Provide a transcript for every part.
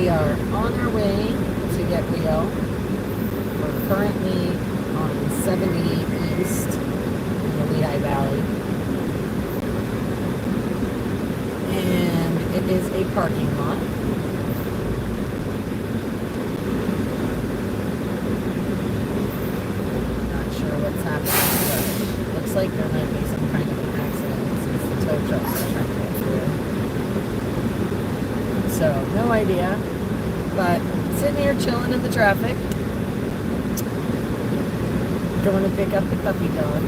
We are on our way to get Rio. We're currently on 78 East in the Lehigh Valley. And it is a parking lot. Not sure what's happening, but it looks like there might be some kind of an accident since the tow trucks are trying to get through. So, no idea. But sitting here chilling in the traffic. Going to pick up the puppy dog.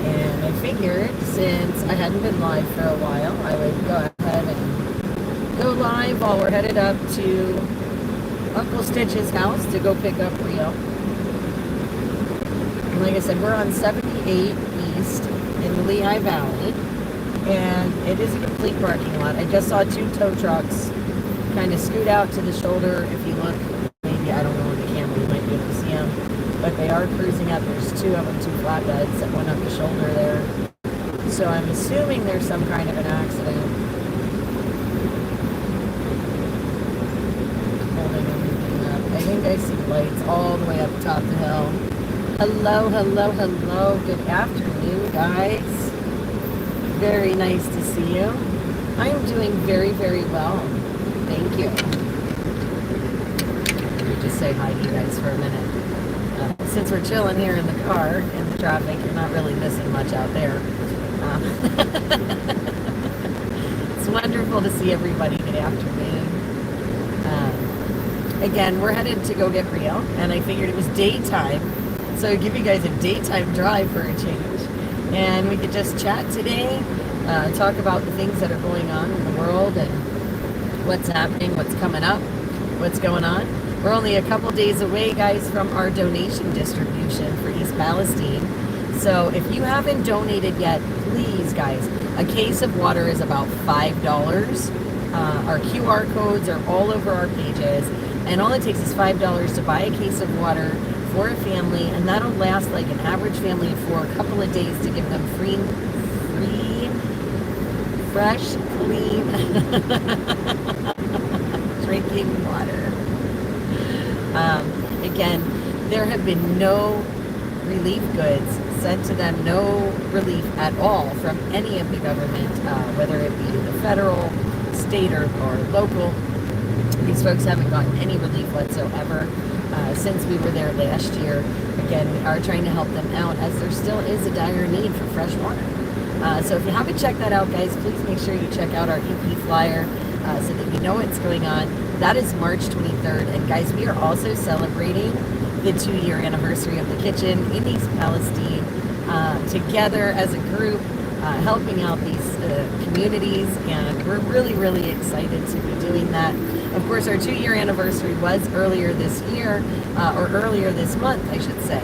And I figured since I hadn't been live for a while, I would go ahead and go live while we're headed up to Uncle Stitch's house to go pick up Rio. And like I said, we're on 78 East in the Lehigh Valley. And it is a complete parking lot. I just saw 2 tow trucks kind of scoot out to the shoulder. If you look, maybe, I don't know on the camera, you might be able to see them. But they are cruising up. There's 2 of them, 2 flatbeds that went up the shoulder there. So I'm assuming there's some kind of an accident. Holding everything up. I think I see lights all the way up top the hill. Hello, hello, hello. Good afternoon, guys. Very nice to see you. I'm doing very, very well. Thank you. Let me just say hi to you guys for a minute. Since we're chilling here in the car, in the traffic, you're not really missing much out there. It's wonderful to see everybody. Good afternoon. Again, we're headed to go get Rio, and I figured it was daytime, so I'd give you guys a daytime drive for a change. And we could just chat today, talk about the things that are going on in the world and what's happening, what's coming up, what's going on. We're only a couple days away, guys, from our donation distribution for East Palestine. So if you haven't donated yet, please, guys, a case of water is about $5. Our QR codes are all over our pages, and all it takes is $5 to buy a case of water for a family, and that'll last like an average family for a couple of days to give them free, fresh, clean drinking water. Again, there have been no relief goods sent to them, no relief at all from any of the government, whether it be the federal, state, or local. These folks haven't gotten any relief whatsoever since we were there last year. Again, we are trying to help them out as there still is a dire need for fresh water. So if you haven't checked that out, guys, please make sure you check out our EP flyer so that you know what's going on. That is March 23rd. And guys, we are also celebrating the 2-year anniversary of the kitchen in East Palestine together as a group, helping out these communities. And we're really, really excited to be doing that. Of course, our 2-year anniversary was earlier this year, or earlier this month, I should say,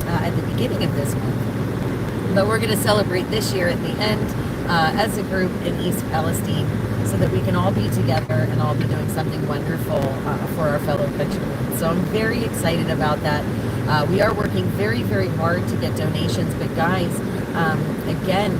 at the beginning of this month. But we're going to celebrate this year at the end as a group in East Palestine so that we can all be together and all be doing something wonderful for our fellow countrymen. So I'm very excited about that. We are working very, very hard to get donations, but guys, again,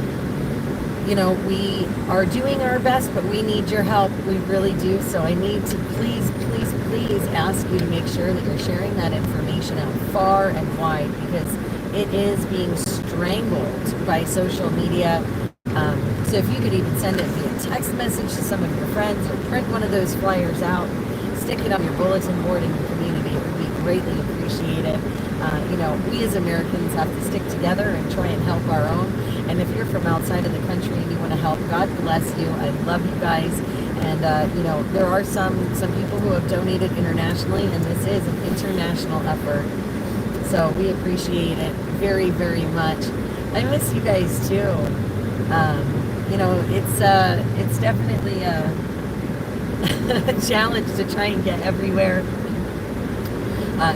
you know, we are doing our best, but we need your help. We really do. So I need to please, please, please ask you to make sure that you're sharing that information out far and wide, because it is being strangled by social media. So if you could even send it via text message to some of your friends, or print one of those flyers out, stick it on your bulletin board in your community, it would be greatly appreciated. You know, we as Americans have to stick together and try and help our own. And if you're from outside of the country and you want to help, God bless you. I love you guys. And, you know, there are some people who have donated internationally, and this is an international effort. So we appreciate it very, very much. I miss you guys too. You know, it's definitely a challenge to try and get everywhere.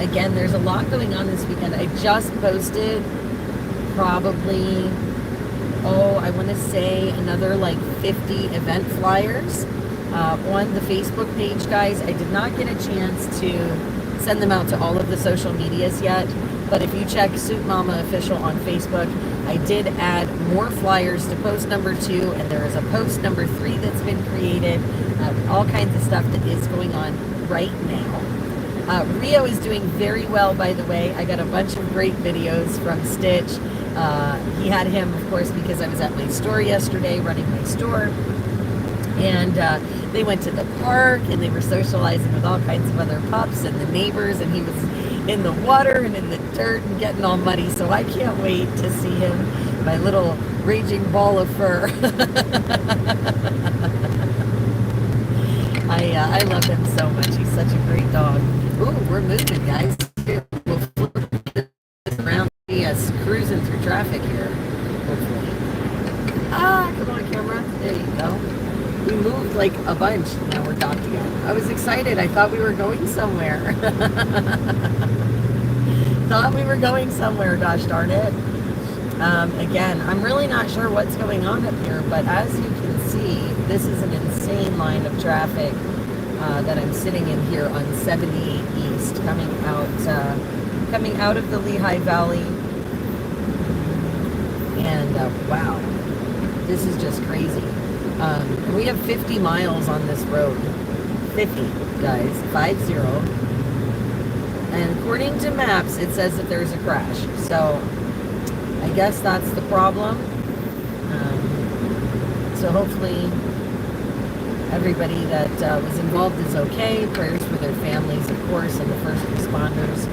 Again, there's a lot going on this weekend. I just posted probably, I want to say another like 50 event flyers on the Facebook page, guys. I did not get a chance to send them out to all of the social medias yet, but if you check Soup Mama Official on Facebook, I did add more flyers to post number 2, and there is a post number 3 that's been created. All kinds of stuff that is going on right now. Rio is doing very well, by the way. I got a bunch of great videos from Stitch. He had him, of course, because I was at my store yesterday, running my store. And they went to the park, and they were socializing with all kinds of other pups and the neighbors, and he was in the water and in the dirt and getting all muddy. So I can't wait to see him, my little raging ball of fur. I love him so much. He's such a great dog. Ooh, we're moving, guys. We'll flip this around. Yes, cruising through traffic here, hopefully. Come on, camera. There you go. We moved like a bunch. Now we're docked again. I was excited. I thought we were going somewhere. Thought we were going somewhere, gosh darn it. Again, I'm really not sure what's going on up here, but as you can see, this is an insane line of traffic that I'm sitting in here on 78 East, coming out of the Lehigh Valley. And wow, this is just crazy. We have 50 miles on this road. 50, guys, 50. And according to maps, it says that there's a crash. So I guess that's the problem. So hopefully everybody that was involved is okay. Prayers for their families, of course, and the first responders.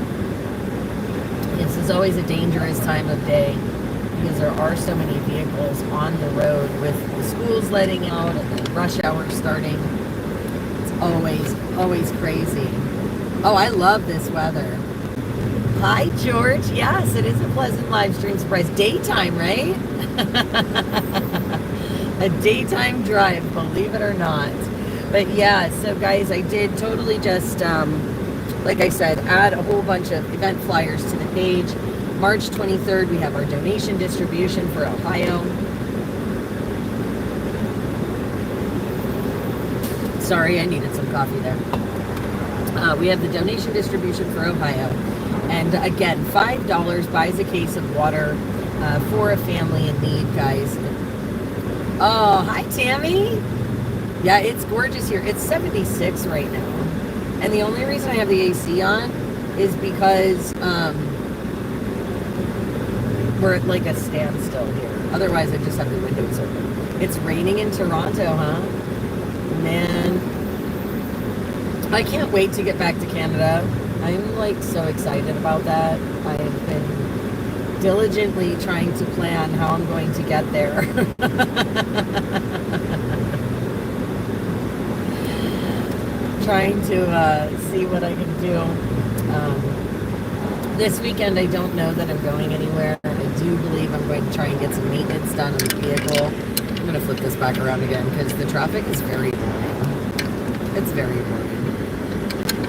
This is always a dangerous time of day because there are so many vehicles on the road with the schools letting out and the rush hour starting. It's always crazy. Oh, I love this weather. Hi, George. Yes, it is a pleasant live stream surprise. Daytime, right? A daytime drive, believe it or not. But yeah, so guys, I did totally just, like I said, add a whole bunch of event flyers to the page. March 23rd, we have our donation distribution for Ohio. Sorry, I needed some coffee there. We have the donation distribution for Ohio. And again, $5 buys a case of water for a family in need, guys. Oh, hi, Tammy. Yeah, it's gorgeous here. It's 76 right now. And the only reason I have the AC on is because we're at like a standstill here. Otherwise, I just have the windows open. It's raining in Toronto, huh? Man, I can't wait to get back to Canada. I'm like so excited about that. I've been diligently trying to plan how I'm going to get there. Trying to see what I can do. This weekend, I don't know that I'm going anywhere. I do believe I'm going to try and get some maintenance done on the vehicle. I'm going to flip this back around again because the traffic is very annoying. It's very annoying.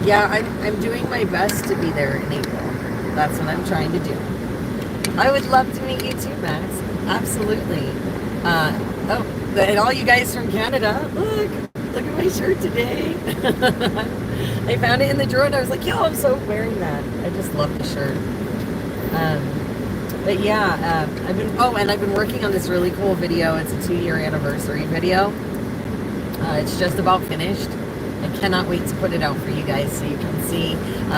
Yeah, I'm doing my best to be there in April. That's what I'm trying to do. I would love to meet you too, Max. Absolutely. And all you guys from Canada, look at my shirt today. I found it in the drawer and I was like, yo, I'm so wearing that. I just love the shirt. But yeah, I've been working on this really cool video. It's a 2-year anniversary video. It's just about finished. I cannot wait to put it out for you guys so you can see.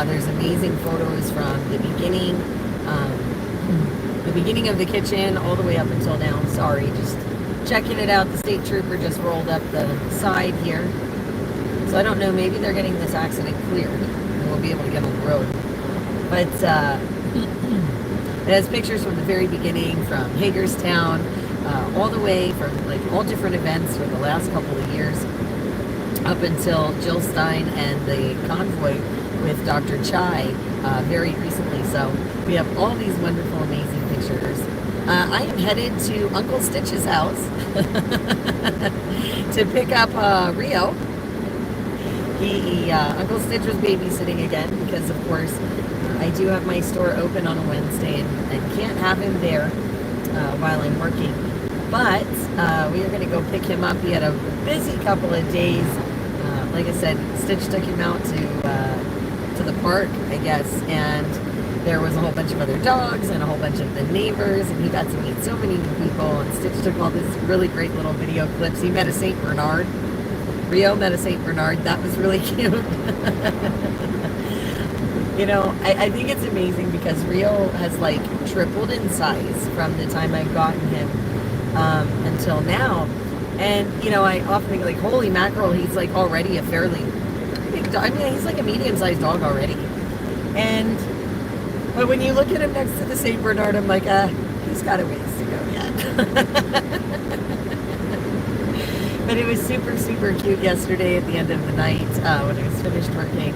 There's amazing photos from the beginning of the kitchen all the way up until now. Sorry, just checking it out. The state trooper just rolled up the side here. So I don't know, maybe they're getting this accident cleared and we'll be able to get on the road. But it has pictures from the very beginning, from Hagerstown, all the way from like all different events for the last couple of years, up until Jill Stein and the convoy with Dr. Chai very recently. So we have all these wonderful, amazing pictures. I am headed to Uncle Stitch's house to pick up Rio. Uncle Stitch was babysitting again because, of course, I do have my store open on a Wednesday and I can't have him there while I'm working. But we are going to go pick him up. He had a busy couple of days. Like I said, Stitch took him out to the park, I guess, and there was a whole bunch of other dogs and a whole bunch of the neighbors, and he got to meet so many new people. And Stitch took all these really great little video clips. He met a Saint Bernard. Rio met a Saint Bernard. That was really cute. You know, I think it's amazing because Rio has like tripled in size from the time I've gotten him until now. And, you know, I often think like, holy mackerel, he's like already a fairly big dog. I mean, he's like a medium-sized dog already. But when you look at him next to the Saint Bernard, I'm like, he's got a ways to go yet. But it was super, super cute yesterday at the end of the night when I was finished working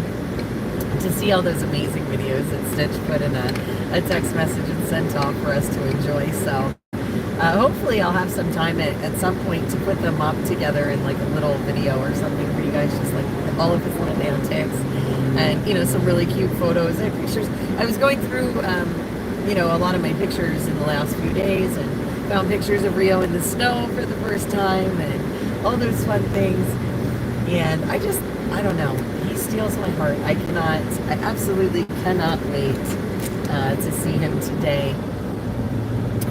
to see all those amazing videos that Stitch put in a text message and sent off for us to enjoy. So hopefully I'll have some time at some point to put them up together in like a little video or something for you guys, just like all of his little antics and, you know, some really cute photos and pictures. I was going through, you know, a lot of my pictures in the last few days and found pictures of Rio in the snow for the first time and all those fun things. And I don't know. He steals my heart. I absolutely cannot wait to see him today.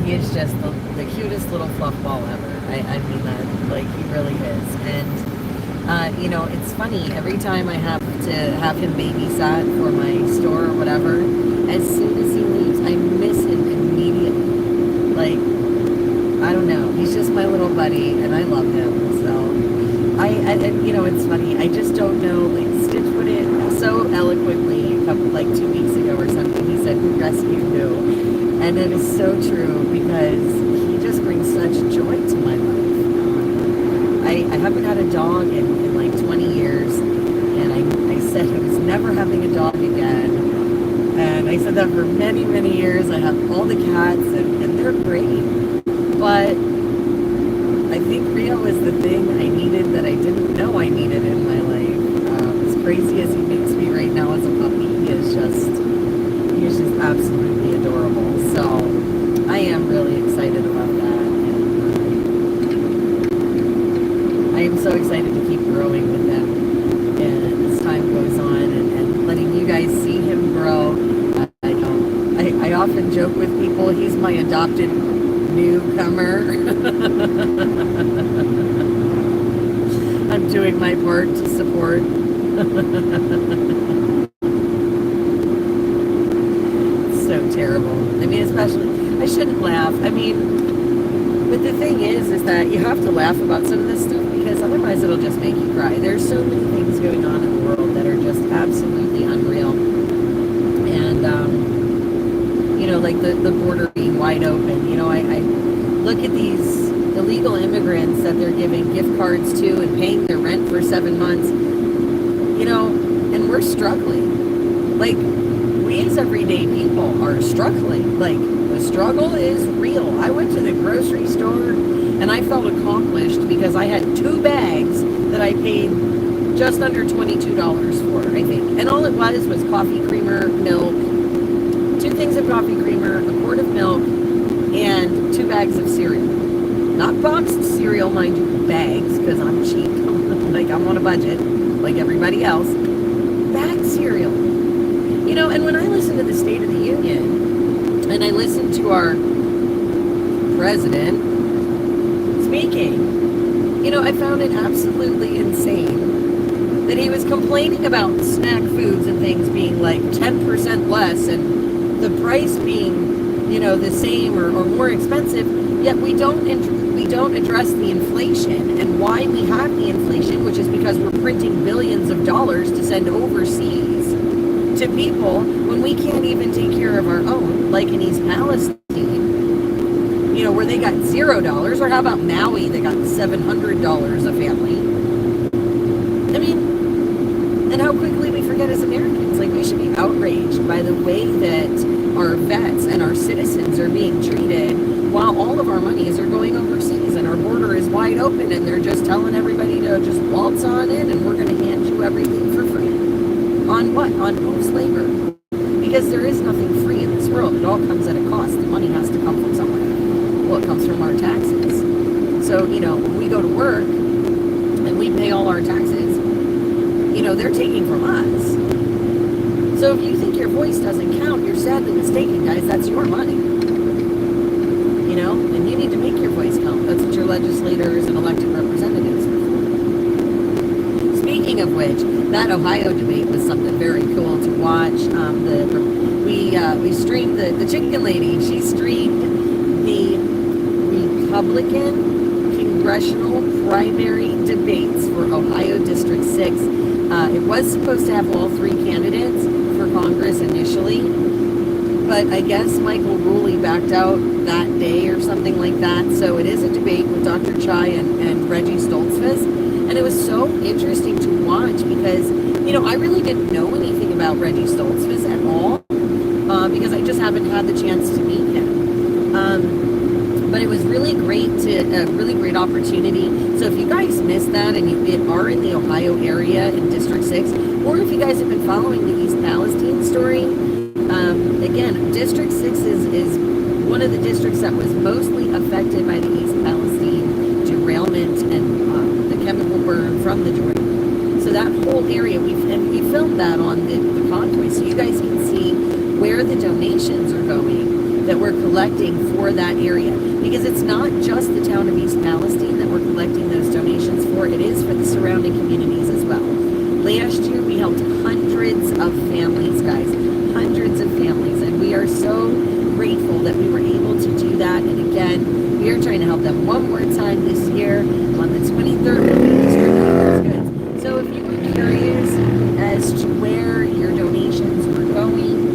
He is just the cutest little fluff ball ever. I mean that, like, he really is. And, you know, it's funny, every time I have to have him babysat for my store or whatever, as soon as he leaves, I miss him immediately. Like, I don't know, he's just my little buddy, and I love him, so... and, you know, it's funny, I just don't know, like, Stitch put it so eloquently like 2 weeks ago or something. He said, who rescued who? And it is so true, because he just brings such joy to my life. I haven't had a dog in like 20 years, and I said I was never having a dog again. And I said that for many, many years. I have all the cats, and they're great. But I think Rio is the thing I needed that I didn't know I needed in my life. As crazy as he makes me right now as a puppy, he is just absolutely adorable. So I am really excited about that. And I am so excited to keep growing with him and as time goes on and letting you guys see him grow. I often joke with people, he's my adopted newcomer. I'm doing my part to support. So terrible. I mean, especially, I shouldn't laugh. I mean, but the thing is that you have to laugh about some of this stuff, because otherwise it'll just make you cry. There's so many things going on in the world that are just absolutely unreal. And, you know, like the border being wide open. You know, I look at these illegal immigrants that they're giving gift cards to and paying their rent for 7 months, you know, and we're struggling. Like, we as everyday people are struggling. Like, the struggle is real. I went to the grocery store and I felt accomplished because I had 2 bags that I paid just under $22 for, I think. And all it was coffee creamer, milk, 2 things of coffee creamer, a quart of milk, and 2 bags of cereal. Not boxed cereal, mind you, bags, because I'm cheap. Like, I'm on a budget, like everybody else. Bag cereal. You know, and when I listen to the State of the Union, and I listen to our president speaking, you know, I found it absolutely insane that he was complaining about snack foods and things being like 10% less and the price being, you know, the same or more expensive, yet we don't address the inflation and why we have the inflation, which is because we're printing billions of dollars to send overseas to people when we can't even take care of our own, like in East Palestine, you know, where they got $0, or how about Maui, they got $700 a family. I mean, and how quickly we forget as Americans. Like, we should be outraged by the way that our vets and our citizens are being treated while all of our monies are going overseas and our border is wide open and they're just telling everybody to just waltz on in and we're going to hand you everything for free. On what? On post labor. Because there is nothing free in this world. It all comes at a cost. The money has to come from somewhere. Well, it comes from our taxes. So, you know, when we go to work and we pay all our taxes, you know, they're taking from us. So if you think your voice doesn't count, you're sadly mistaken, guys. That's your money. You know, and you need to make your voice count. That's what your legislators and elected representatives are for. Speaking of which, that Ohio debate was something very cool to watch. We streamed the chicken lady. She streamed the Republican congressional primary debates for Ohio District 6. It was supposed to have all three candidates for Congress initially, but I guess Michael Ruley backed out that day or something like that. So it is a debate with Dr. Chai and Reggie Stoltzfus. And it was so interesting to watch because, you know, I really didn't know anything about Reggie Stoltzfus at all because I just haven't had the chance to meet him. But it was really great a really great opportunity. So if you guys missed that and you are in the Ohio area in District 6, or if you guys have been following the East Palestine story, again, District 6 is one of the districts that was mostly affected by the East Palestine derailment and the chemical burn from the Jordan. So that whole area, we filmed that on the convoy, so you guys can see where the donations are going that we're collecting for that area. Because it's not just the town of East Palestine that we're collecting those donations for, it is for the surrounding communities as well. Last year we helped hundreds of families, guys, hundreds of families, and we are so grateful that we were able to do that. And again, we are trying to help them one more time this year on the 23rd. So if you were curious as to where your donations were going,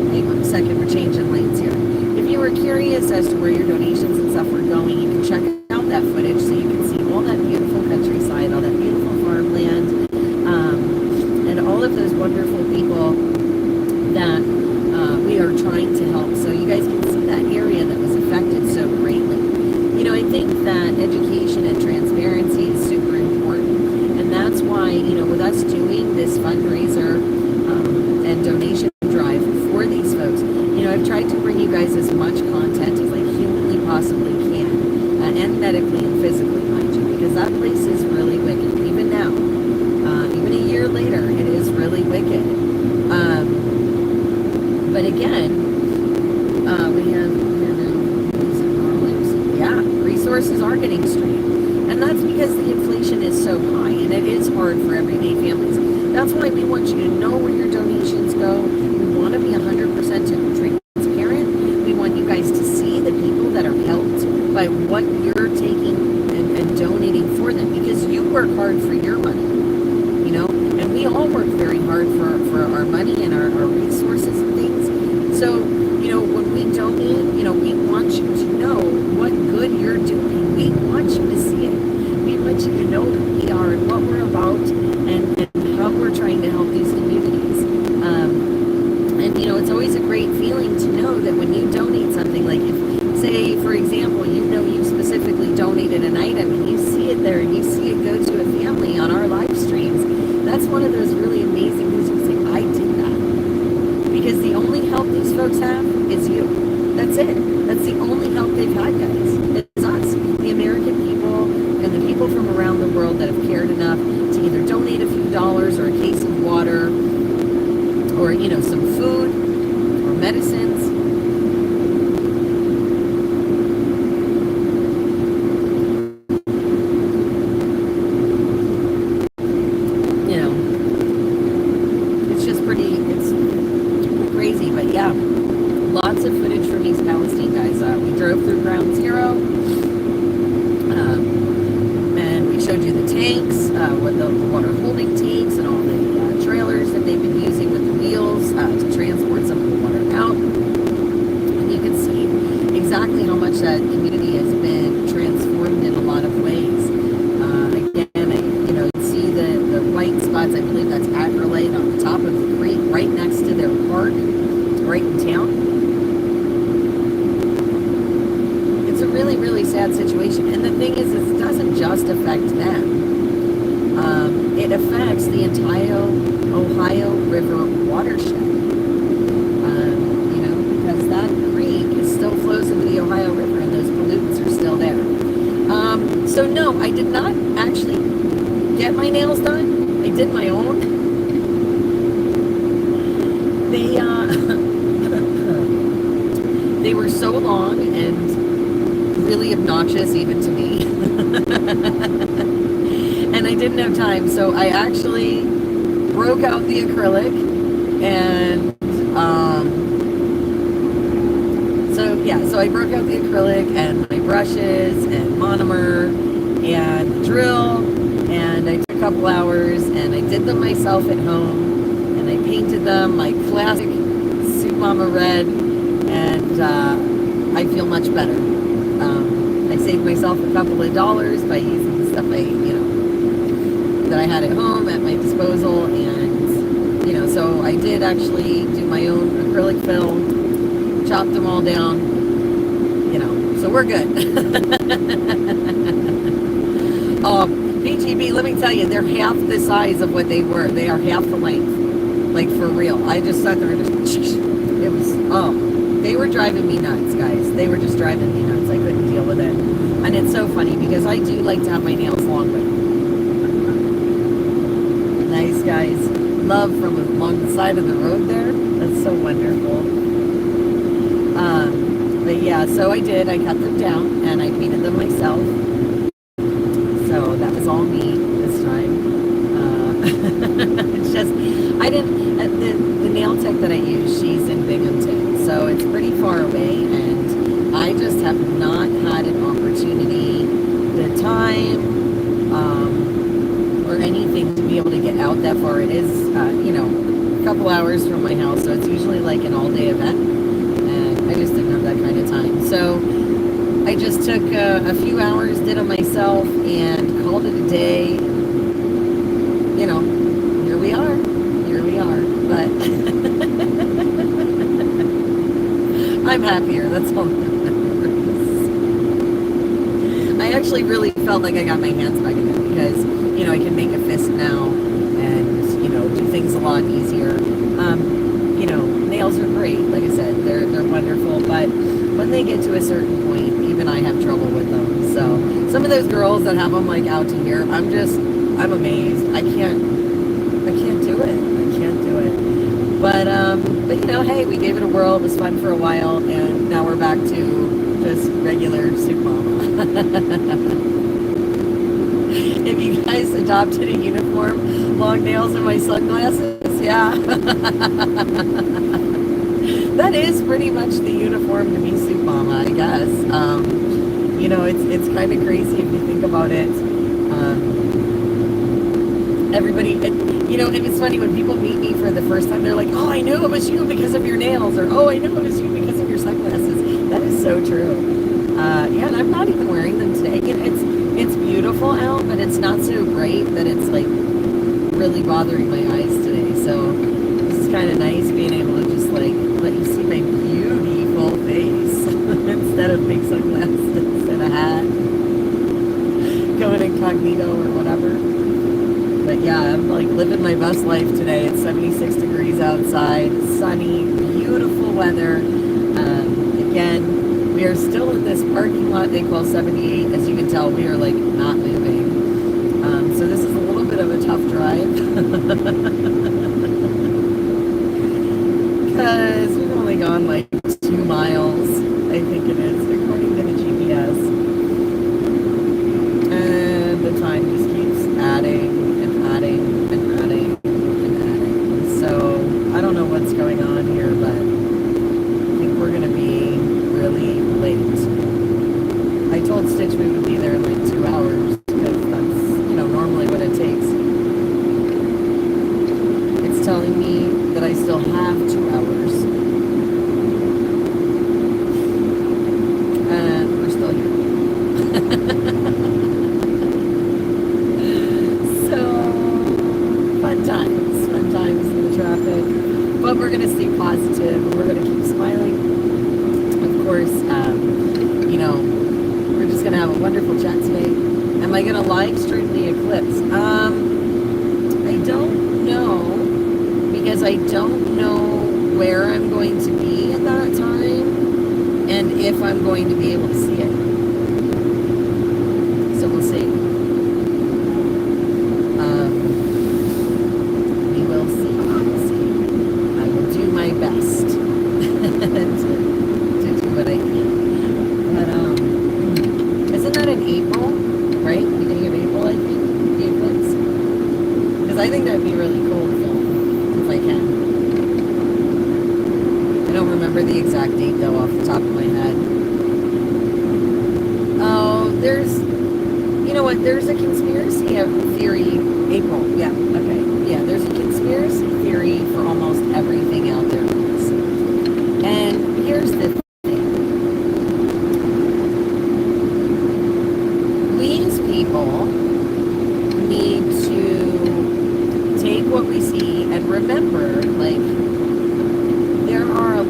hang on a second, we're changing lanes here. If you were curious as to where your donations and stuff were going, you can check out that footage so you can see all that beautiful countryside, all that beautiful farmland, and all of those wonderful people that we are trying to help. So you guys can see that area that was affected so greatly. You know, I think that education and transparency is super important, and that's why, you know, with us doing this fundraiser and donation drive for these folks, you know, I've tried to bring you guys as much content as I humanly possibly can, and medically and physically, mind you, because that place is really wicked. Even now, even a year later, it is really wicked. But again, resources are getting strained, and that's because the inflation is so high, and it is hard for everyday families. That's why we want you to know where your donations go. We want to be 100% transparent. We want you guys to see the people that are helped by what you're taking and donating for them, because you work hard for your money, you know, and we all work very hard for our money and our resources and things. So, you know, when we donate, you know, we want you to know what good you're doing. We want you to see it. We want you to know who we are and what we're about, and how we're trying to help these communities. And, you know, it's always a great feeling to know that when you donate something, like if, say, for example, you know you specifically donated an item and you see it there and you see it go to a family on our live streams, that's one of those really amazing things. You say, I did that. Because the only help these folks have is you. That's it. That's the only help they've had, guys. It's us, the American people, and the people from around the world that have cared enough to either donate a few dollars or a case of water, or, you know, some food or medicines. You know, it's just pretty, it's crazy, but yeah, lots of footage from East Palestine, guys. We drove through Ground Zero, and we showed you the tanks, with the water holding tanks and all the trailers that they've been using with the wheels to transport some of the water out. And you can see exactly how much that community has been transformed in a lot of ways. Again, you know, you see the white spots. I believe that's Agrolite on the top of the creek, right next to their park, right in town. It's a really, really sad situation. And the thing is, it doesn't just affect them. It affects the entire Ohio River watershed. You know, because that creek still flows into the Ohio River, and those pollutants are still there. So no, I did not actually get my nails done. I did my own. They they were so long and really obnoxious even to me. And I didn't have time, so I actually broke out the acrylic and so I broke out the acrylic and my brushes and monomer and drill, and I took a couple hours and I did them myself at home, and I painted them my classic Soup Mama red, and I feel much better. I saved myself a couple of dollars by using the stuff that I had at home at my disposal, and so I did actually do my own acrylic fill, chopped them all down, so we're good. PGB, let me tell you, they're half the size of what they were. They are half the length, like for real. I just sat there and it was, they were driving me nuts, guys. They were just driving me nuts. I couldn't deal with it. And it's so funny because I do like to have my nails long, but nice, guys. Love from along the side of the road there. That's so wonderful. But yeah, so I did. I cut them down and I painted them myself. So that was all me this time. It's just, I didn't, the nail tech that I use, she's in Binghamton. So it's pretty far away, and I just have not had an opportunity, the time, or anything to be able to get out that far. It is, a couple hours from my house, so it's usually like an all-day event, and I just didn't have that kind of time. So I just took a few hours, did it myself, and called it a day. Here we are. But I'm happier. That's all that matters. I actually really felt like I got my hands back in it because, I can make a fist now and, do things a lot easier. Nails are great. Like I said, they're wonderful, but when they get to a certain point, even I have trouble with them. So some of those girls that have them like out to here, I'm amazed. I can't do it. But hey, we gave it a whirl. It was fun for a while, and now we're back to just regular Soup Mama. If you guys adopted a uniform, long nails and my sunglasses, yeah. That is pretty much the uniform to be Soup Mama, I guess. It's kind of crazy if you think about it. Everybody, and it's funny when people meet me for the first time, they're like, oh, I knew it was you because of your nails, or oh, I knew it was you because of your sunglasses. That is so true. And I'm not even wearing them today. It's beautiful out, but it's not so bright that it's like really bothering my eyes today. So this is kind of nice being able to just like let you see my beautiful face instead of big sunglasses and a hat, going incognito or whatever. But yeah, I'm like living my best life today. It's 76 degrees outside, sunny, beautiful weather. Again, we are still in this parking lot they call 78. As you can tell, we are like not moving. So this is a little bit of a tough drive. Because we've only gone like 2 miles, I think it is, according to the GPS. And the time just keeps adding. So I don't know what's going on here, but I think we're going to be really late. I told Stitch we would be there in like 2 hours because that's, normally what it takes. It's telling me that I still have 2 hours. And we're still here. Fun times in the traffic, but we're going to stay positive, and we're going to keep smiling. Of course, we're just going to have a wonderful chat today. Am I going to live stream the eclipse? I don't know, because I don't know where I'm going to be at that time, and if I'm going to be able to see it. So we'll see. my head. Oh, you know what? There's a conspiracy theory. April, yeah, okay, yeah. There's a conspiracy theory for almost everything out there. And here's the thing: we as people need to take what we see and remember, like, there are a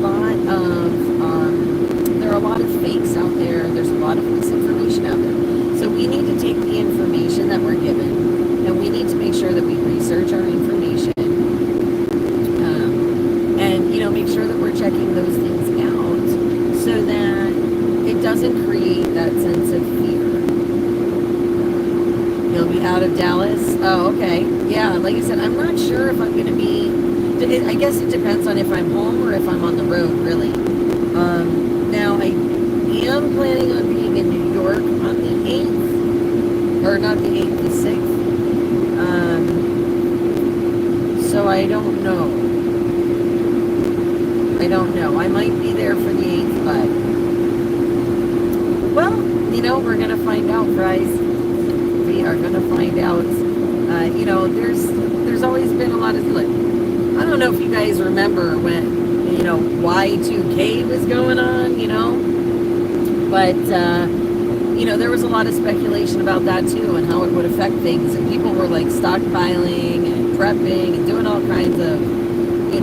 lot of fakes out there. There's a lot of misinformation out there. So we need to take the information that we're given, and we need to make sure that we research our information, and make sure that we're checking those things out, so that it doesn't create that sense of fear. You'll be out of Dallas. Oh, okay. Yeah, like I said, I'm not sure if I'm going to be. I guess it depends on if I'm home or if I'm on the road, really. Now, I am planning on being in New York on the 8th, or not the 8th, the 6th. So I don't know. I might be there for the 8th, but, well, we're going to find out, guys. We are going to find out. There's always been a lot of, look, I don't know if you guys remember when, Y2K was going on, but, there was a lot of speculation about that too, and how it would affect things, and people were like stockpiling and prepping and doing all kinds of, they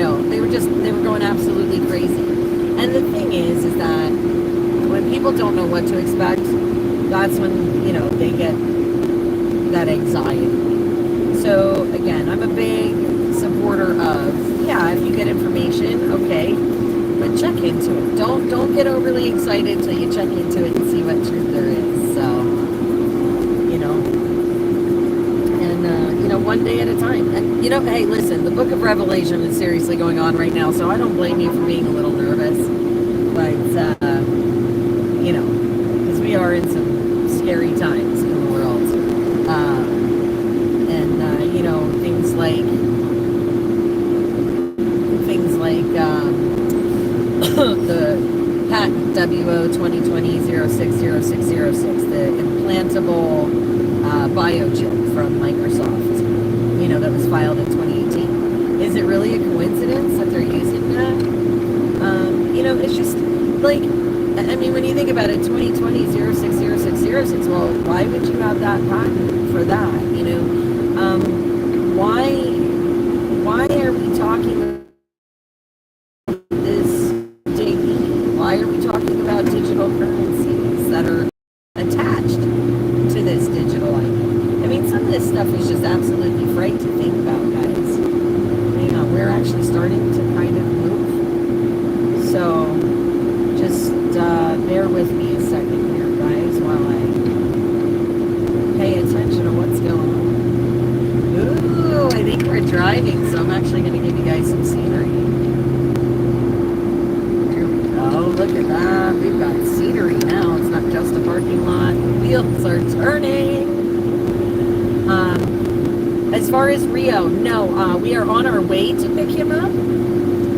were going absolutely crazy. And the thing is that when people don't know what to expect, that's when, they get that anxiety. So again, I'm a big supporter of, if you get information, okay, but check into it. Don't get overly excited till you check into it and see what truth there is. So, and one day at a time. And hey, listen, the Book of Revelation is seriously going on right now, so I don't blame you for being a little nervous. But because we are in some scary times in the world, and things like the patent WO 2020-060606, the implantable biochip from Microsoft, that was filed in 2018. Is it really a coincidence that they're using that? It's just like, when you think about it, 2020-060606, well, why would you have that patent for that? Why are we talking why are we talking about digital currencies that are attached to this digital item? Some of this stuff is just absolutely frightening to think about, guys. We're actually starting to kind of move. So just bear with me a second here, guys, while I pay attention to what's going on. Ooh, I think we're driving, so I'm actually going to give you guys some scenery. Oh, look at that. We've got scenery now. It's not just a parking lot. The wheels are turning. As far as Rio, no. We are on our way to pick him up.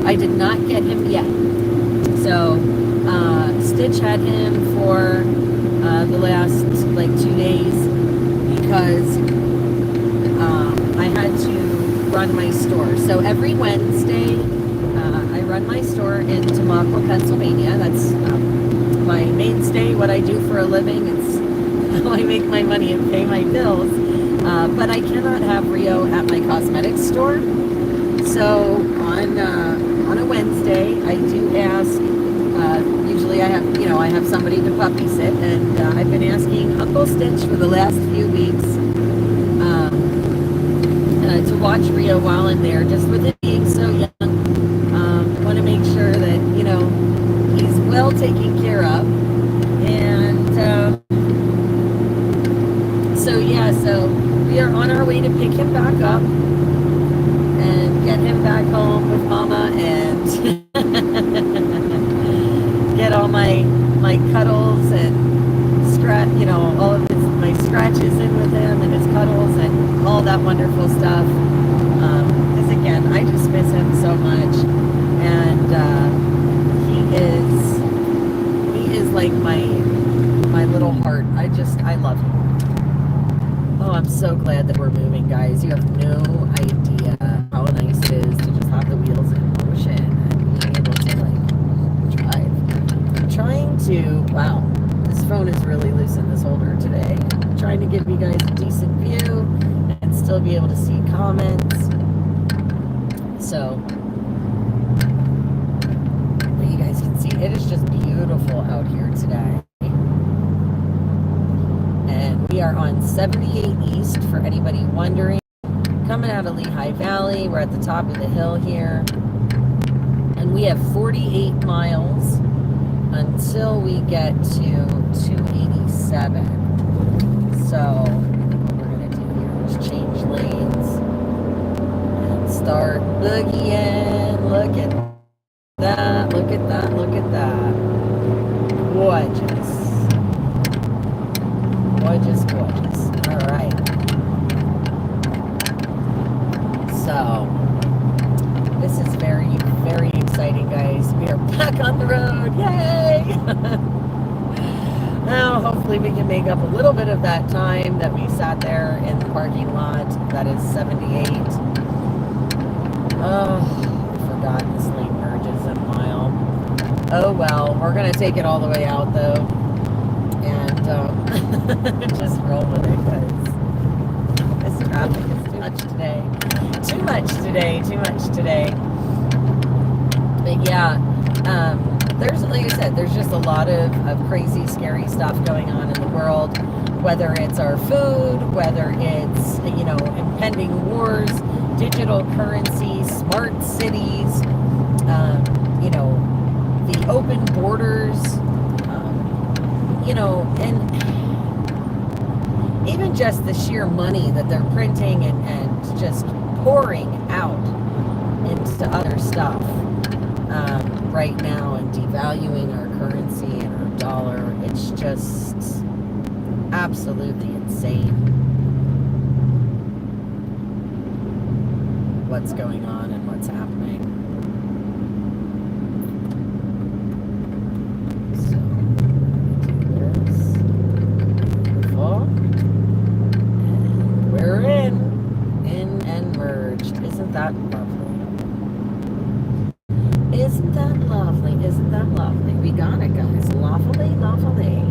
I did not get him yet. So, Stitch had him for the last, 2 days because I had to run my store. So every Wednesday, I run my store in Tamaqua, Pennsylvania. That's my mainstay, what I do for a living. It's how I make my money and pay my bills. But I cannot have Rio at my cosmetics store. So on a Wednesday, I do ask. Usually, I have somebody to puppy sit, and I've been asking Uncle Stitch for the last few weeks to watch Rio while I'm there, just with it being so young. Want to make sure that he's well taken care of, and so we are on our way to pick him back up and get him back home with Mama, and get all my cuddles and all of my scratches in with him, and his cuddles and all that wonderful stuff. Because again, I just miss him so much, and he is is like my little heart. I love him. Oh, I'm so glad that we're moving, guys. You have no idea how nice it is to just have the wheels in motion and being able to like drive. I'm trying to, wow, this phone is really loose in this holder today. I'm trying to give you guys a decent view and still be able to see comments. So, but you guys can see it is just beautiful out here today. And we are on 78 East for anybody wondering. Coming out of Lehigh Valley, we're at the top of the hill here. And we have 48 miles until we get to 287. So, what we're going to do here is change lanes and start boogieing. Look at that, look at that, look at that. Gorgeous. Gorgeous, gorgeous. All right. So, this is very, very exciting, guys. We are back on the road. Yay! Now, hopefully we can make up a little bit of that time that we sat there in the parking lot. That is 78. Oh, I forgot this lane merges a mile. Oh, well. We're going to take it all the way out, though. And just roll with it, because this traffic is too much today. Too much today. Too much today. But yeah, there's, like I said, there's just a lot of crazy, scary stuff going on in the world, whether it's our food, whether it's, you know, impending wars, digital currency, smart cities, you know, the open borders, you know, and even just the sheer money that they're printing and just pouring out into other stuff right now, and devaluing our currency and our dollar. It's just absolutely insane what's going on and what's happening. So, do this. Beautiful. And we're in and merged. Isn't that lovely? Isn't that lovely? Isn't that lovely? We got it, guys. Lawfully, lawfully.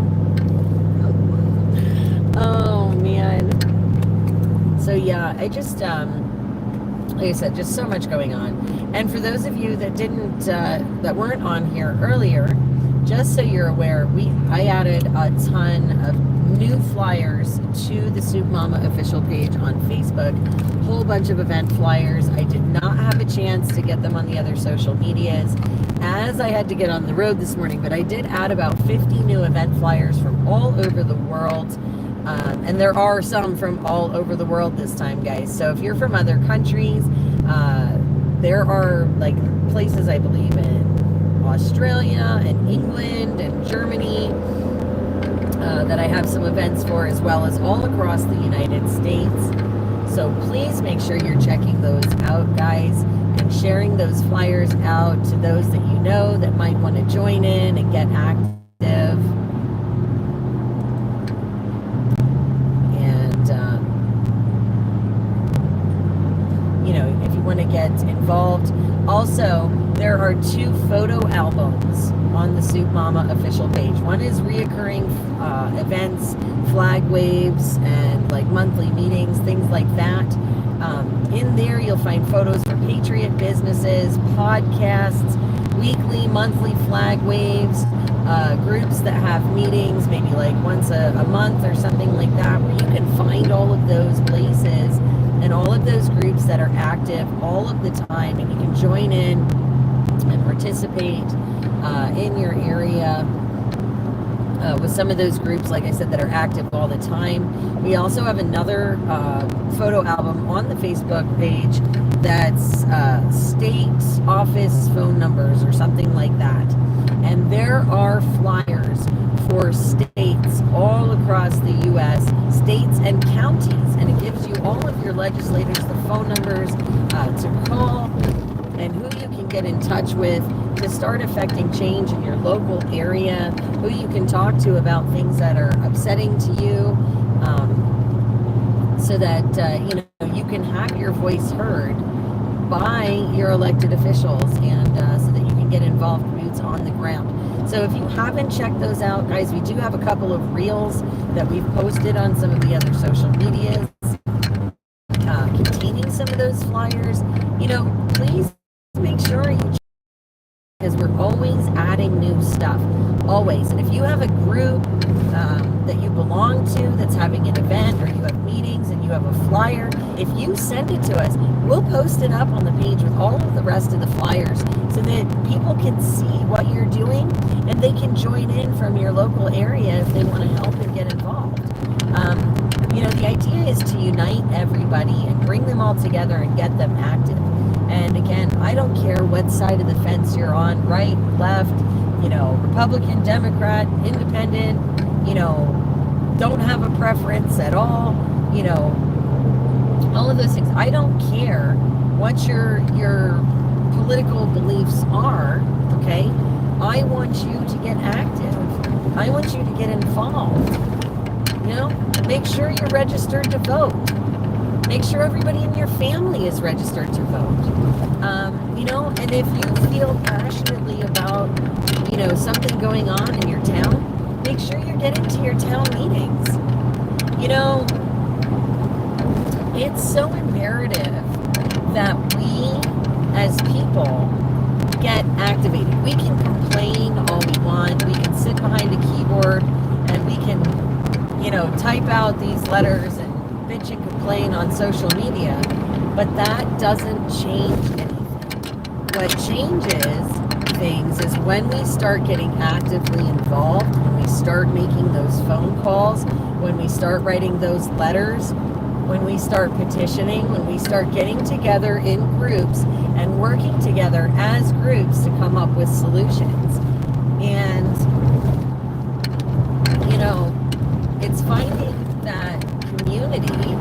Oh, man. So, yeah, I just, like I said, just so much going on. And for those of you that didn't, that weren't on here earlier, just so you're aware, I added a ton of new flyers to the Soup Mama official page on Facebook. A whole bunch of event flyers. I did not have a chance to get them on the other social medias, as I had to get on the road this morning, but I did add about 50 new event flyers from all over the world. And there are some from all over the world this time, guys. So if you're from other countries, there are like places, I believe, in Australia and England and Germany that I have some events for, as well as all across the United States. So please make sure you're checking those out, guys, and sharing those flyers out to those that you know that might want to join in and get active. And, you know, if you want to get involved. Also, there are 2 photo albums on the Soup Mama official page. One is reoccurring events, flag waves, and like monthly meetings, things like that. In there, you'll find photos for Patriot businesses, podcasts, weekly, monthly flag waves, groups that have meetings, maybe like once a month or something like that, where you can find all of those places and all of those groups that are active all of the time, and you can join in and participate in your area with some of those groups, like I said, that are active all the time. We also have another photo album on the Facebook page that's state office phone numbers or something like that. And there are flyers for states all across the U.S., states and counties, and it gives you all of your legislators the phone numbers to call and who you can get in touch with to start affecting change in your local area, who you can talk to about things that are upsetting to you, so that you can have your voice heard by your elected officials, and so that you can get involved, boots on the ground. So if you haven't checked those out, guys, we do have a couple of reels that we've posted on some of the other social medias containing some of those flyers. Please make sure you check, because we're always adding new stuff, always. And if you have a group that you belong to that's having an event, or you have meetings and you have a flyer, if you send it to us, we'll post it up on the page with all of the rest of the flyers, so that people can see what you're doing and they can join in from your local area if they want to help and get involved. The idea is to unite everybody and bring them all together and get them active. And again, I don't care what side of the fence you're on, right, left, Republican, Democrat, independent, don't have a preference at all, all of those things. I don't care what your political beliefs are, okay? I want you to get active. I want you to get involved. Make sure you're registered to vote. Make sure everybody in your family is registered to vote. And if you feel passionately about, something going on in your town, make sure you're getting to your town meetings. It's so imperative that we, as people, get activated. We can complain all we want. We can sit behind a keyboard and we can, type out these letters and bitch and complain on social media, but that doesn't change anything. What changes things is when we start getting actively involved, when we start making those phone calls, when we start writing those letters, when we start petitioning, when we start getting together in groups and working together as groups to come up with solutions. And, it's finding that community,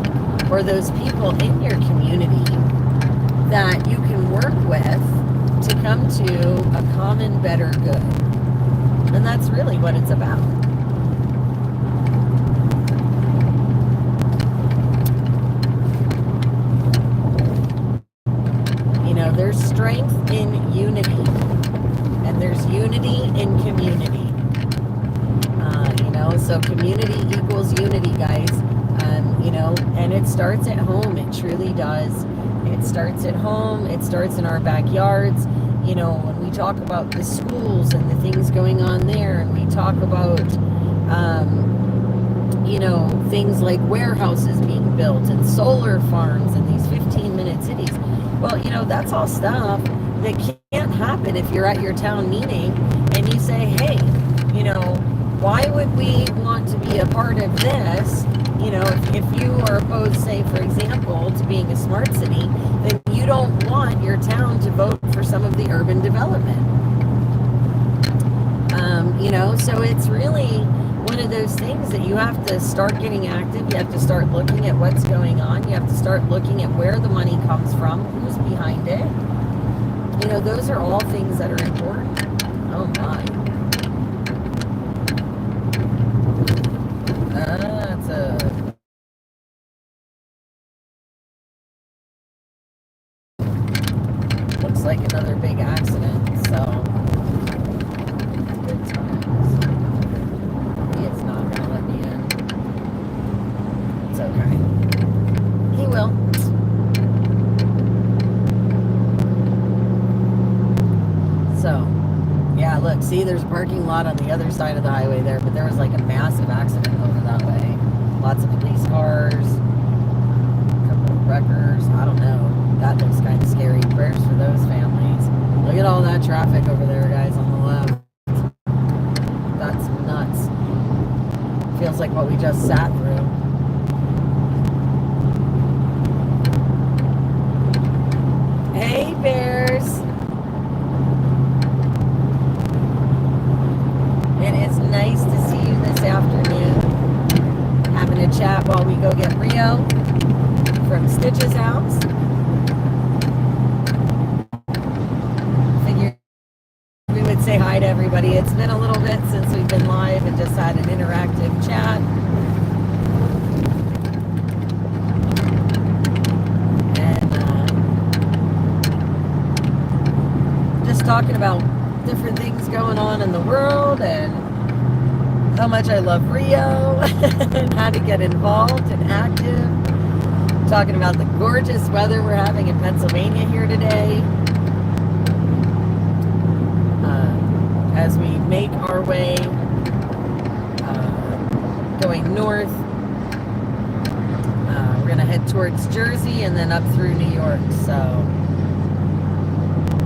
or those people in your community that you can work with to come to a common, better good. And that's really what it's about. There's strength in unity, and there's unity in community. So community equals unity, guys. And it starts at home. It truly does. It starts at home. It starts in our backyards. When we talk about the schools and the things going on there, and we talk about, things like warehouses being built and solar farms and these 15-minute cities. Well, that's all stuff that can't happen if you're at your town meeting and you say, hey, why would we want to be a part of this? If you are opposed, say, for example, to being a smart city, then you don't want your town to vote for some of the urban development. So it's really one of those things that you have to start getting active. You have to start looking at what's going on. You have to start looking at where the money comes from, who's behind it. Those are all things that are important. Oh my. Looks like another big accident, so good times. It's not gonna let me in. It's okay. He will. So, yeah, look, see, there's a parking lot on the other side of the highway there, but there was like a massive accident over that way. Lots of police cars, a couple of wreckers, I don't know. That looks kind of scary. Prayers for those families. Look at all that traffic over there, guys, on the left. That's nuts. Feels like what we just sat through. Hey, bears. It is nice to see you this afternoon. Having a chat while we go get Rio from Stitch's house. everybody. It's been a little bit since we've been live and just had an interactive chat. And just talking about different things going on in the world and how much I love Rio and how to get involved and active. Talking about the gorgeous weather we're having in Pennsylvania here today. As we make our way going north, we're going to head towards Jersey and then up through New York. So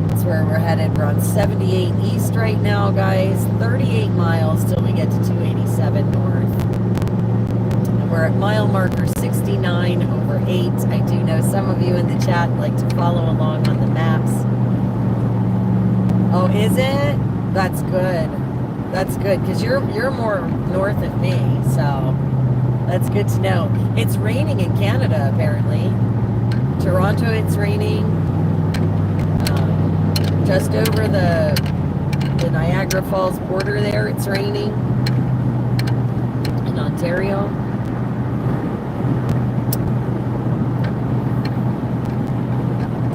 that's where we're headed. We're on 78 East right now, guys. 38 miles till we get to 287 North. And we're at mile marker 69 over 8. I do know some of you in the chat like to follow along on the maps. Oh, is it? That's good. That's good, because you're more north of me, so that's good to know. It's raining in Canada, apparently. Toronto, it's raining. Just over the Niagara Falls border there, it's raining. In Ontario.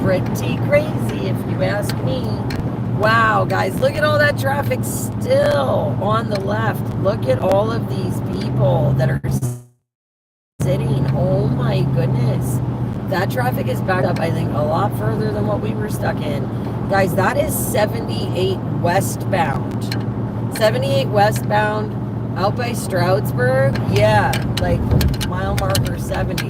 Pretty crazy, if you ask me. Wow, guys, look at all that traffic still on the left. Look at all of these people that are sitting. Oh my goodness. That traffic is backed up, I think, a lot further than what we were stuck in. Guys, that is 78 westbound. 78 westbound out by Stroudsburg. Yeah, like mile marker 70.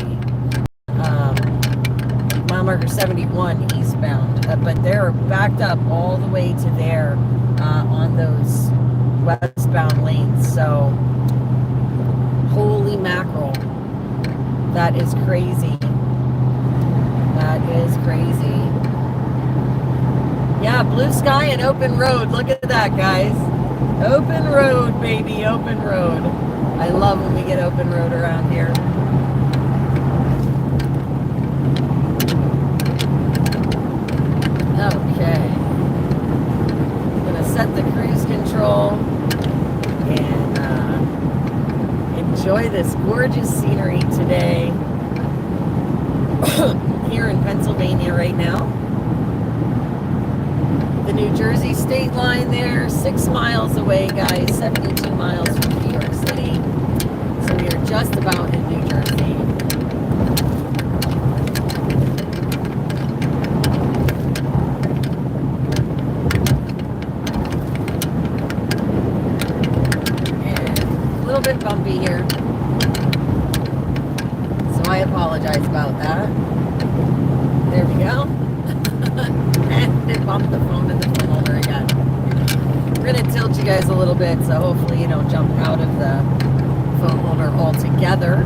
Mile marker 71 eastbound. But they're backed up all the way to there on those westbound lanes. So, holy mackerel. That is crazy. That is crazy. Yeah, blue sky and open road. Look at that, guys. Open road, baby. Open road. I love when we get open road around here. Okay. I'm going to set the cruise control and enjoy this gorgeous scenery today here in Pennsylvania right now. The New Jersey state line there, 6 miles away, guys, 72 miles from New York City. So we are just about in New Jersey. Bit bumpy here, so I apologize about that. There we go. And it bumped the phone to the phone holder again. We're gonna tilt you guys a little bit, so hopefully you don't jump out of the phone holder altogether.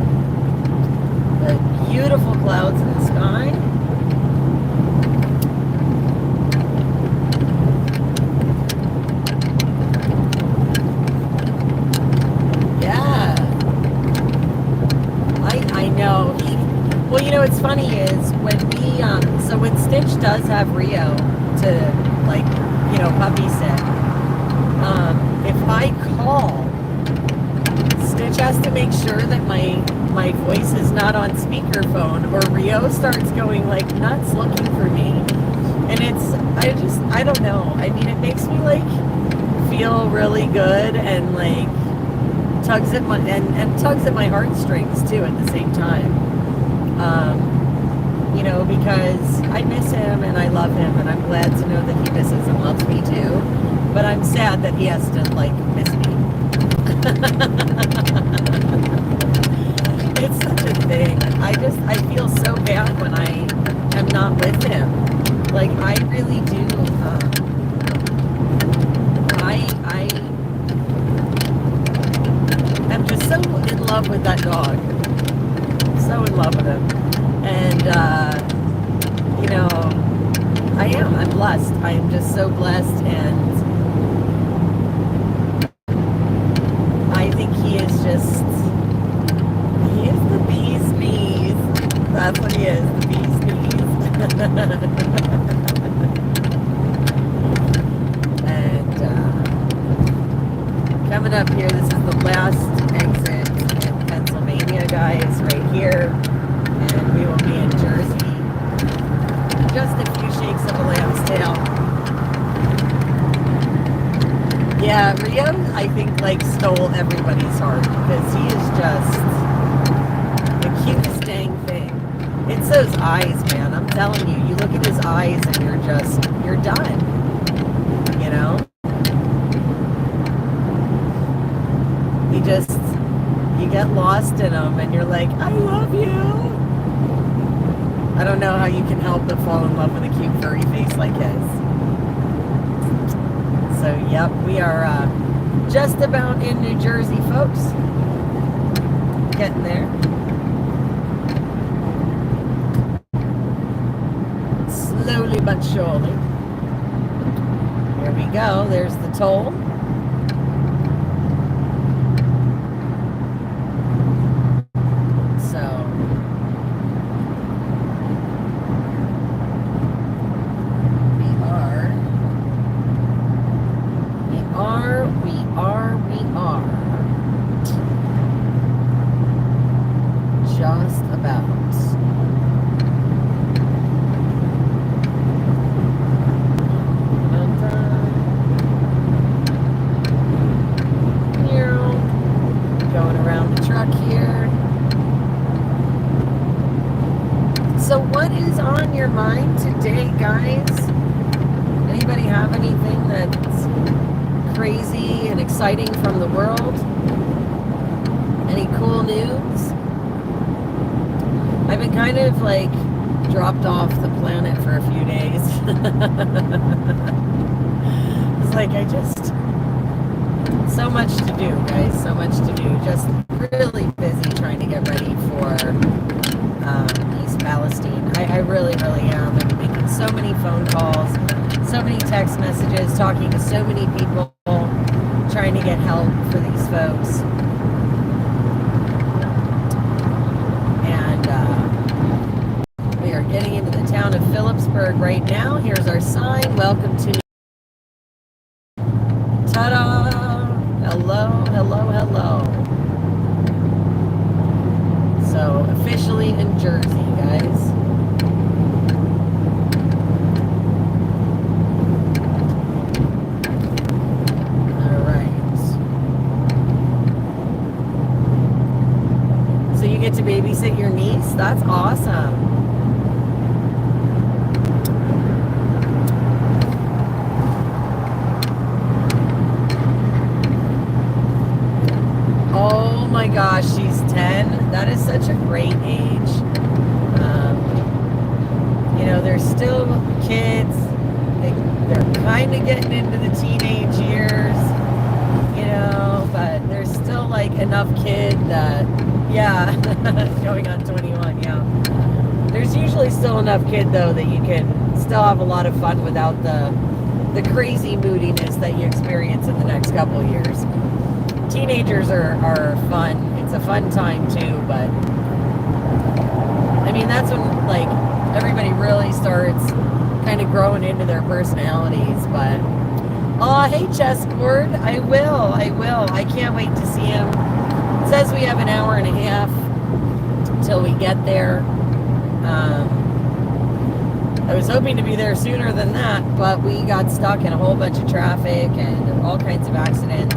The beautiful clouds in the sky. Well, you know, what's funny is when we, so when Stitch does have Rio to, like, you know, puppy sit, if I call, Stitch has to make sure that my voice is not on speakerphone, or Rio starts going, like, nuts looking for me. And I don't know. I mean, it makes me, like, feel really good and, like, tugs at my heartstrings, too, at the same time. You know, because I miss him and I love him, and I'm glad to know that he misses and loves me too. But I'm sad that he has to, like, miss me. It's such a thing. I feel so bad when I am not with him. Like, I really do. I'm just so in love with that dog. So in love with him. And, you know, I'm blessed. I am just so blessed, and I think he is the bee's knees. That's what he is, the bee's knees. And this is the last exit in Pennsylvania, guys, right here. And we will be in Jersey. Just a few shakes of a lamb's tail. Yeah, Riam, I think, like, stole everybody's heart because he is just the cutest dang thing. It's those eyes, man. I'm telling you, you look at his eyes and you're done. You know? You get lost in them and you're like, I love you. I don't know how you can help but fall in love with a cute furry face like his. So, yep, we are just about in New Jersey, folks. Getting there. Slowly but surely. Here we go. There's the toll. Just about. Going around the truck here. So what is on your mind today, guys? Anybody have anything that's crazy and exciting from the world? Any cool news? I've been kind of like dropped off the planet for a few days. It's like so much to do, guys, so much to do. Just really busy trying to get ready for East Palestine. I really, really am. I'm making so many phone calls, so many text messages, talking to so many people, trying to get help for these folks. We are getting into the town of Phillipsburg right now. Here's our sign. Welcome to... Ta-da! Hello, hello, hello. So, officially in Jersey, guys. All right. So you get to babysit your niece? That's awesome. Oh my gosh, she's 10. That is such a great age. They're still kids. They're kind of getting into the teenage years, but there's still like enough kid that, yeah, going on 21, yeah. There's usually still enough kid though that you can still have a lot of fun without the crazy moodiness that you experience in the next couple of years. Teenagers are fun. It's a fun time too, but I mean, that's when like everybody really starts kind of growing into their personalities. But oh, hey Chessboard, I will. I can't wait to see him. It says we have an hour and a half till we get there. I was hoping to be there sooner than that, but we got stuck in a whole bunch of traffic and all kinds of accidents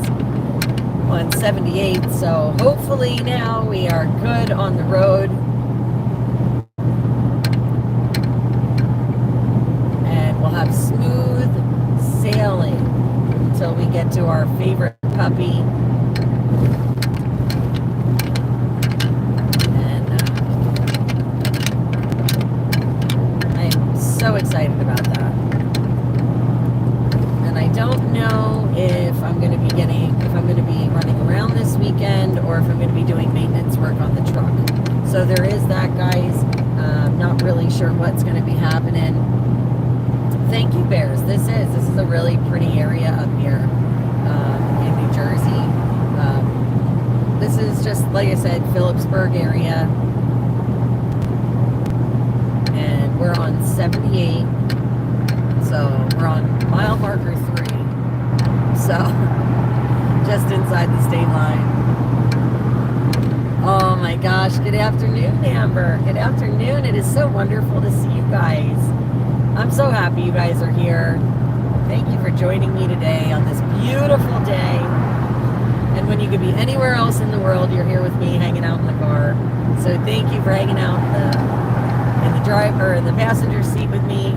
on 78, so hopefully now we are good on the road. And we'll have smooth sailing until we get to our favorite puppy. And I'm so excited about that. And I don't know if I'm going to be running around this weekend or if I'm going to be doing maintenance work on the truck. So there is that, guys. Not really sure what's going to be happening. Thank you, Bears. This is a really pretty area up here in New Jersey. This is just, like I said, Phillipsburg area. And we're on 78. So we're on mile marker 3. So just inside the state line. Oh my gosh, good afternoon, Amber. Good afternoon. It is so wonderful to see you guys. I'm so happy you guys are here. Thank you for joining me today on this beautiful day. And when you could be anywhere else in the world, you're here with me hanging out in the car. So thank you for hanging out in the driver, in the passenger seat with me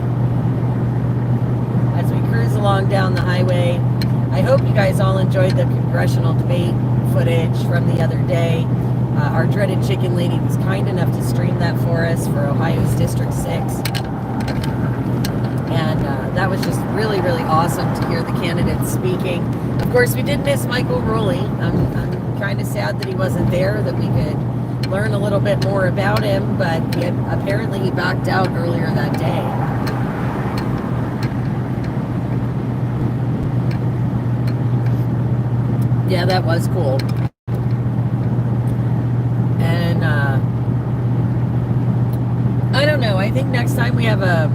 as we cruise along down the highway. I hope you guys all enjoyed the congressional debate footage from the other day. Our dreaded chicken lady was kind enough to stream that for us for Ohio's District 6. And that was just really, really awesome to hear the candidates speaking. Of course, we did miss Michael Rowley. I'm kind of sad that he wasn't there, that we could learn a little bit more about him, but apparently he backed out earlier that day. Yeah, that was cool. And I don't know. I think next time we have a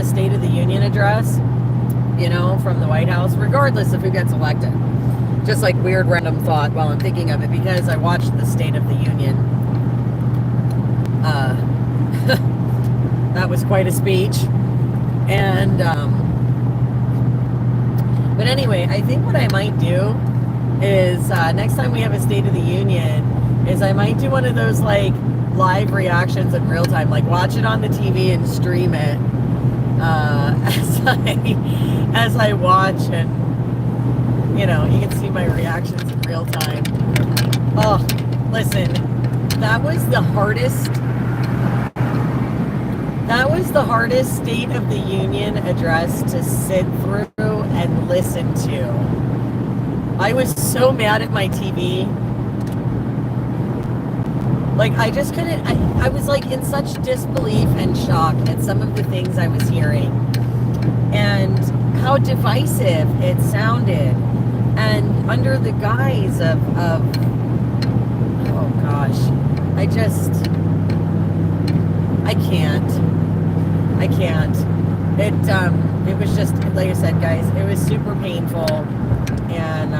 State of the Union address, you know, from the White House, regardless of who gets elected. Just like weird random thought while I'm thinking of it, because I watched the State of the Union. That was quite a speech. And but anyway, I think what I might do is next time we have a State of the Union is I might do one of those like live reactions in real time, like watch it on the TV and stream it as I watch, and you know, you can see my reactions in real time. Oh, listen, that was the hardest State of the Union address to sit through and listen to. I was so mad at my TV. Like, I just couldn't, I was like in such disbelief and shock at some of the things I was hearing and how divisive it sounded, and under the guise of oh gosh, I can't. It was just, like I said, guys, it was super painful and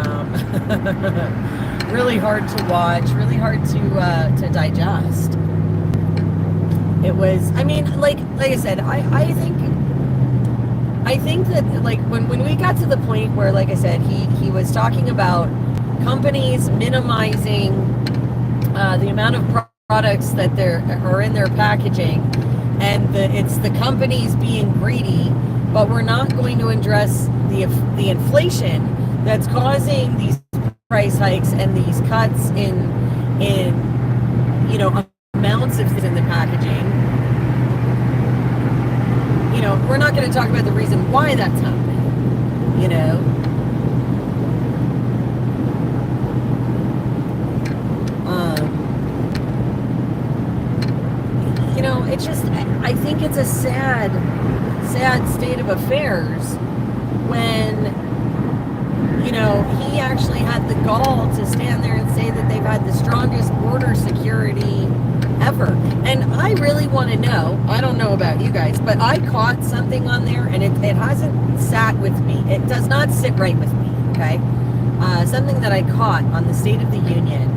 really hard to watch, really hard to digest. It was, I mean, like I said, I think that like when we got to the point where, like I said, he was talking about companies minimizing the amount of products that are in their packaging, and it's the companies being greedy, but we're not going to address the inflation that's causing these price hikes and these cuts in you know, amounts of things in the packaging. You know, we're not going to talk about the reason why that's happening, you know. You know, it's just, I think it's a sad state of affairs when, you know, he actually had the gall to stand there and say that they've had the strongest border security ever. And I really want to know, I don't know about you guys, but I caught something on there and it hasn't sat with me. It does not sit right with me, okay? Something that I caught on the State of the Union.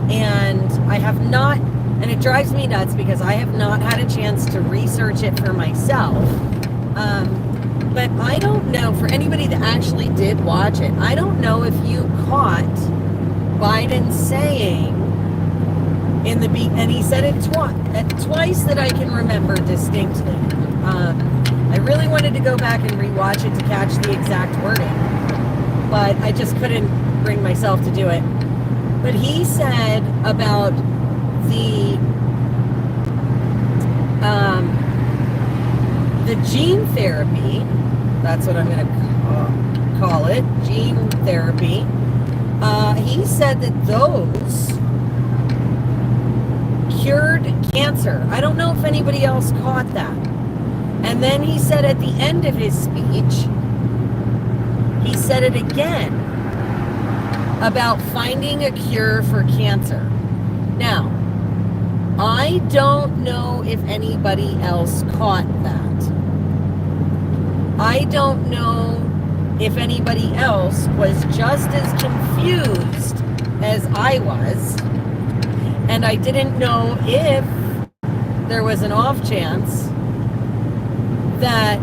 And I have not, and it drives me nuts because I have not had a chance to research it for myself. But I don't know, for anybody that actually did watch it, I don't know if you caught Biden saying and he said it twice that I can remember distinctly. I really wanted to go back and rewatch it to catch the exact wording, but I just couldn't bring myself to do it. But he said about the gene therapy, that's what I'm going to call it, gene therapy. He said that those cured cancer. I don't know if anybody else caught that. And then he said at the end of his speech, he said it again about finding a cure for cancer. Now, I don't know if anybody else caught that. I don't know if anybody else was just as confused as I was, and I didn't know if there was an off chance that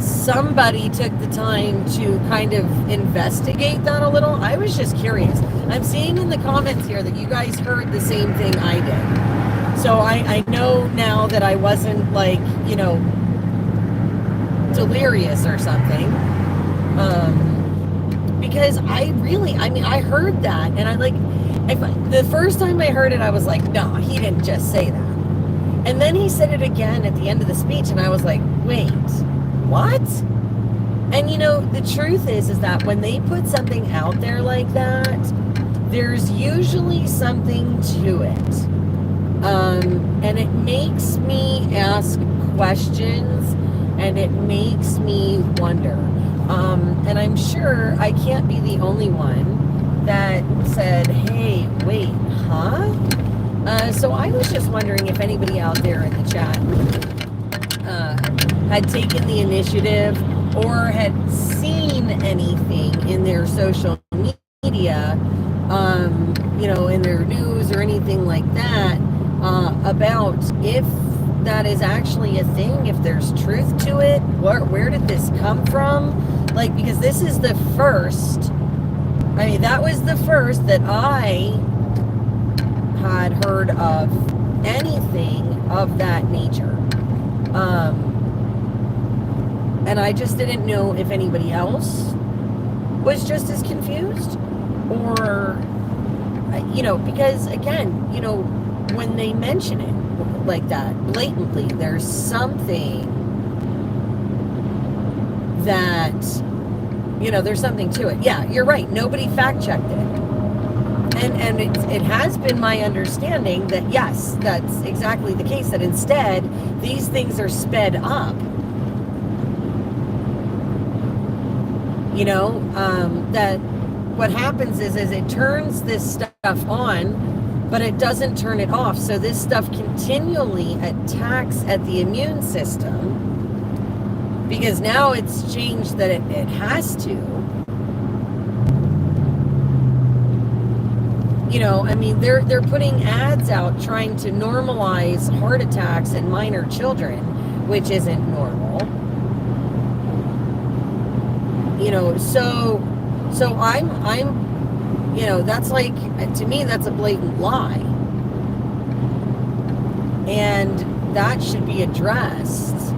somebody took the time to kind of investigate that a little. I was just curious. I'm seeing in the comments here that you guys heard the same thing I did. So I know now that I wasn't like, you know, delirious or something. Because I heard that, and the first time I heard it, I was like, no, he didn't just say that. And then he said it again at the end of the speech, and I was like, wait, what? And you know, the truth is that when they put something out there like that, there's usually something to it. And it makes me ask questions, and it makes me wonder. And I'm sure I can't be the only one that said, hey, wait, huh? So I was just wondering if anybody out there in the chat had taken the initiative or had seen anything in their social media, you know, in their news or anything like that, about if that is actually a thing, if there's truth to it, where did this come from? Like, because this is the first, I mean, that was the first that I had heard of anything of that nature. And I just didn't know if anybody else was just as confused, or, you know, because again, you know, when they mention it like that blatantly, there's something that, you know, there's something to it. Yeah, you're right. Nobody fact checked it. And it has been my understanding that, yes, that's exactly the case, that instead these things are sped up. You know, that what happens is it turns this stuff on, but it doesn't turn it off. So this stuff continually attacks at the immune system, because now it's changed that it has to. You know, I mean, they're putting ads out trying to normalize heart attacks in minor children, which isn't normal. You know, so I'm, you know, that's like, to me, that's a blatant lie. And that should be addressed,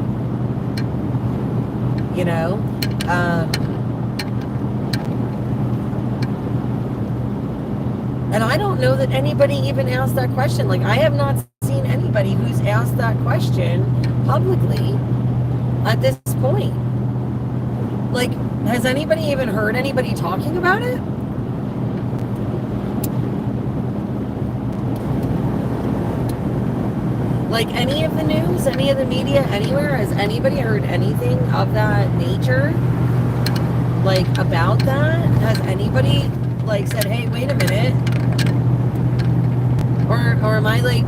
you know. And I don't know that anybody even asked that question. Like, I have not seen anybody who's asked that question publicly at this point. Like, has anybody even heard anybody talking about it? Like, any of the news, any of the media, anywhere, has anybody heard anything of that nature? Like, about that? Has anybody, like, said, hey, wait a minute? Or am I, like,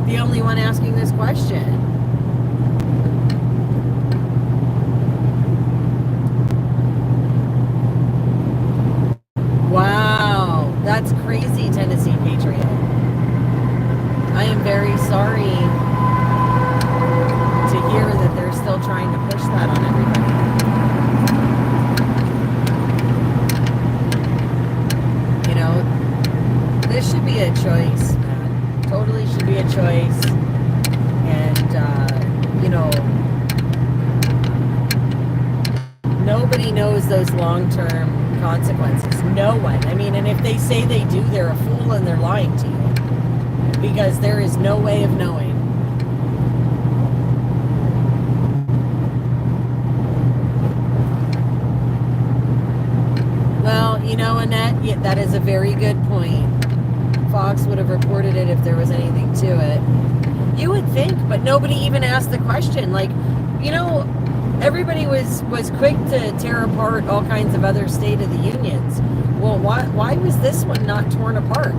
the only one asking this question? Wow, that's crazy, Tennessee Patriot. I am very sorry to hear that they're still trying to push that on everybody. You know, this should be a choice, man. Totally should be a choice. And, you know, nobody knows those long-term consequences. No one. I mean, and if they say they do, they're a fool and they're lying to you, because there is no way of knowing. Well, you know, Annette, yeah, that is a very good point. Fox would have reported it if there was anything to it. You would think, but nobody even asked the question. Like, you know, everybody was quick to tear apart all kinds of other State of the Unions. Well, why was this one not torn apart?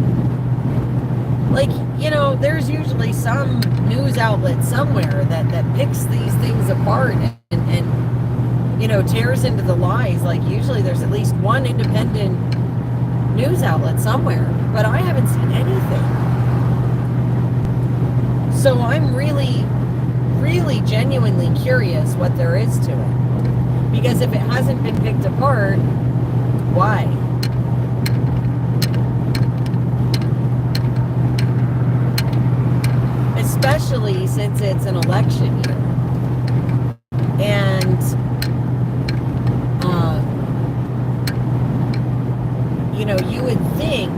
Like, you know, there's usually some news outlet somewhere that picks these things apart and tears into the lies. Like, usually there's at least one independent news outlet somewhere, but I haven't seen anything. So I'm really, really genuinely curious what there is to it. Because if it hasn't been picked apart, why? Especially since it's an election year. And, you would think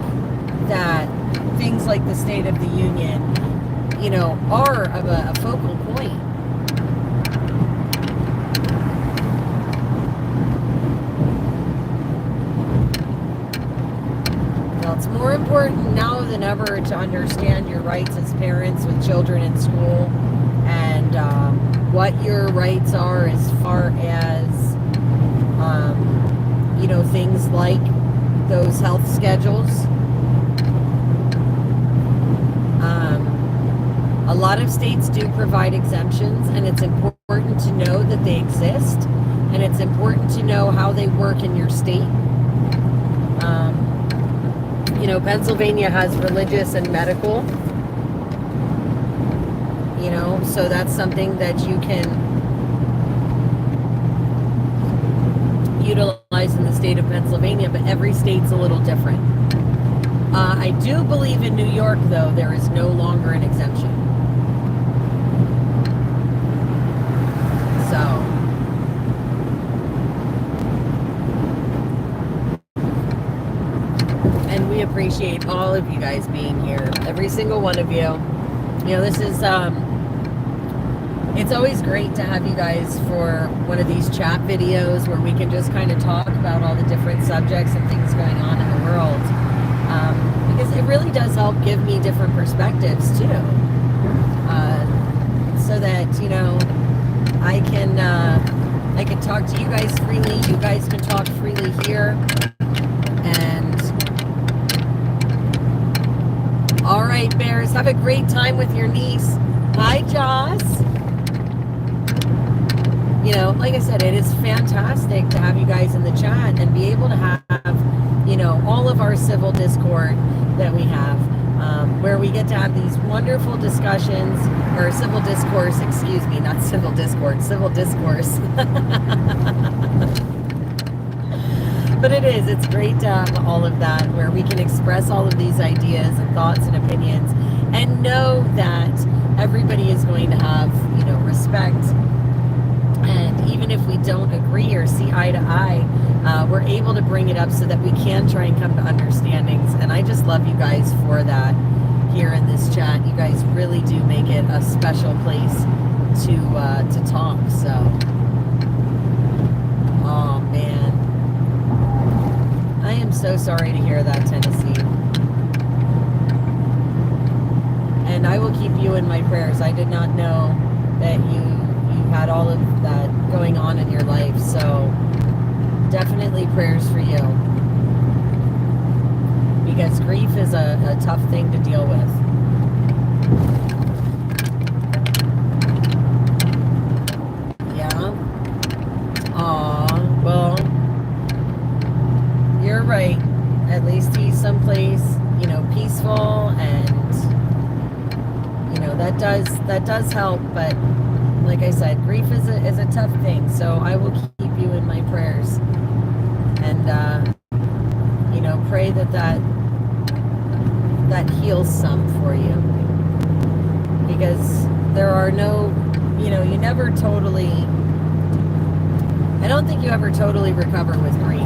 that things like the State of the Union, are of a focal point. Well, it's more important now than ever to understand your rights as parents with children in school, and what your rights are as far as, things like those health schedules. A lot of states do provide exemptions, and it's important to know that they exist, and it's important to know how they work in your state. Pennsylvania has religious and medical, so that's something that you can utilize in the state of Pennsylvania, but every state's a little different. I do believe in New York, though, there is no longer an exemption. So, and we appreciate all of you guys being here, every single one of you. This is, it's always great to have you guys for one of these chat videos where we can just kind of talk about all the different subjects and things going on in the world. Because it really does help give me different perspectives too. So that, I can talk to you guys freely, you guys can talk freely here. And all right, Bears, have a great time with your niece. Hi, Joss. Like I said, it is fantastic to have you guys in the chat and be able to have, all of our civil discord that we have, where we get to have these wonderful discussions, or civil discourse, excuse me, not civil discord, civil discourse. But it's great to have all of that, where we can express all of these ideas and thoughts and opinions, and know that everybody is going to have, respect. And even if we don't agree or see eye to eye, we're able to bring it up so that we can try and come to understandings. And I just love you guys for that here in this chat. You guys really do make it a special place to talk. So, oh man, I am so sorry to hear that, Tennessee. And I will keep you in my prayers. I did not know that you had all of that going on in your life, so definitely prayers for you, because grief is a tough thing to deal with. Yeah. Aw, well, you're right. At least he's someplace, peaceful, and that does help. But like I said, grief is a tough thing, so I will keep you in my prayers, and pray that heals some for you, because there are no, you never totally, I don't think you ever totally recover with grief,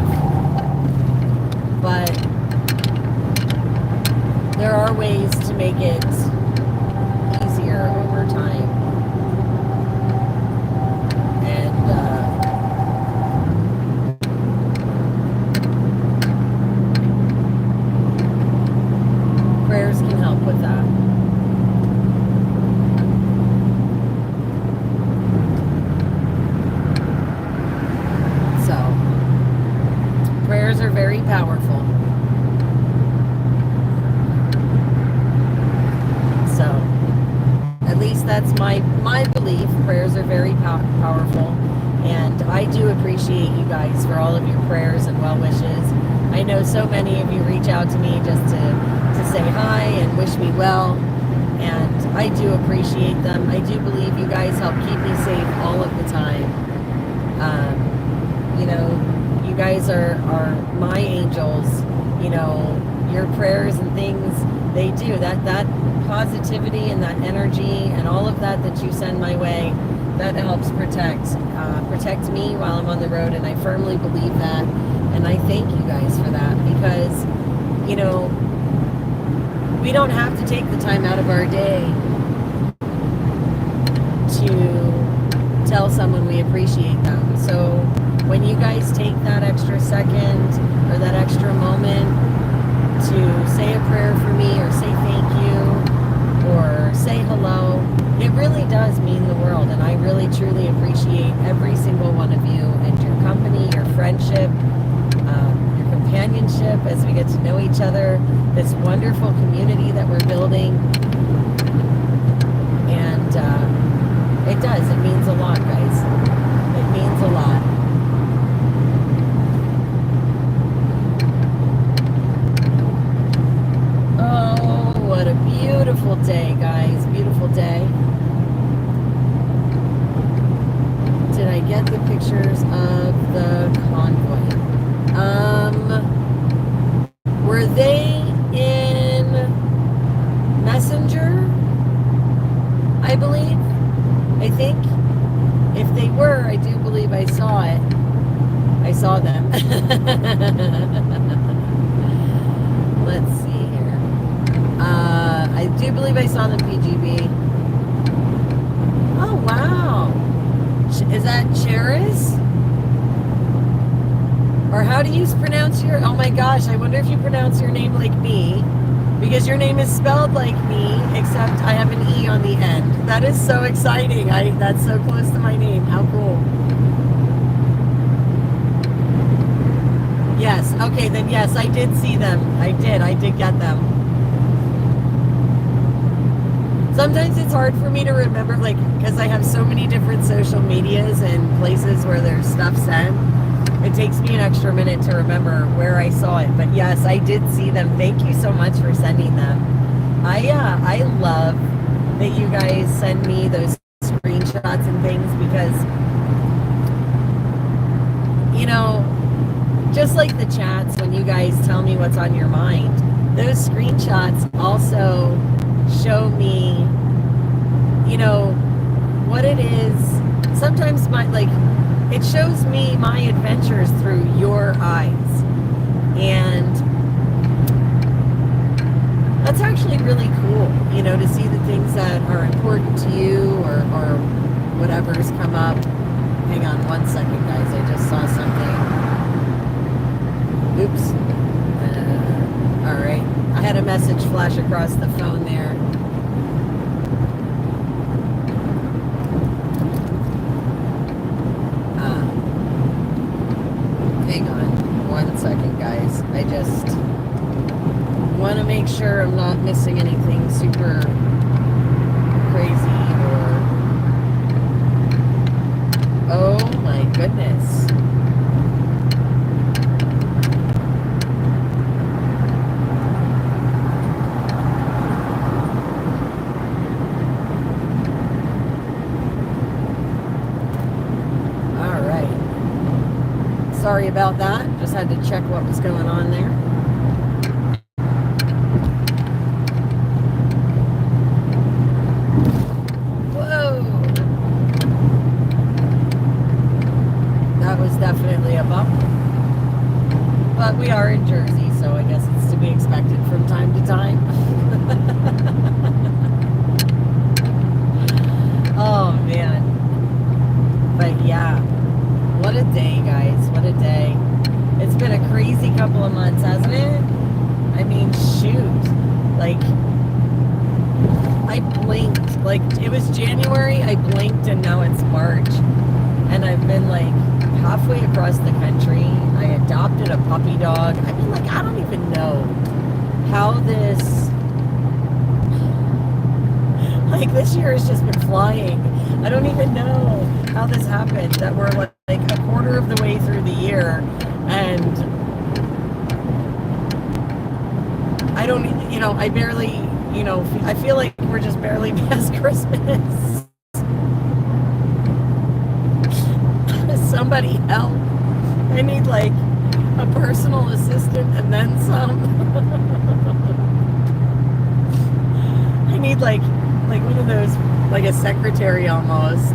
but there are ways to make it easier over time. Prayers can help with that. So, prayers are very powerful. So, at least that's my belief. Prayers are very powerful. And I do appreciate you guys for all of your prayers and well wishes. I know so many of you reach out to me just to say hi and wish me well. And I do appreciate them. I do believe you guys help keep me safe all of the time. You know, you guys are my angels. You know, your prayers and things, they do. That positivity and that energy and all of that you send my way, that helps protect me while I'm on the road, and I firmly believe that. And I thank you guys for that, because, you know, we don't have to take the time out of our day to tell someone we appreciate them. So when you guys take that extra second or that extra moment to say a prayer for me, or say thank you, or say hello, it really does mean the world. And I really truly appreciate every single one of you, and your company, your friendship, your companionship as we get to know each other, this wonderful community that we're building. And it does, it means a lot, guys. It means a lot. Oh, what a beautiful day, guys. Beautiful day. Did I get the pictures of the convoy? Were they in Messenger? I believe. I think. If they were, I do believe I saw it. I saw them. Let's see here. I do believe I saw them PGB. Oh, wow. Is that Cheris? Or how do you pronounce your... Oh my gosh, I wonder if you pronounce your name like me. Because your name is spelled like me, except I have an E on the end. That is so exciting. That's so close to my name. How cool. Yes, okay, then yes, I did see them. I did get them. Sometimes it's hard for me to remember, like, because I have so many different social medias and places where there's stuff sent. It takes me an extra minute to remember where I saw it. But yes, I did see them. Thank you so much for sending them. I love that you guys send me those screenshots and things, because, you know, just like the chats, when you guys tell me what's on your mind, those screenshots also show me, you know, what it is. Sometimes it shows me my adventures through your eyes. And that's actually really cool, you know, to see the things that are important to you, or whatever's come up. Hang on one second, guys. I just saw something. Oops. All right. I had a message flash across the phone there. Hang on one second, guys. I just want to make sure I'm not missing anything super crazy, or... Oh my goodness. Sorry about that. Just had to check what was going on there. Whoa! That was definitely a bump. But we are in Jersey, so I guess it's to be expected from time to time. Oh, man. But yeah. What a day, guys. What a day. It's been a crazy couple of months, hasn't it? I mean, shoot. Like, I blinked. Like, it was January, I blinked, and now it's March. And I've been, like, halfway across the country. I adopted a puppy dog. I mean, like, I don't even know how this... Like, like this year has just been flying. I don't even know how this happened, that we're like a quarter of the way through the year, and I don't, I barely, I feel like we're just barely past Christmas. Somebody help. I need like a personal assistant and then some. I need like one of those, like a secretary almost.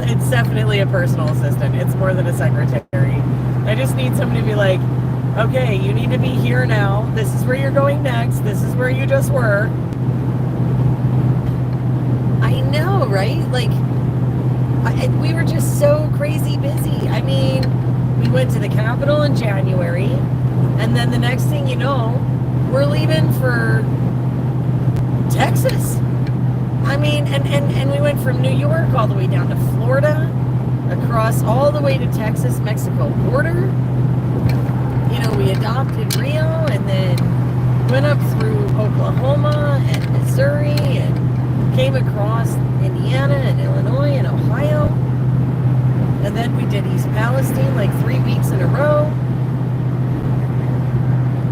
It's definitely a personal assistant. It's more than a secretary. I just need somebody to be like, okay, you need to be here now. This is where you're going next. This is where you just were. I know, right? Like, we were just so crazy busy. I mean, we went to the Capitol in January, and then the next thing you know, we're leaving for Texas. I mean, and we went from New York all the way down to Florida, across all the way to Texas, Mexico border. We adopted Rio, and then went up through Oklahoma and Missouri, and came across Indiana and Illinois and Ohio. And then we did East Palestine like 3 weeks in a row.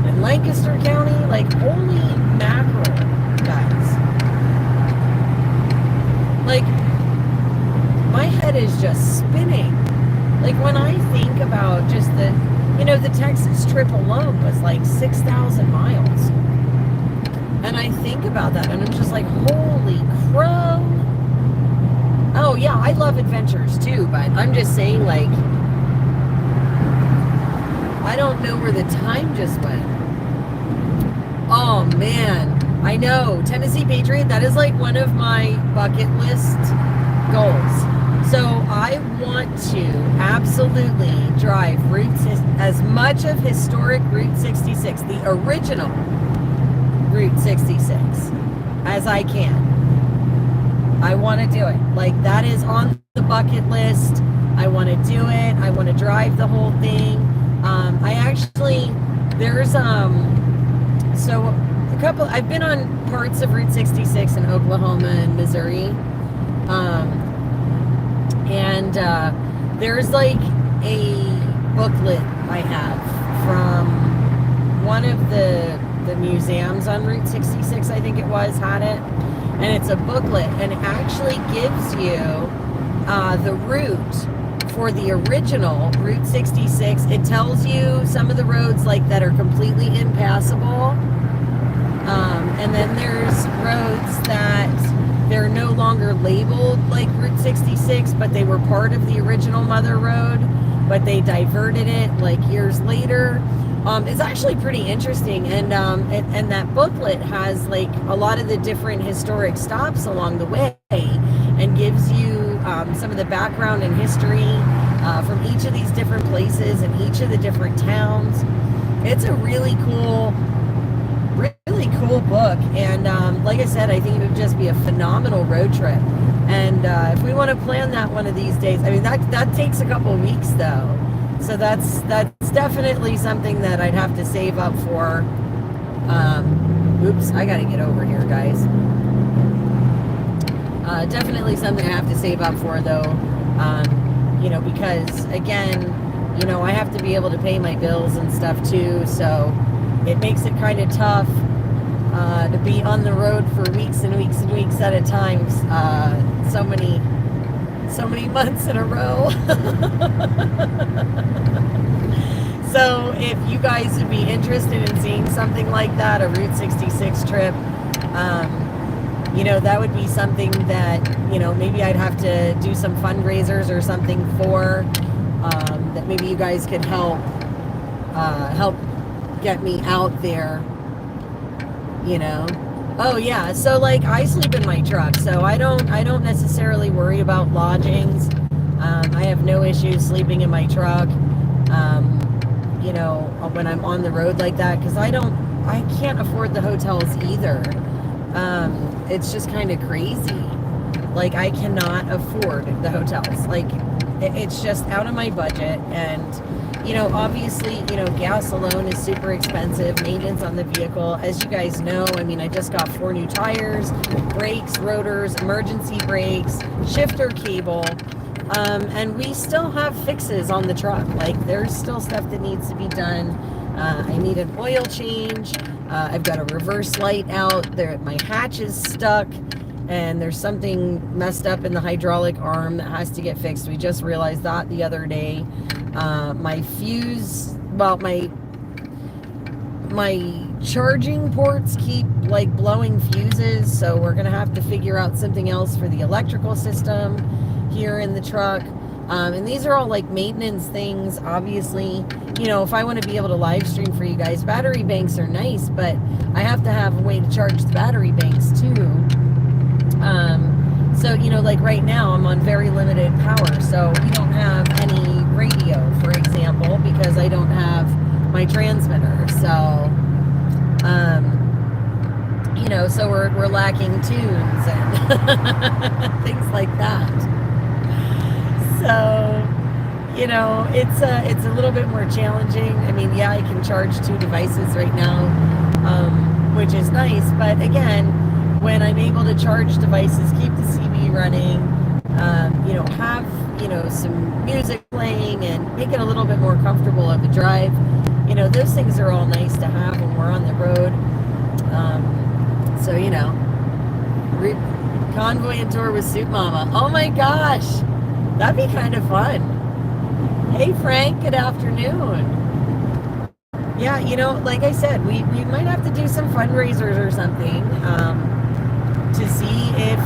And Lancaster County, like, holy mackerel, guys. Like, my head is just spinning. Like, when I think about just the Texas trip alone was like 6,000 miles. And I think about that, and I'm just like, holy crow. Oh, yeah, I love adventures too, but I'm just saying, like, I don't know where the time just went. Oh, man. I know. Tennessee Patriot, that is like one of my bucket list goals. So I want to absolutely drive as much of historic Route 66, the original Route 66, as I can. I want to do it. Like, that is on the bucket list. I want to do it. I want to drive the whole thing. I've been on parts of Route 66 in Oklahoma and Missouri. There's like a booklet I have from one of the museums on Route 66, I think it was, had it. And it's a booklet, and it actually gives you the route for the original Route 66. It tells you some of the roads like that are completely impassable. And then there's roads that they're no longer labeled like Route 66, but they were part of the original Mother Road, but they diverted it like years later. It's actually pretty interesting, and that booklet has like a lot of the different historic stops along the way, and gives you some of the background and history from each of these different places and each of the different towns. It's a really cool book, and like I said, I think it would just be a phenomenal road trip. And if we want to plan that one of these days, I mean, that takes a couple of weeks though, so that's definitely something that I'd have to save up for. Oops, I gotta get over here, guys. Definitely something I have to save up for though, because again, I have to be able to pay my bills and stuff too, so it makes it kind of tough to be on the road for weeks and weeks and weeks at a time, so many months in a row. So if you guys would be interested in seeing something like that, a Route 66 trip, that would be something that, maybe I'd have to do some fundraisers or something for, that maybe you guys could help get me out there, Oh yeah, so like I sleep in my truck, so I don't necessarily worry about lodgings. I have no issues sleeping in my truck, when I'm on the road like that, because I can't afford the hotels either. It's just kind of crazy. Like, I cannot afford the hotels. Like, it's just out of my budget, and Obviously, gas alone is super expensive. Maintenance on the vehicle, as you guys know, I mean, I just got 4 new tires, brakes, rotors, emergency brakes, shifter cable, and we still have fixes on the truck. Like, there's still stuff that needs to be done. I need an oil change. I've got a reverse light out there. My hatch is stuck, and there's something messed up in the hydraulic arm that has to get fixed. We just realized that the other day. My fuse, well, my charging ports keep like blowing fuses, so we're gonna have to figure out something else for the electrical system here in the truck. And these are all like maintenance things. Obviously, if I want to be able to live stream for you guys, battery banks are nice, but I have to have a way to charge the battery banks too. So, like right now I'm on very limited power, so we don't have any radio, for example, because I don't have my transmitter. So, so we're lacking tunes and things like that. So, it's a little bit more challenging. I mean, yeah, I can charge 2 devices right now, which is nice. But again, when I'm able to charge devices, keep the CB running, have, some music playing and make it a little bit more comfortable of a drive, those things are all nice to have when we're on the road. So, convoy and tour with Soup Mama. Oh my gosh, that'd be kind of fun. Hey Frank, good afternoon. Yeah, like I said, we might have to do some fundraisers or something to see if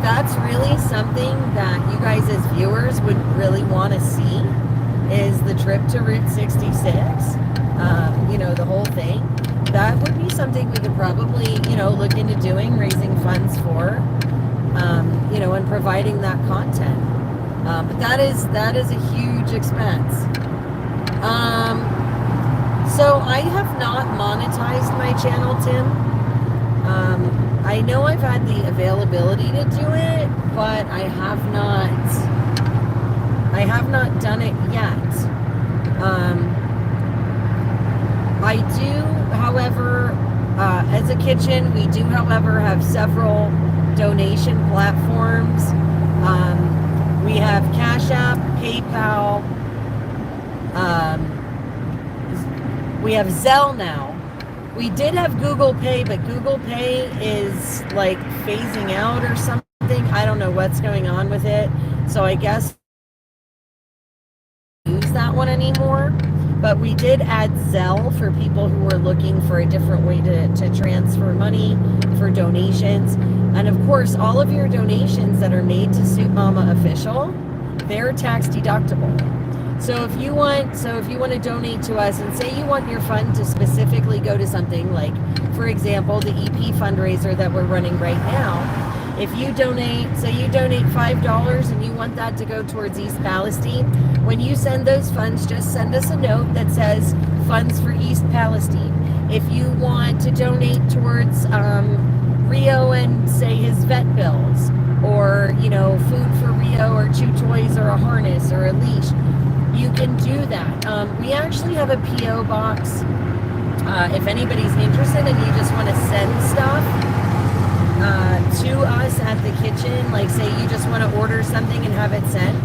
that's really something that you guys as viewers would really want to see, is the trip to Route 66, the whole thing. That would be something we could probably, look into doing, raising funds for, and providing that content. But that is a huge expense. So I have not monetized my channel, Tim. I know I've had the availability to do it, but I have not done it yet. I do, however, as a kitchen, we do, however, have several donation platforms. We have Cash App, PayPal, we have Zelle now. We did have Google Pay, but Google Pay is like phasing out or something. I don't know what's going on with it. So I guess use that one anymore. But we did add Zelle for people who were looking for a different way to transfer money for donations. And of course, all of your donations that are made to Soup Mama Official, they're tax deductible. So if you want to donate to us, and say you want your fund to specifically go to something like, for example, the EP fundraiser that we're running right now, if you donate, say you donate $5 and you want that to go towards East Palestine, when you send those funds, just send us a note that says funds for East Palestine. If you want to donate towards Rio and say his vet bills, or food for Rio, or chew toys, or a harness, or a leash, you can do that. We actually have a P.O. box if anybody's interested and you just want to send stuff to us at the kitchen, like say you just want to order something and have it sent,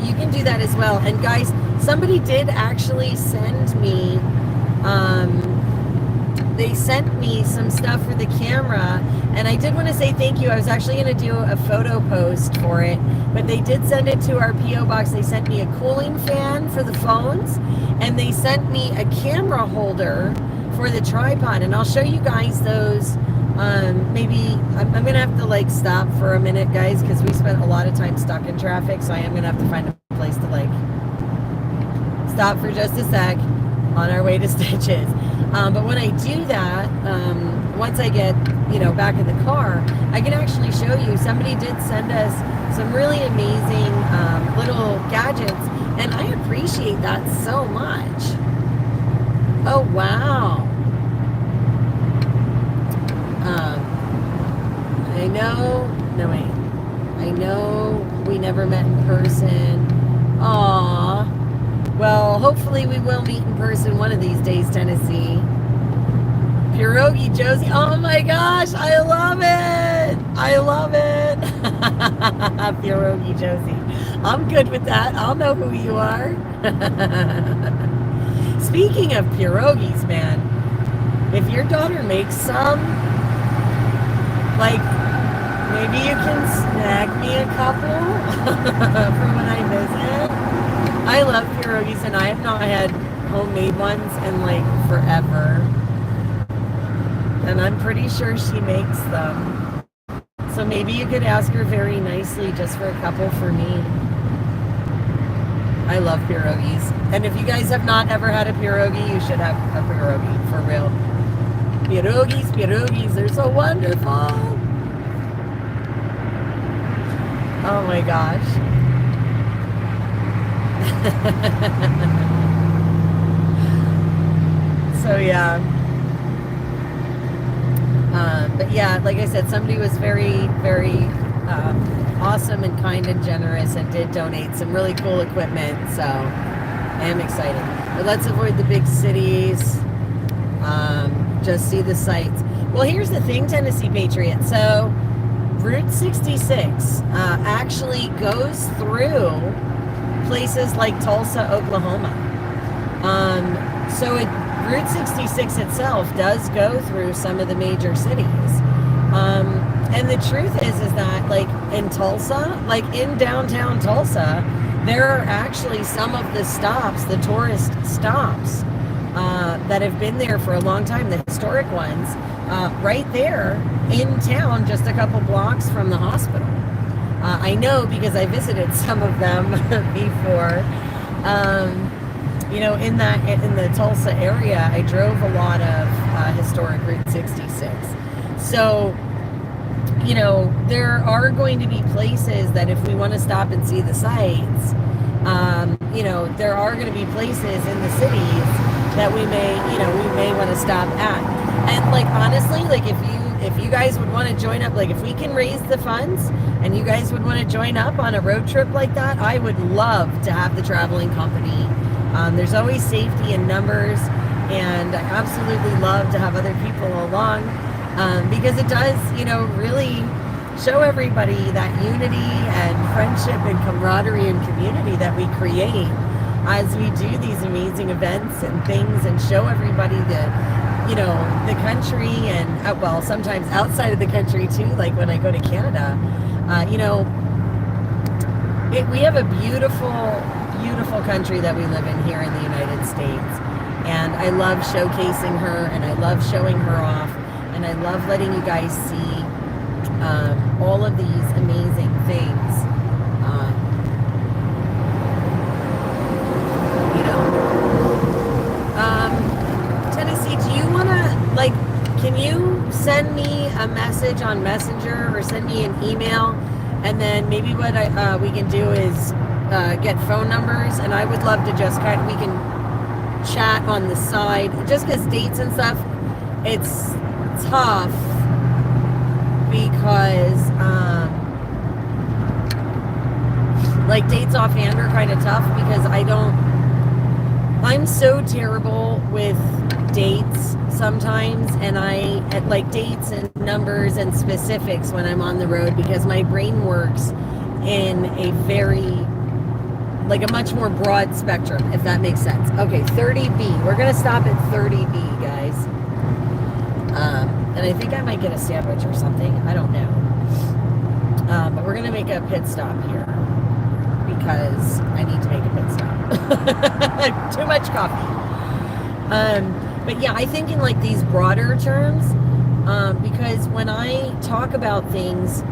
you can do that as well. And guys, somebody did actually send me they sent me some stuff for the camera, and I did want to say thank you. I was actually going to do a photo post for it, but they did send it to our P.O. box. They sent me a cooling fan for the phones, and they sent me a camera holder for the tripod, and I'll show you guys those. Maybe I'm going to have to stop for a minute, guys, because we spent a lot of time stuck in traffic, so I am going to have to find a place to stop for just a sec on our way to Stitches. But when I do that, once I get, back in the car, I can actually show you. Somebody did send us some really amazing little gadgets, and I appreciate that so much. Oh, wow. I know we never met in person. Aww. Well, hopefully we will meet in person one of these days, Tennessee. Pierogi Josie. Oh my gosh, I love it. I love it. Pierogi Josie. I'm good with that. I'll know who you are. Speaking of pierogies, man, if your daughter makes some, like, maybe you can snag me a couple for when I visit. I love pierogies, and I have not had homemade ones in like forever. And I'm pretty sure she makes them. So maybe you could ask her very nicely just for a couple for me. I love pierogies. And if you guys have not ever had a pierogi, you should have a pierogi, for real. Pierogies, they're so wonderful. Oh my gosh. So yeah. But yeah, like I said, somebody was very, very awesome and kind and generous and did donate some really cool equipment. So I am excited. But let's avoid the big cities. Just see the sights. Well, here's the thing, Tennessee Patriots. So Route 66 actually goes through places like Tulsa, Oklahoma. Route 66 itself does go through some of the major cities. And the truth is that like in Tulsa, like in downtown Tulsa, there are actually some of the stops, the tourist stops, that have been there for a long time, the historic ones, right there in town, just a couple blocks from the hospital. I know because I visited some of them before. You know, in the Tulsa area, I drove a lot of historic Route 66. So, you know, there are going to be places that if we want to stop and see the sights, you know, there are going to be places in the cities that we may want to stop at. And like honestly, like if you guys would want to join up, like if we can raise the funds and you guys would want to join up on a road trip like that, I would love to have the traveling company. There's always safety in numbers, and I absolutely love to have other people along, because it does, you know, really show everybody that unity and friendship and camaraderie and community that we create as we do these amazing events and things, and show everybody the, you know, the country and, well, sometimes outside of the country too, like when I go to Canada, you know, we have a beautiful country that we live in here in the United States, and I love showcasing her, and I love showing her off, and I love letting you guys see all of these amazing things. You know, Tennessee, do you want to, like, can you send me a message on Messenger or send me an email, and then maybe what we can do is get phone numbers, and I would love to just we can chat on the side, just because dates and stuff, it's tough because like dates offhand are kind of tough because I'm so terrible with dates sometimes, and I like dates and numbers and specifics when I'm on the road, because my brain works in a like a much more broad spectrum, if that makes sense. Okay, 30B. We're going to stop at 30B, guys. And I think I might get a sandwich or something. I don't know. But we're going to make a pit stop here because I need to make a pit stop. Too much coffee. But yeah, I think in like these broader terms, because when I talk about things,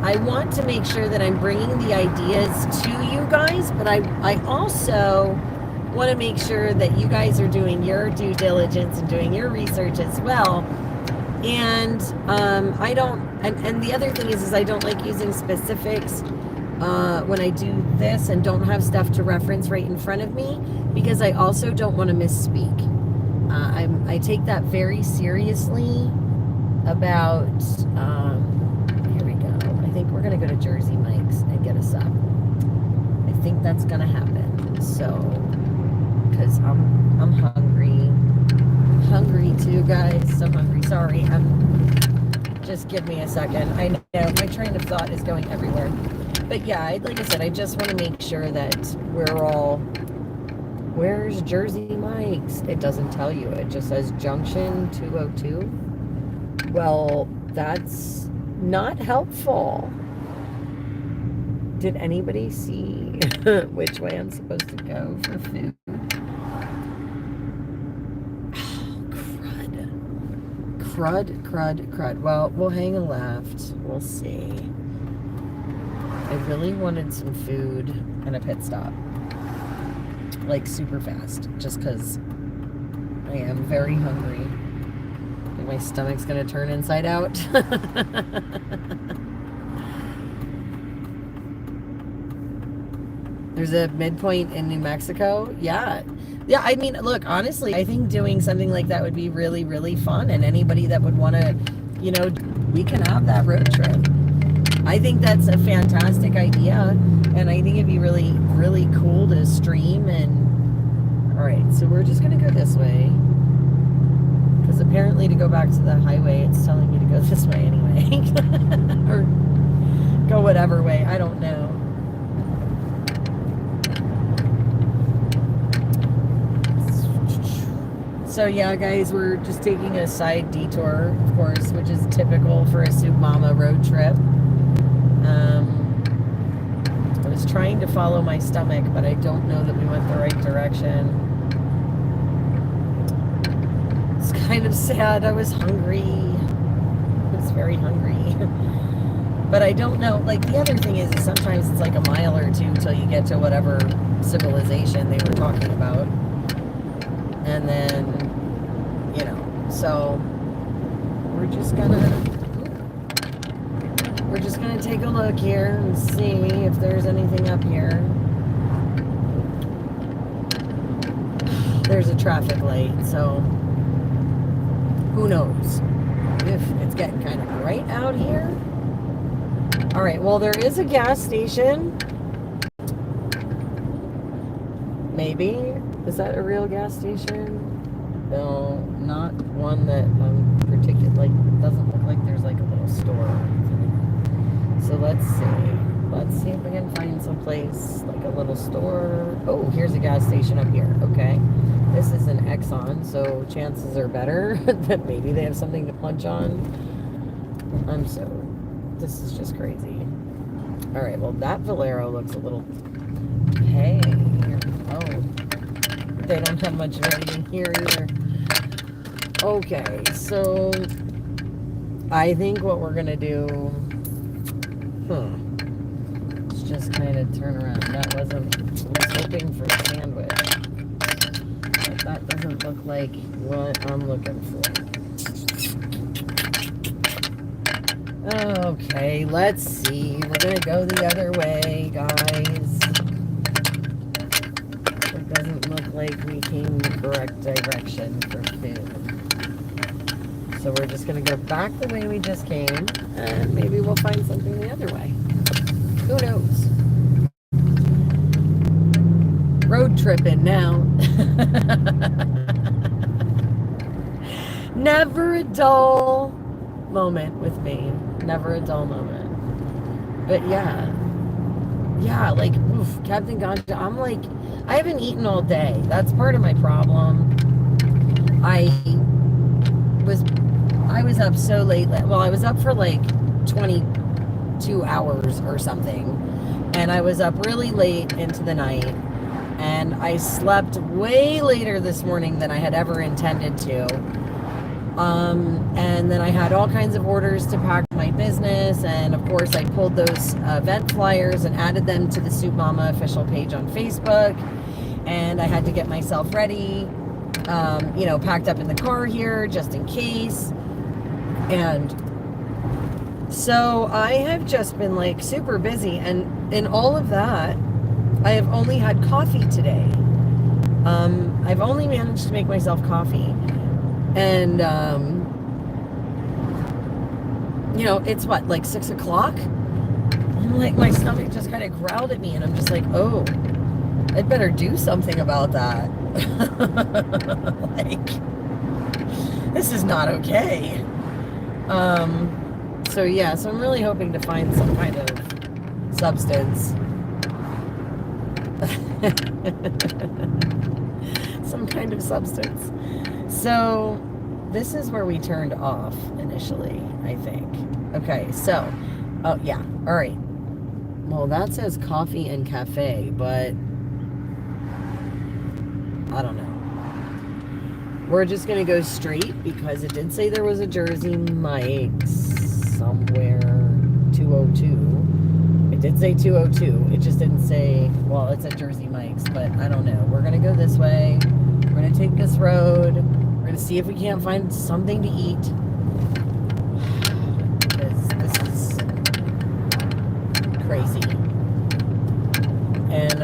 I want to make sure that I'm bringing the ideas to you guys, but I also want to make sure that you guys are doing your due diligence and doing your research as well. And I don't, and the other thing is I don't like using specifics when I do this and don't have stuff to reference right in front of me, because I also don't want to misspeak. I take that very seriously about, here we go. I think we're going to go to Jersey Mike's and get us up. I think that's going to happen. So because I'm hungry too, guys. So hungry. Sorry, just give me a second. I know my train of thought is going everywhere, but yeah, like I said, I just want to make sure that we're all. Where's Jersey Mike's? It doesn't tell you. It just says Junction 202. Well, that's not helpful. Did anybody see which way I'm supposed to go for food? Oh, crud. Well, we'll hang a left. We'll see. I really wanted some food and a pit stop. Like super fast, just because I am very hungry. I think my stomach's gonna turn inside out. There's a midpoint in New Mexico. Yeah, I mean, look, honestly, I think doing something like that would be really, really fun, and anybody that would want to, we can have that road trip. I think that's a fantastic idea, and I think it'd be really, really cool to stream. And all right, so we're just gonna go this way, because apparently to go back to the highway, it's telling me to go this way anyway, or go whatever way. I don't know. So yeah, guys, we're just taking a side detour, of course, which is typical for a Soup Mama road trip. I was trying to follow my stomach, but I don't know that we went the right direction. It's kind of sad. I was hungry. I was very hungry. But I don't know. Like, the other thing is sometimes it's like a mile or two till you get to whatever civilization they were talking about. And then, so we're just gonna take a look here and see if there's anything up here. There's a traffic light, so who knows if it's getting kind of bright out here. All right, well, there is a gas station. Maybe. Is that a real gas station? No, not one that particularly, doesn't look like there's like a little store. So let's see. Let's see if we can find some place, like a little store. Oh, here's a gas station up here. Okay. This is an Exxon, so chances are better that maybe they have something to punch on. This is just crazy. All right, well, that Valero looks a little, hey, oh, they don't have much of anything here either. Okay, so I think what we're gonna do, let's just kind of turn around. I was hoping for a sandwich, but that doesn't look like what I'm looking for. Okay, let's see. We're gonna go the other way, guys. It doesn't look like we came the correct direction for food. So we're just gonna go back the way we just came, and maybe we'll find something the other way. Who knows? Road tripping now. Never a dull moment with me. Never a dull moment. But yeah, like, oof, Captain Ganja, I'm like, I haven't eaten all day. That's part of my problem. I was up so late. Well, I was up for like 22 hours or something, and I was up really late into the night, and I slept way later this morning than I had ever intended to. And then I had all kinds of orders to pack my business, and of course I pulled those event flyers and added them to the Soup Mama official page on Facebook, and I had to get myself ready, packed up in the car here just in case. And so I have just been like super busy, and in all of that I have only had coffee today. I've only managed to make myself coffee. And, it's what, like 6 o'clock? I'm like, my stomach just kind of growled at me, and I'm just like, oh, I'd better do something about that. Like, this is not okay. So yeah, so I'm really hoping to find some kind of substance. Some kind of substance. So this is where we turned off initially, I think. Okay, so, oh yeah, all right. Well, that says coffee and cafe, but I don't know. We're just gonna go straight because it did say there was a Jersey Mike's somewhere 202. It did say 202. It just didn't say, well, it's at Jersey Mike's, but I don't know. We're gonna go this way. We're gonna take this road. We're gonna see if we can't find something to eat. Because this is crazy. And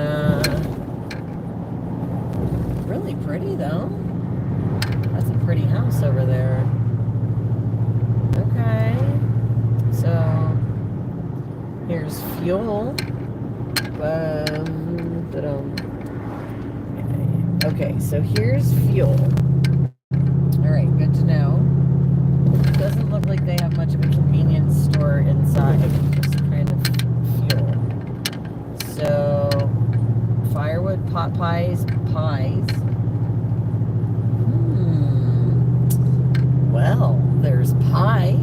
really pretty though. That's a pretty house over there. Okay. So here's fuel. Okay, so here's fuel. Alright, good to know. Doesn't look like they have much of a convenience store inside. Just kind of fuel. So firewood, pot pies. Well, there's pie.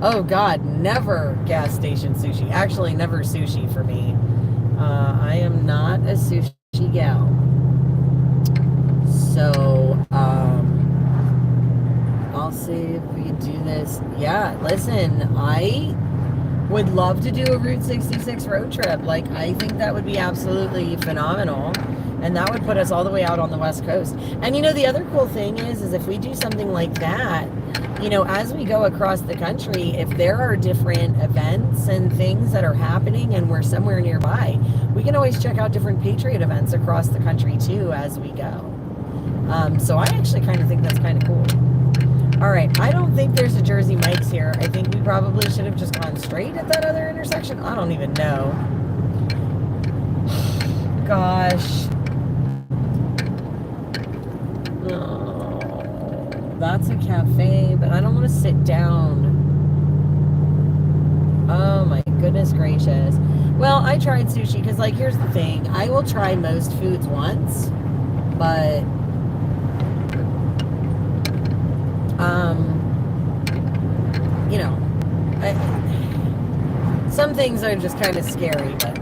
Oh God, never gas station sushi. Actually, never sushi for me. I am not a sushi gal. So, I'll see if we can do this. Yeah, listen, I would love to do a Route 66 road trip. Like, I think that would be absolutely phenomenal. And that would put us all the way out on the West Coast. And you know, the other cool thing is if we do something like that, you know, as we go across the country, if there are different events and things that are happening and we're somewhere nearby, we can always check out different Patriot events across the country too as we go. So I actually kind of think that's kind of cool. All right, I don't think there's a Jersey Mike's here. I think we probably should have just gone straight at that other intersection. I don't even know. Gosh. Oh, that's a cafe, but I don't want to sit down. Oh my goodness gracious. Well, I tried sushi because, like, here's the thing. I will try most foods once, but you know, some things are just kind of scary, but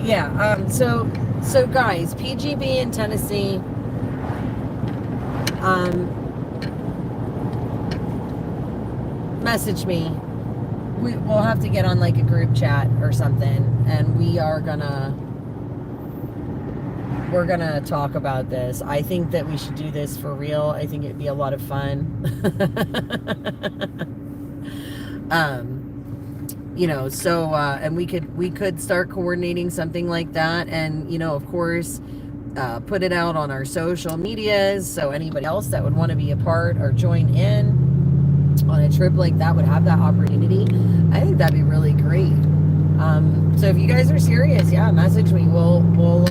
yeah, so guys, PGB in Tennessee, message me. We'll have to get on like a group chat or something, and we're gonna talk about this. I think that we should do this for real. I think it'd be a lot of fun. You know, so and we could start coordinating something like that, and you know, of course, put it out on our social medias so anybody else that would want to be a part or join in on a trip like that would have that opportunity. I think that'd be really great. So if you guys are serious, yeah, message me. We'll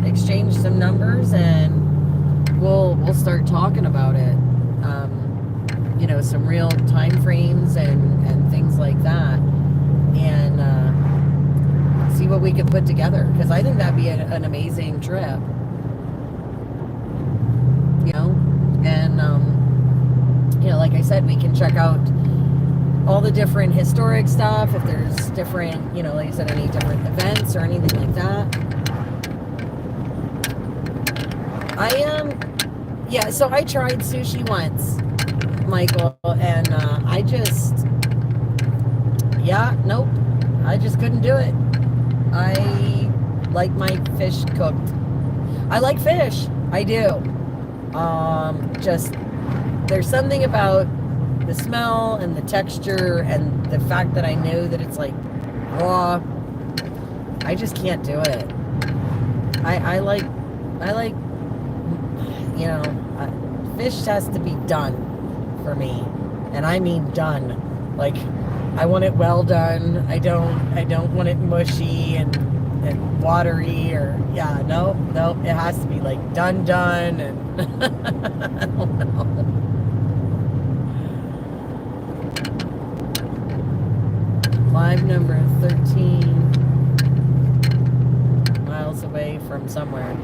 exchange some numbers and we'll start talking about it. You know, some real time frames and things like that, and see what we can put together, because I think that'd be an amazing trip. You know, and you know, like I said, we can check out all the different historic stuff, if there's different, you know, like I said, any different events or anything like that. Yeah, so I tried sushi once, Michael, and I just, nope, I just couldn't do it. I like my fish cooked. I like fish, I do. Just, there's something about the smell and the texture and the fact that I know that it's like raw. I just can't do it. I like, you know, fish has to be done for me, and I mean done. Like, I want it well done. I don't want it mushy and watery or yeah, no, it has to be like done and I don't know. Live number 13 miles away from somewhere.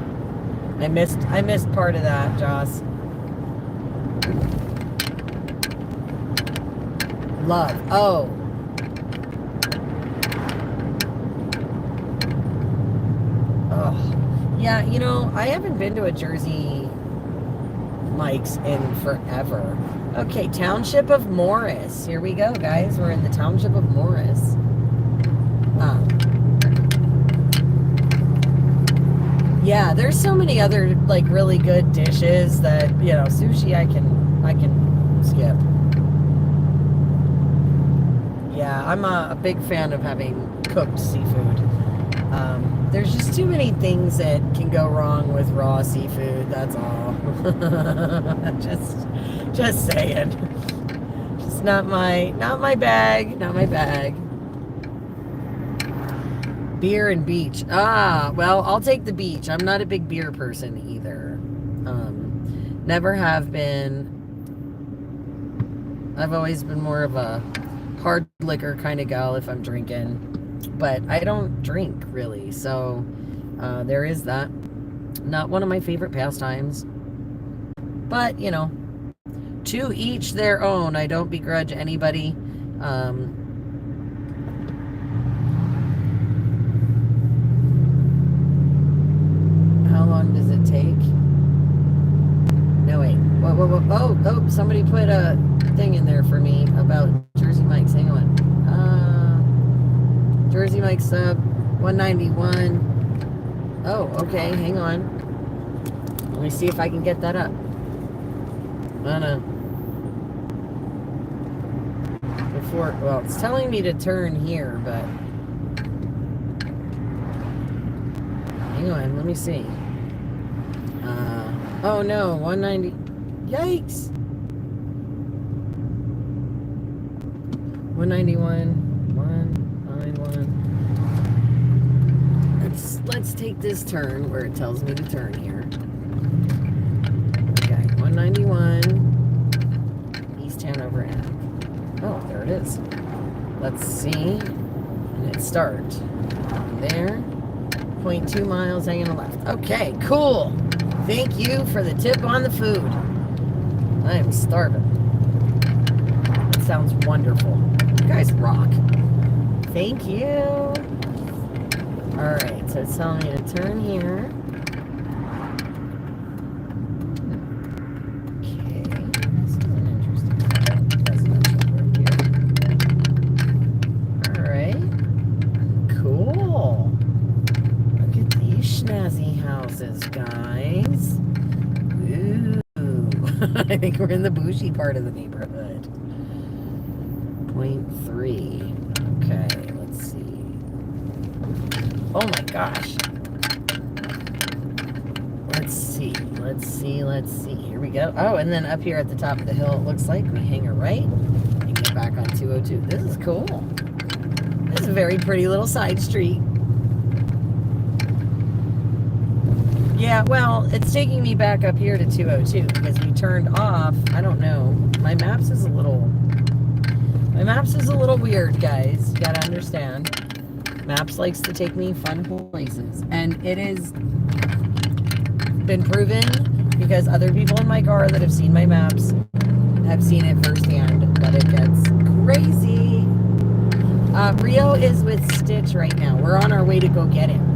I missed part of that, Joss. Love. Oh. Oh. Yeah, you know, I haven't been to a Jersey Mike's in forever. Okay, Township of Morris. Here we go, guys. We're in the Township of Morris. Yeah, there's so many other like really good dishes that, you know, sushi I can skip. Yeah, I'm a big fan of having cooked seafood. There's just too many things that can go wrong with raw seafood. That's all. just saying. Just not my bag. Not my bag. Beer and beach. Well, I'll take the beach. I'm not a big beer person either. Never have been. I've always been more of a hard liquor kind of gal if I'm drinking. But I don't drink, really. So, there is that. Not one of my favorite pastimes. But, you know, to each their own. I don't begrudge anybody. How long does it take? No, wait. Whoa. Oh, somebody put a thing in there for me about Jersey Mike's. Hang on. Jersey Mike's sub 191. Oh, okay. Hang on. Let me see if I can get that up. Oh, no. Well, it's telling me to turn here, but hang on. Let me see. Oh no, 190. Yikes. 191. 191. Let's take this turn where it tells me to turn here. Okay, 191. East Hanover Ave. Oh, there it is. Let's see. And it start. There. 0.2 miles hanging a left. Okay, cool. Thank you for the tip on the food. I am starving. That sounds wonderful. You guys rock. Thank you. Alright, so it's telling me to turn here. Okay. This is an interesting residential road here. Alright. Cool. Look at these snazzy houses, guys. Ooh. I think we're in the bougie part of the neighborhood. 0.3. Okay, let's see. Oh my gosh. Let's see. Here we go. Oh, and then up here at the top of the hill, it looks like we hang a right and get back on 202. This is cool. This is a very pretty little side street. Yeah, well, it's taking me back up here to 202 because we turned off. I don't know. My maps is a little weird, guys. You gotta understand. Maps likes to take me fun places. And it is been proven because other people in my car that have seen my maps have seen it firsthand, but it gets crazy. Rio is with Stitch right now. We're on our way to go get him.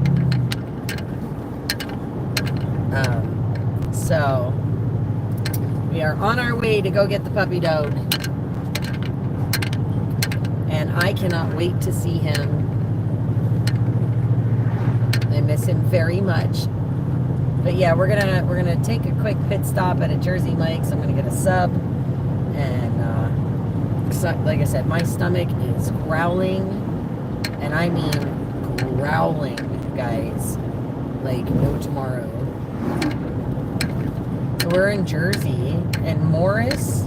So we are on our way to go get the puppy dog. And I cannot wait to see him. I miss him very much. But yeah, we're gonna take a quick pit stop at a Jersey Mike's. I'm gonna get a sub, and so, like I said, my stomach is growling, and I mean growling, guys, like no tomorrow. So we're in Jersey, and Morris,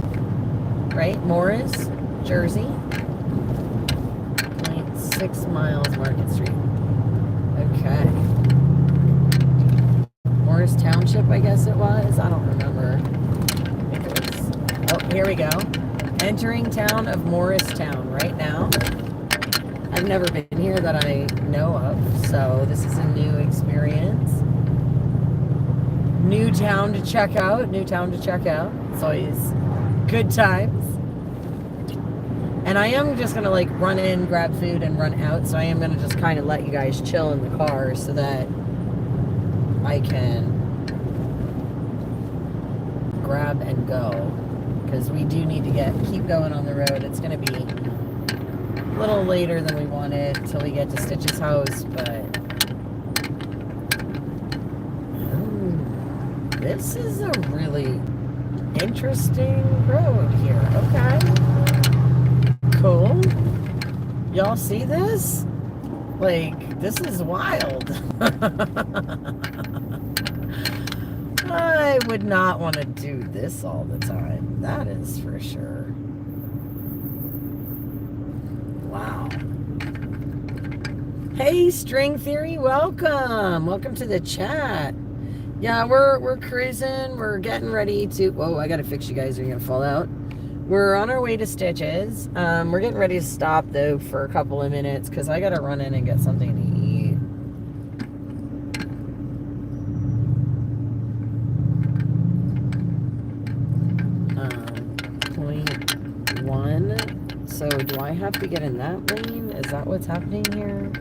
right? Morris, Jersey. 6 miles Market Street. Okay. Morris Township, I guess it was. I don't remember. I think it was. Oh, here we go. Entering town of Morristown right now. I've never been here that I know of, so this is a new experience. New town to check out. New town to check out. It's always good times. And I am just going to like run in, grab food, and run out. So I am going to just kind of let you guys chill in the car so that I can grab and go. Because we do need to keep going on the road. It's going to be a little later than we wanted until we get to Stitch's house. But this is a really interesting road here. Okay. Cool. Y'all see this? Like, this is wild. I would not want to do this all the time. That is for sure. Wow. Hey, String Theory, welcome. Welcome to the chat. Yeah, we're cruising. We're getting ready to... Whoa, I gotta fix you guys or you're gonna fall out. We're on our way to Stitch's. We're getting ready to stop, though, for a couple of minutes because I got to run in and get something to eat. Point 1. So do I have to get in that lane? Is that what's happening here?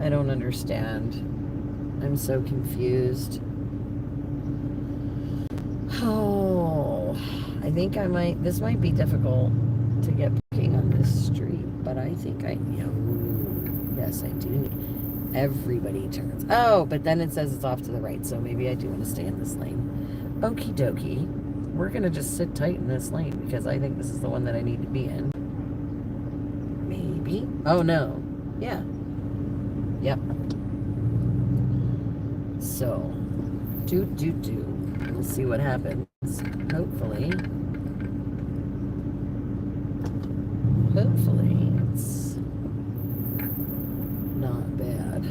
I don't understand. I'm so confused. Oh... I think this might be difficult to get parking on this street, but I think yes, I do. Everybody turns. Oh, but then it says it's off to the right, so maybe I do want to stay in this lane. Okie dokie. We're going to just sit tight in this lane because I think this is the one that I need to be in. Maybe. Oh, no. Yeah. Yep. So, We'll see what happens. Hopefully it's not bad.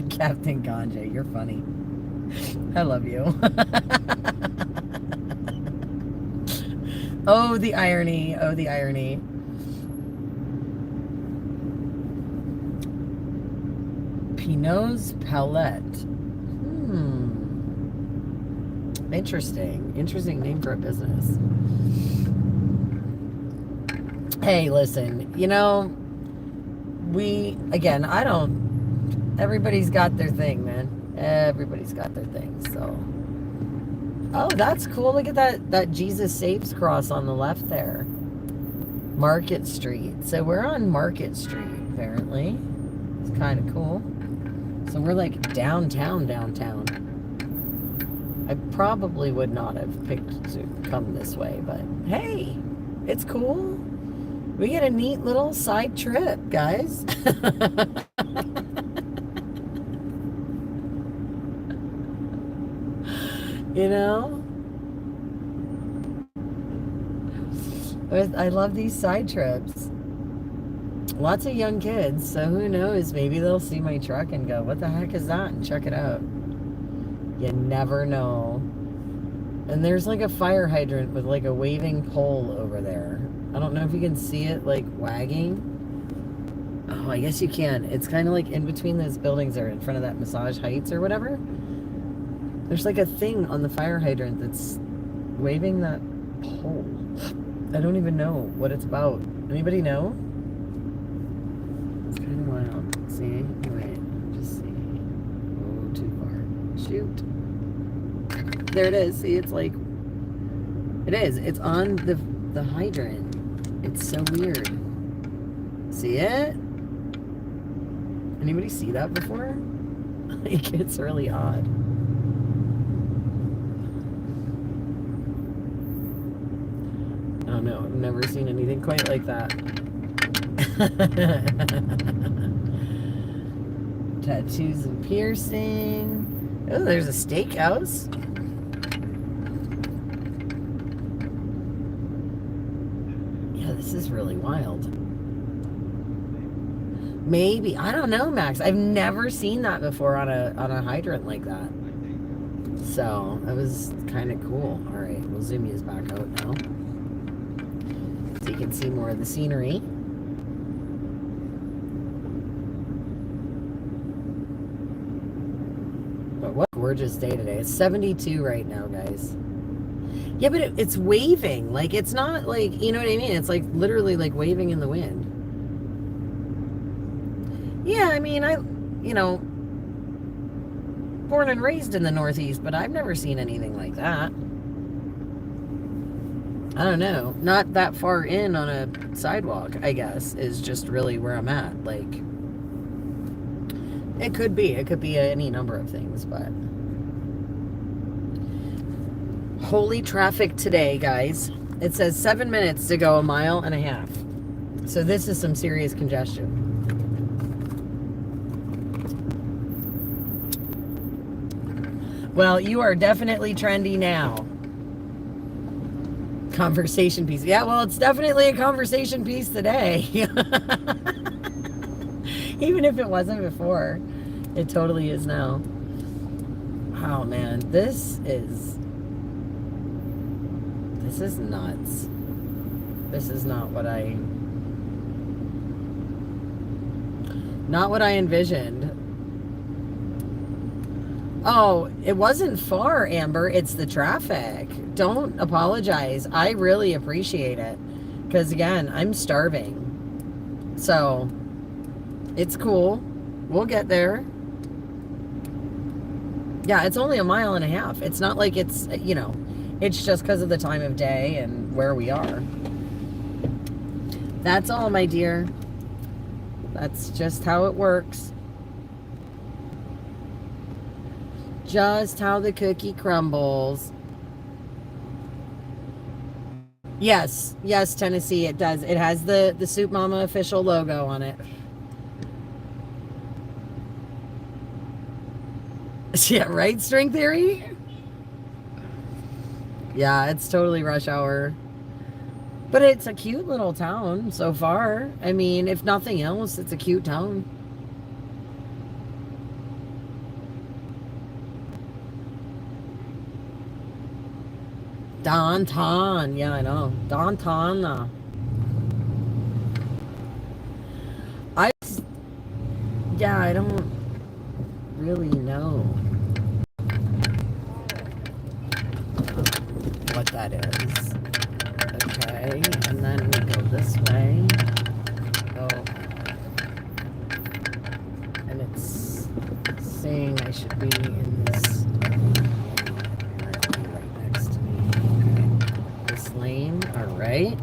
Captain Ganja, you're funny. I love you. Oh, the irony. Oh, the irony. Pinot's Palette. Interesting. Interesting name for a business. Hey, listen, everybody's got their thing, man. Everybody's got their thing, so. Oh, that's cool. Look at that Jesus Saves cross on the left there. Market Street. So we're on Market Street, apparently. It's kind of cool. So we're like downtown. I probably would not have picked to come this way, but hey, it's cool. We get a neat little side trip, guys. I love these side trips. Lots of young kids, so who knows? Maybe they'll see my truck and go, what the heck is that? And check it out. You never know. And there's like a fire hydrant with like a waving pole over there. I don't know if you can see it like wagging. Oh, I guess you can. It's kind of like in between those buildings there in front of that Massage Heights or whatever. There's like a thing on the fire hydrant that's waving that pole. I don't even know what it's about. Anybody know? It's kind of wild. See? Wait, just see. Oh, too far. Shoot. There it is. See, it's like... It is. It's on the hydrant. It's so weird. See it? Anybody see that before? Like, it's really odd. I don't know. I've never seen anything quite like that. Tattoos and piercing. Oh, there's a steakhouse. Yeah, this is really wild. Maybe, I don't know, Max. I've never seen that before on a hydrant like that. So that was kind of cool. All right, we'll zoom you back out now, so you can see more of the scenery. But what a gorgeous day today. It's 72 right now, guys. Yeah, but it's waving. Like, it's not like, you know what I mean? It's like literally like waving in the wind. Yeah, I mean, born and raised in the Northeast, but I've never seen anything like that. I don't know. Not that far in on a sidewalk, I guess, is just really where I'm at. Like, it could be any number of things, but holy traffic today, guys. It says 7 minutes to go 1.5 miles. So this is some serious congestion. Well, you are definitely trendy now. Conversation piece. Yeah, well, it's definitely a conversation piece today. Even if it wasn't before, it totally is now. Wow, man, this is nuts. This is not what I envisioned. Oh, it wasn't far, Amber. It's the traffic. Don't apologize. I really appreciate it. Because, again, I'm starving. So, it's cool. We'll get there. Yeah, it's only 1.5 miles. It's not like it's, it's just because of the time of day and where we are. That's all, my dear. That's just how it works. Just how the cookie crumbles. Yes, Tennessee, it does. It has the Soup Mama official logo on it. Yeah, right, String Theory? Yeah, it's totally rush hour. But it's a cute little town so far. I mean, if nothing else, it's a cute town. Downtown, yeah, I know. Downtown. I don't really know what that is. Okay, and then we go this way. Oh, and it's saying I should be in this. Lane, all right.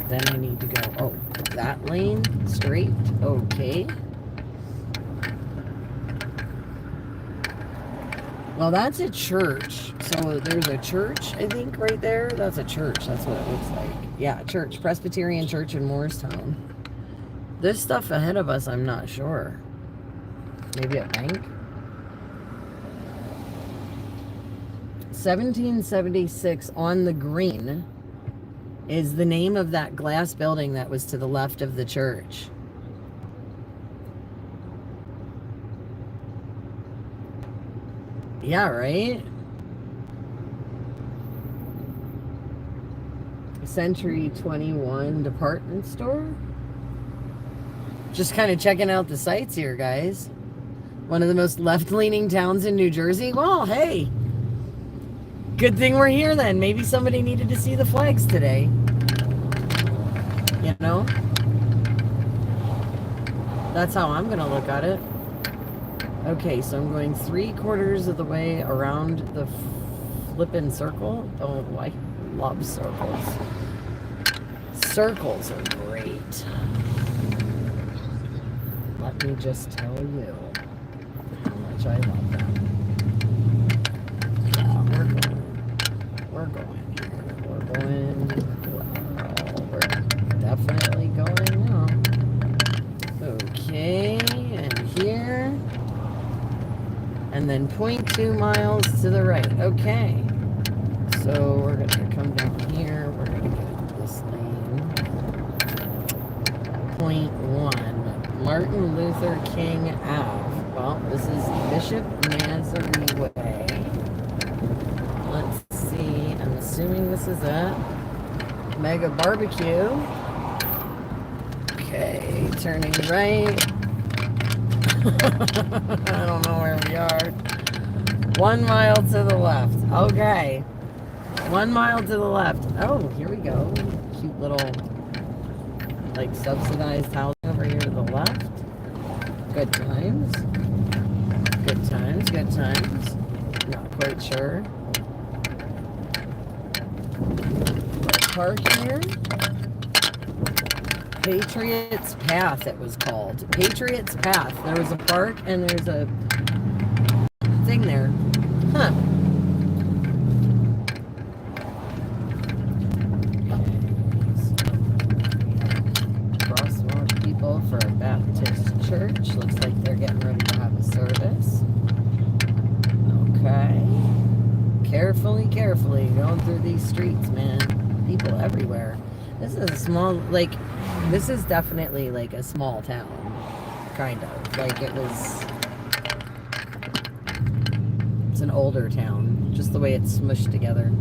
Then I need to go, that lane, straight, okay. Well, that's a church. So there's a church, I think, right there. That's a church. That's what it looks like. Yeah, church, Presbyterian Church in Morristown. This stuff ahead of us, I'm not sure. Maybe a bank? 1776 on the Green is the name of that glass building that was to the left of the church. Yeah, right? Century 21 department store. Just kind of checking out the sights here, guys. One of the most left-leaning towns in New Jersey. Well, hey. Good thing we're here then. Maybe somebody needed to see the flags today. You know? That's how I'm going to look at it. Okay, so I'm going 3/4 of the way around the flippin' circle. Oh, I love circles. Circles are great. Let me just tell you how much I love them. We're definitely going now. Okay, and here. 0.2 miles to the right. Okay. So we're going to come down here. We're going to get this lane. 0.1. Martin Luther King Ave. Well, this is Bishop Nazarene Way. Let's see. I'm assuming this is it. Mega Barbecue. Okay, turning right. I don't know where we are. 1 mile to the left. Okay. 1 mile to the left. Oh, here we go. Cute little, like, subsidized house over here to the left. Good times. Good times. Good times. Not quite sure. Park here. Patriots Path, it was called. Patriots Path. There was a park and there's a thing there. Huh. Crosswalk people for a Baptist church. Looks like they're getting ready to have a service. Okay. Carefully going through these streets, man. People everywhere. This is a small, like, this is definitely like a small town, kind of. Like it's an older town, just the way it's smushed together.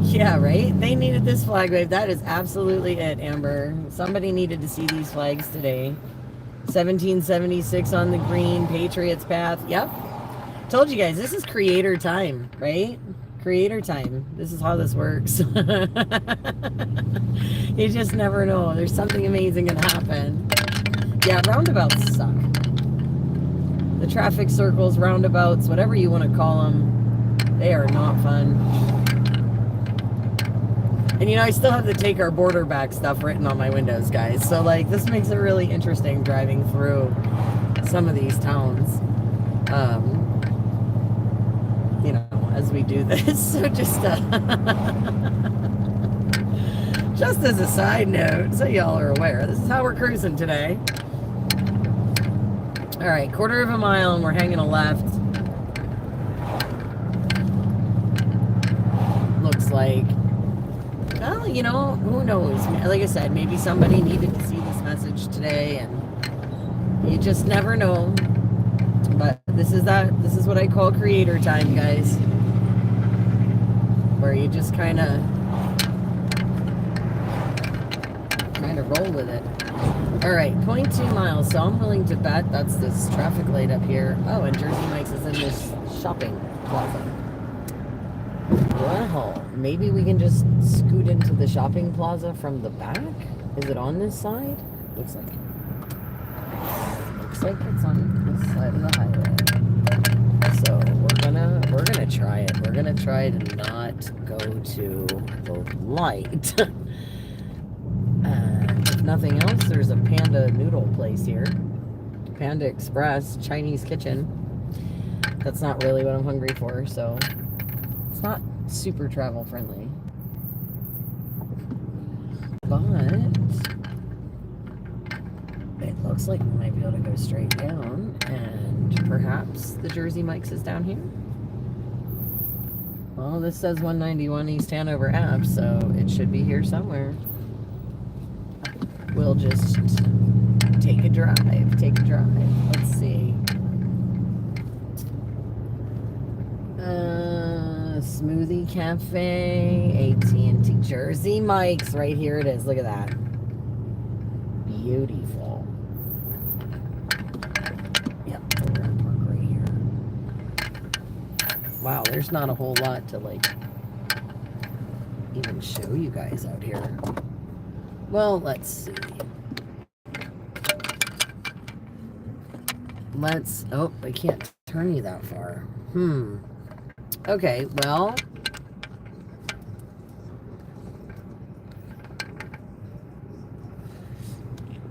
Yeah, right? They needed this flag wave. That is absolutely it, Amber. Somebody needed to see these flags today. 1776 on the green, Patriots Path. Yep. Told you guys, this is creator time, right? Creator time. This is how this works. You just never know. There's something amazing gonna happen. Yeah, roundabouts suck. The traffic circles, roundabouts, whatever you want to call them, they are not fun. And you know, I still have the Take Our Border Back stuff written on my windows, guys. So like, this makes it really interesting driving through some of these towns. You know, as we do this. So just as a side note, so y'all are aware, this is how we're cruising today. All right, 1/4 mile and we're hanging a left. Looks like, well, you know, who knows? Like I said, maybe somebody needed to see this message today, and you just never know. But this is what I call creator time, guys. Where you just kind of roll with it. All right, 0.2 miles. So I'm willing to bet that's this traffic light up here. Oh, and Jersey Mike's is in this shopping plaza. Well, maybe we can just scoot into the shopping plaza from the back. Is it on this side? Looks like it's on this side of the highway. So we're gonna try it. We're gonna try to not go to the light. And if nothing else, there's a Panda noodle place here. Panda Express, Chinese kitchen. That's not really what I'm hungry for, so it's not super travel friendly. But it looks like we might be able to go straight down, and perhaps the Jersey Mike's is down here. Well, this says 191 East Hanover Ave, so it should be here somewhere. We'll just take a drive. Let's see. Smoothie Cafe, AT&T, Jersey Mike's, right here it is. Look at that. Beautiful. Yep, we're gonna park right here. Wow, there's not a whole lot to like even show you guys out here. Well, let's see. Oh, I can't turn you that far. Okay, well.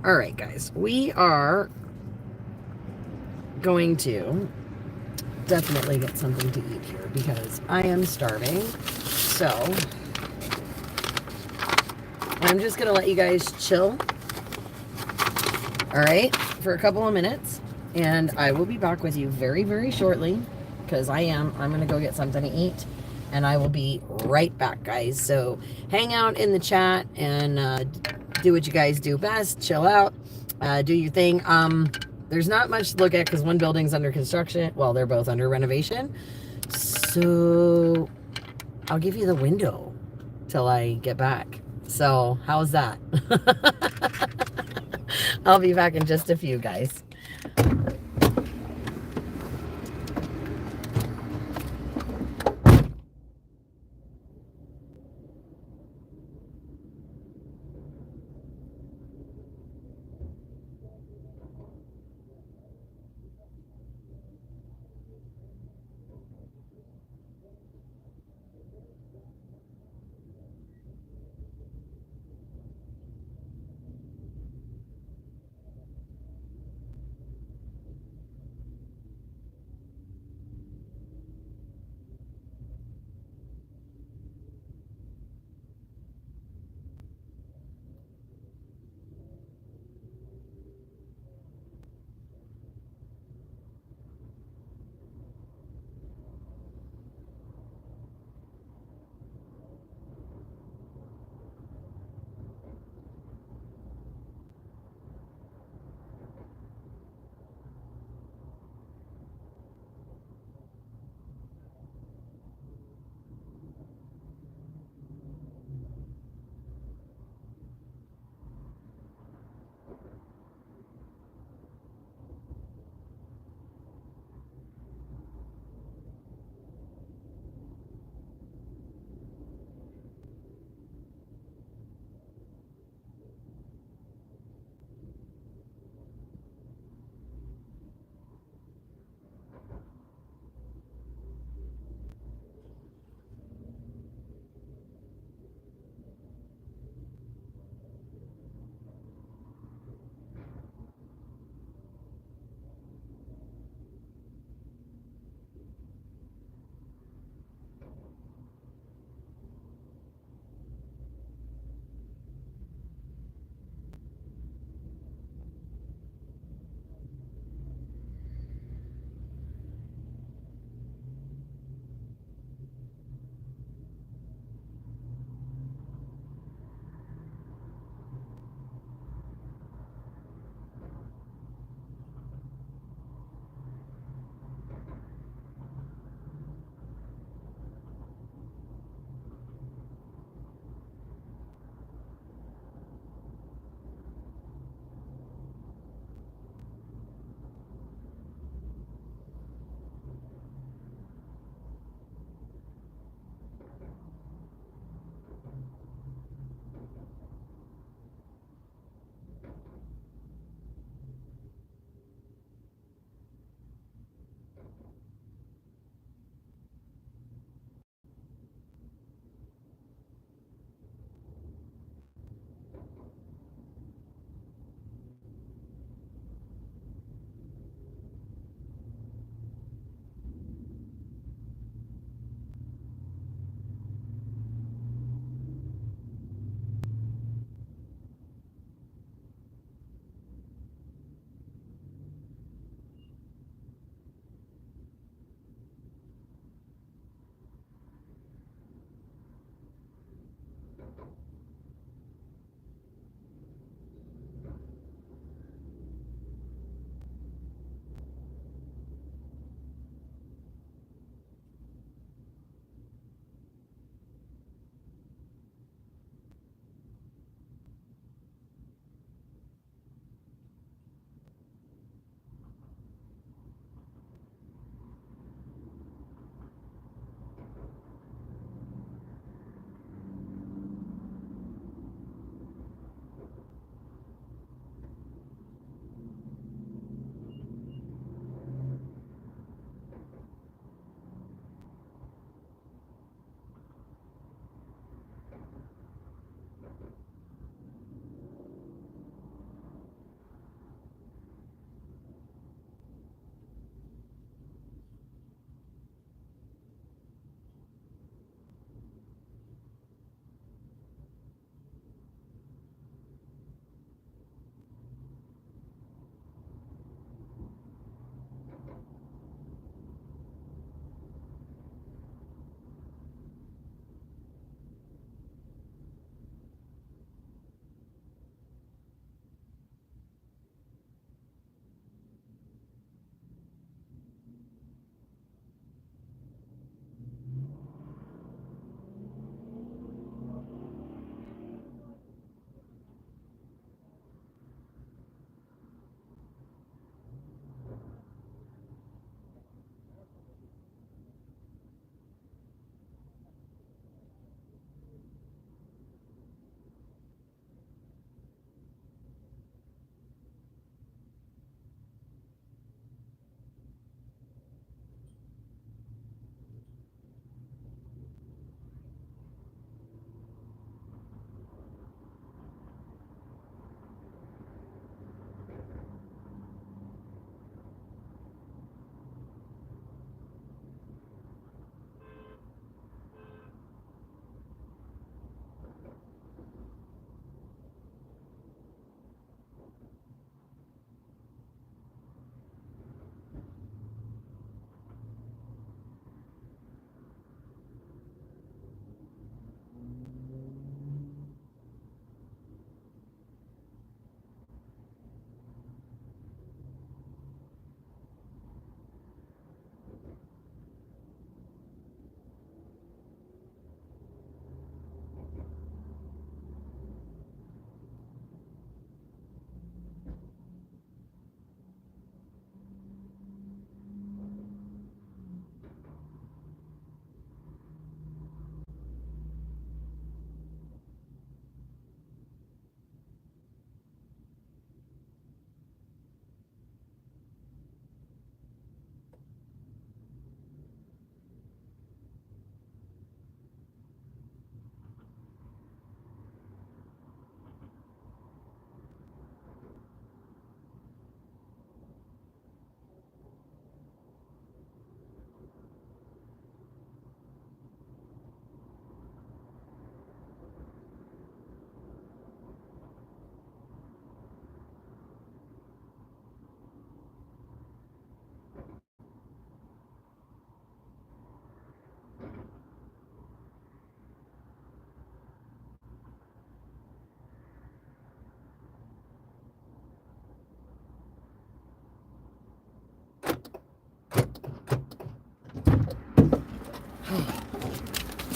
All right, guys. We are going to definitely get something to eat here because I am starving. So I'm just going to let you guys chill. All right, for a couple of minutes. And I will be back with you very, very shortly because I'm going to go get something to eat. And I will be right back, guys. So hang out in the chat and do what you guys do best. Chill out. Do your thing. There's not much to look at because one building's under construction. Well, they're both under renovation. So I'll give you the window till I get back. So how's that? I'll be back in just a few, guys.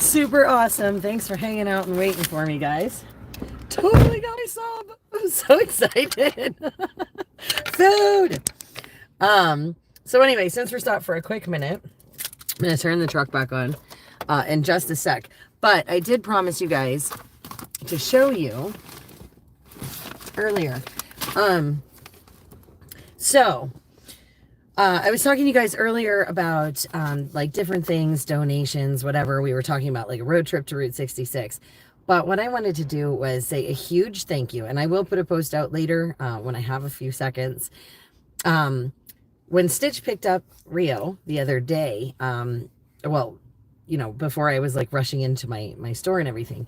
super awesome. Thanks for hanging out and waiting for me, guys. Totally got my sub. I'm so excited. Food. So anyway, since we're stopped for a quick minute, I'm going to turn the truck back on in just a sec. But I did promise you guys to show you earlier. I was talking to you guys earlier about like different things, donations, whatever. We were talking about like a road trip to Route 66. But what I wanted to do was say a huge thank you. And I will put a post out later when I have a few seconds. When Stitch picked up Rio the other day, well, you know, before I was like rushing into my store and everything,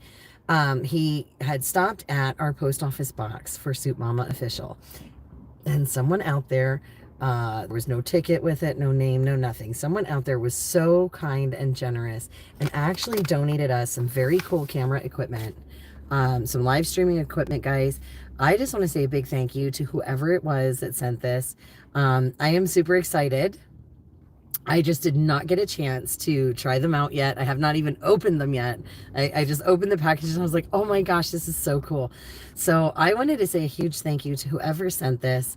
he had stopped at our post office box for Soup Mama Official. And someone out there, there was no ticket with it, no name, no nothing. Someone out there was so kind and generous and actually donated us some very cool camera equipment, some live streaming equipment, guys. I just want to say a big thank you to whoever it was that sent this. I am super excited. I just did not get a chance to try them out yet. I have not even opened them yet. I just opened the package and I was like, oh my gosh, this is so cool. So I wanted to say a huge thank you to whoever sent this.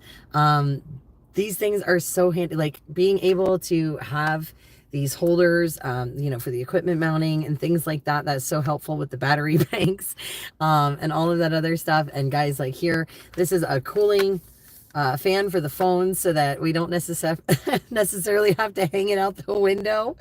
These things are so handy, like being able to have these holders, you know, for the equipment mounting and things like that. That's so helpful with the battery banks and all of that other stuff. And guys, like here, this is a cooling fan for the phone so that we don't necessarily have to hang it out the window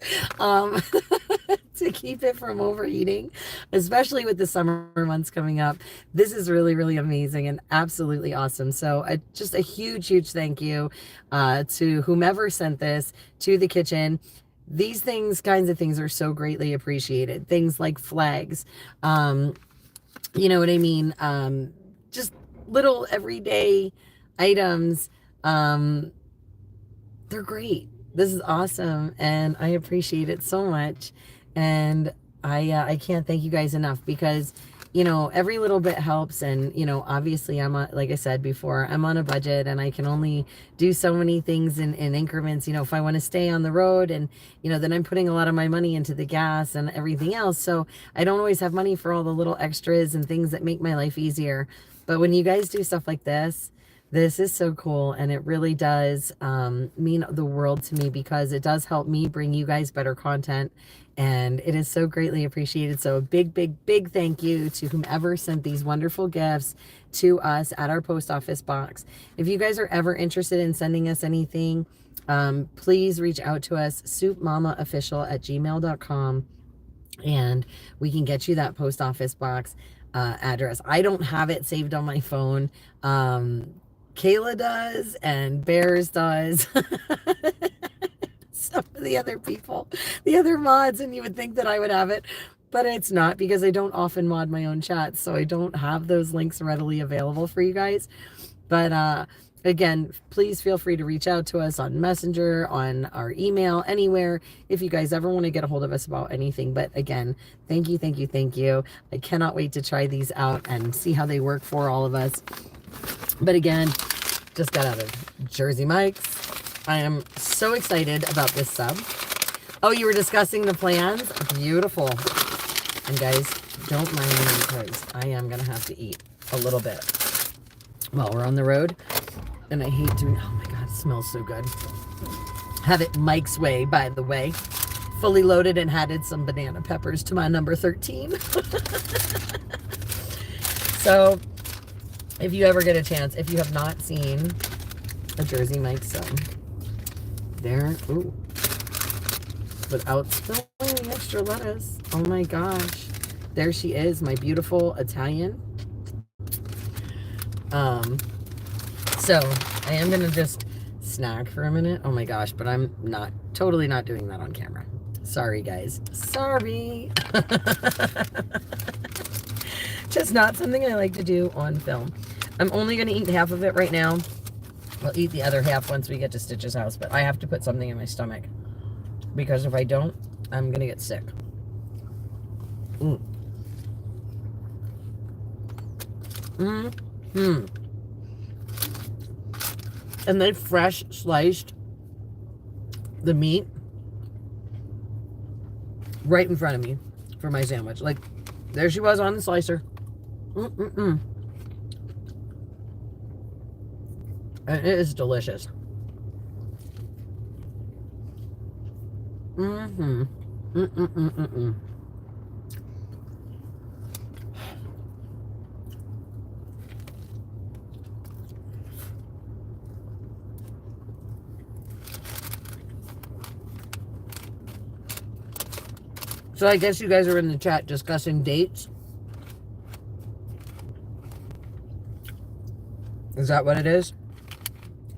to keep it from overheating, especially with the summer months coming up. This is really, really amazing and absolutely awesome. So just a huge, huge thank you to whomever sent this to the kitchen. These kinds of things are so greatly appreciated. Things like flags, you know what I mean? Just little everyday items. They're great. This is awesome and I appreciate it so much. And I can't thank you guys enough because, you know, every little bit helps. And, you know, obviously like I said before, I'm on a budget and I can only do so many things in increments. You know, if I want to stay on the road and, you know, then I'm putting a lot of my money into the gas and everything else. So I don't always have money for all the little extras and things that make my life easier. But when you guys do stuff like this is so cool, and it really does mean the world to me because it does help me bring you guys better content, and it is so greatly appreciated. So a big, big, big thank you to whomever sent these wonderful gifts to us at our post office box. If you guys are ever interested in sending us anything, please reach out to us, soupmamaofficial@gmail.com, and we can get you that post office box address. I don't have it saved on my phone. Kayla does and Bears does. Some of the other people, the other mods, and you would think that I would have it, but it's not because I don't often mod my own chats, so I don't have those links readily available for you guys. But again, please feel free to reach out to us on Messenger, on our email, anywhere, if you guys ever want to get a hold of us about anything. But again, thank you, thank you, thank you. I cannot wait to try these out and see how they work for all of us. But again, just got out of Jersey Mike's. I am so excited about this sub. Oh, you were discussing the plans? Beautiful. And guys, don't mind me because I am going to have to eat a little bit while we're on the road. And I hate doing, oh my God, it smells so good. Have it Mike's way, by the way. Fully loaded and added some banana peppers to my number 13. So, if you ever get a chance, if you have not seen a Jersey Mike's sub, there, ooh, without spilling the extra lettuce. Oh my gosh. There she is, my beautiful Italian. So I am gonna just snack for a minute. Oh my gosh, but I'm totally not doing that on camera. Sorry guys, sorry. Just not something I like to do on film. I'm only gonna eat half of it right now. I'll eat the other half once we get to Stitch's house, but I have to put something in my stomach because if I don't, I'm gonna get sick. And they fresh sliced the meat right in front of me. for my sandwich. Like, there she was on the slicer. And it is delicious. So I guess you guys are in the chat discussing dates. Is that what it is?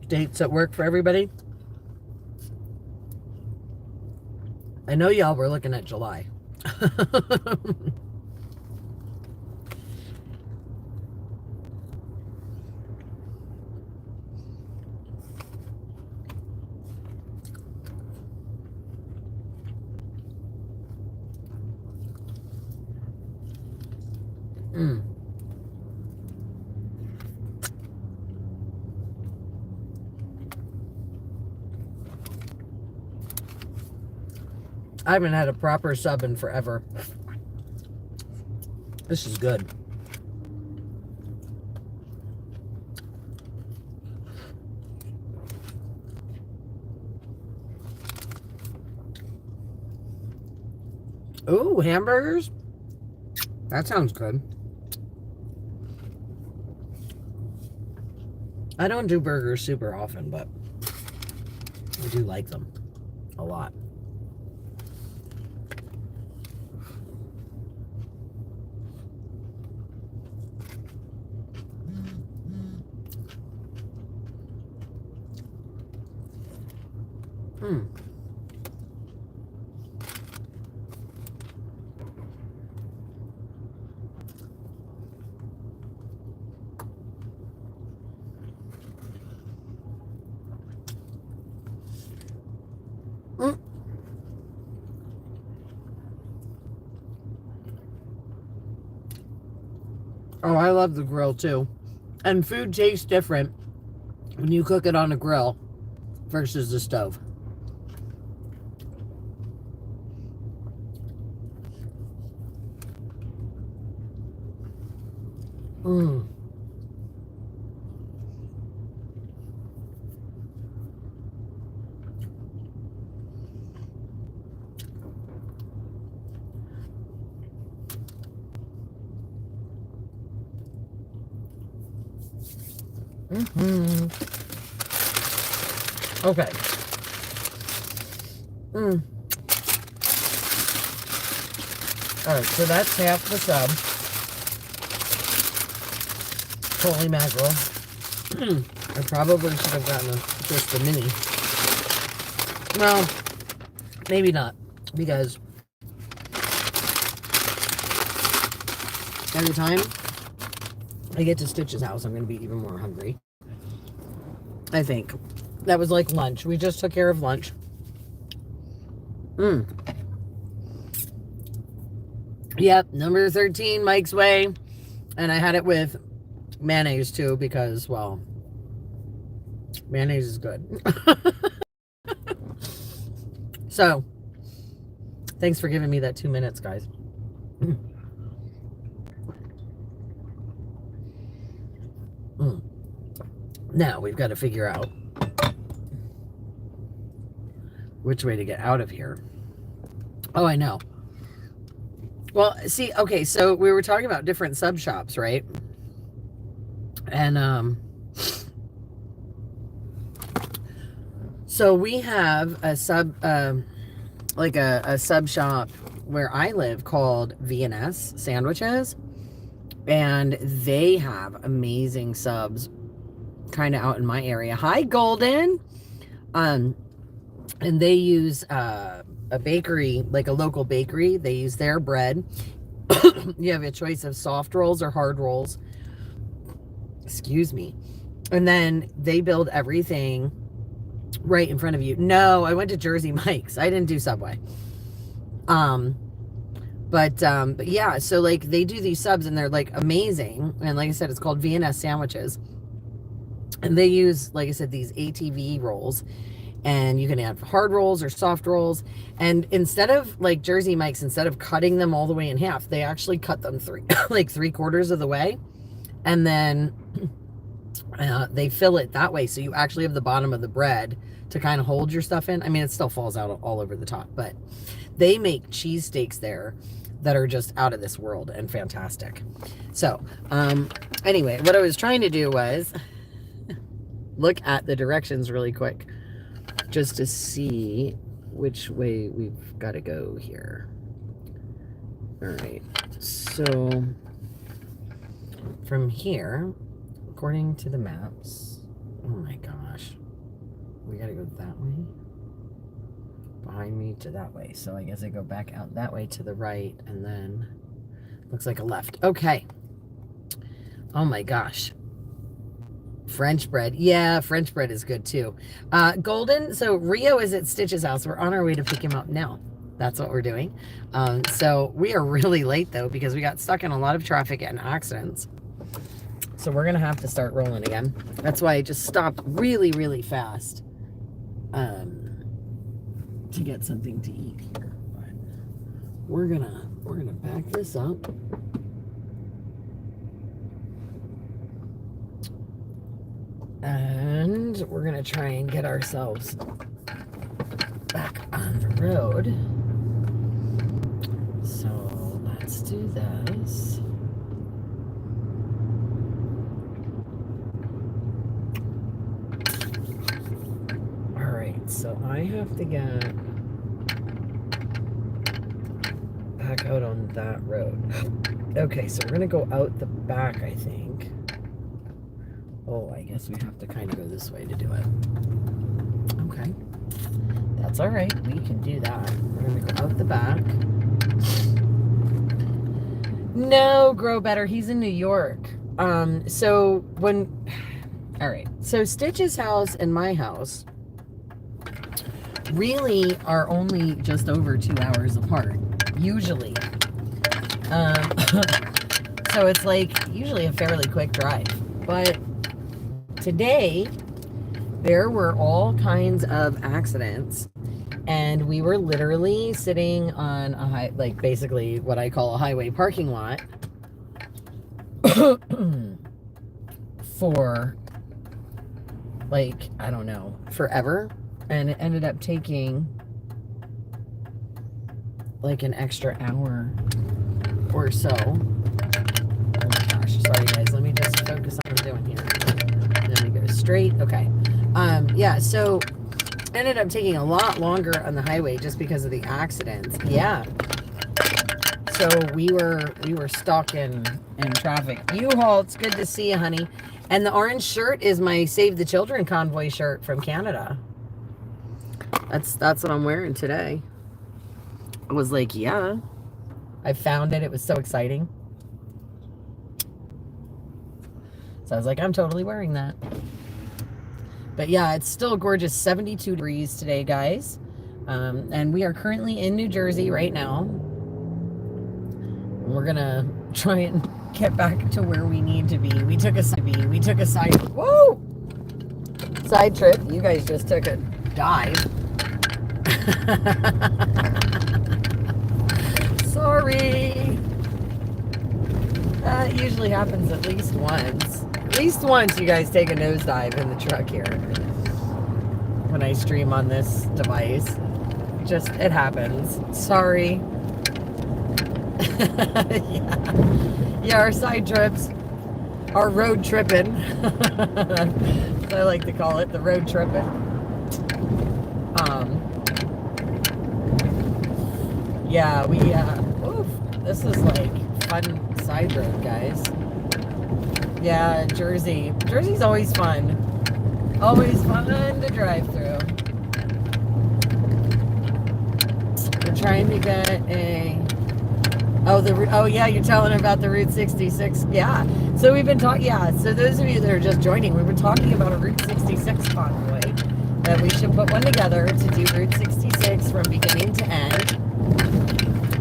Dates that work for everybody? I know y'all were looking at July. I haven't had a proper sub in forever. This is good. Ooh, hamburgers? That sounds good. I don't do burgers super often, but I do like them a lot. Oh, I love the grill too. And food tastes different when you cook it on a grill versus the stove. Okay. Alright, so that's half the sub. Holy mackerel. I probably should have gotten just the mini. Well, maybe not. Because by the time I get to Stitch's house, I'm going to be even more hungry. I think. That was like lunch. We just took care of lunch. Yep, number 13, Mike's Way. And I had it with mayonnaise too because, well, mayonnaise is good. So, thanks for giving me that 2 minutes, guys. Now, we've got to figure out which way to get out of here. Oh, I know. Well, see, okay, so we were talking about different sub shops, right? And, so we have a sub, like a sub shop where I live called V&S Sandwiches. And they have amazing subs kind of out in my area. Hi, Golden. And they use a bakery, like a local bakery. They use their bread. You have a choice of soft rolls or hard rolls. Excuse me. And then they build everything right in front of you. No, I went to Jersey Mike's. I didn't do Subway. But yeah, so like they do these subs and they're like amazing. And like I said, it's called V&S Sandwiches. And they use, like I said, these ATV rolls. And you can have hard rolls or soft rolls. And instead of like Jersey Mike's, instead of cutting them all the way in half, they actually cut them like 3/4 of the way. And then they fill it that way. So you actually have the bottom of the bread to kind of hold your stuff in. I mean, it still falls out all over the top, but they make cheesesteaks there that are just out of this world and fantastic. So, anyway, what I was trying to do was look at the directions really quick just to see which way we've got to go here. All right, so from here, according to the maps, oh my gosh, we got to go that way, behind me to that way. So I guess I go back out that way to the right, and then looks like a left. Okay. Oh my gosh. French bread. Yeah, French bread is good too. Golden, so Rio is at Stitch's house. We're on our way to pick him up now. That's what we're doing. So we are really late though, because we got stuck in a lot of traffic and accidents. So we're going to have to start rolling again. That's why I just stopped really, really fast to get something to eat here. But we're gonna back this up. And we're going to try and get ourselves back on the road. So let's do this. All right, so I have to get back out on that road. Okay, so we're going to go out the back, I think. Oh, I guess we have to kind of go this way to do it. Okay. That's all right. We can do that. We're going to go out the back. No, Grow Better. He's in New York. So when... All right. So Stitch's house and my house really are only just over 2 hours apart. Usually. So it's like usually a fairly quick drive. But... today, there were all kinds of accidents, and we were literally sitting on a like basically what I call a highway parking lot for like, I don't know, forever. And it ended up taking like an extra hour or so. Oh my gosh, sorry guys, let me just focus on what I'm doing here. Then we go straight. Okay. Yeah, so ended up taking a lot longer on the highway just because of the accidents. Yeah. So we were stuck in traffic. U-Haul, it's good to see you, honey. And the orange shirt is my Save the Children convoy shirt from Canada. That's what I'm wearing today. I was like, yeah. I found it. It was so exciting. So I was like, I'm totally wearing that. But yeah, it's still a gorgeous 72 degrees today, guys. And we are currently in New Jersey right now. We're going to try and get back to where we need to be. We took a side trip. You guys just took a dive. Sorry. That usually happens at least once. At least once you guys take a nosedive in the truck here. When I stream on this device. Just, it happens. Sorry. Yeah, our side trips. Our road tripping. As I like to call it, the road tripping. Yeah, this is like fun side road, guys. Yeah, Jersey. Jersey's always fun. Always fun to drive through. We're trying to get a... Oh yeah, you're telling about the Route 66. Yeah. So we've been talking... Yeah, so those of you that are just joining, we were talking about a Route 66 convoy. That we should put one together to do Route 66 from beginning to end.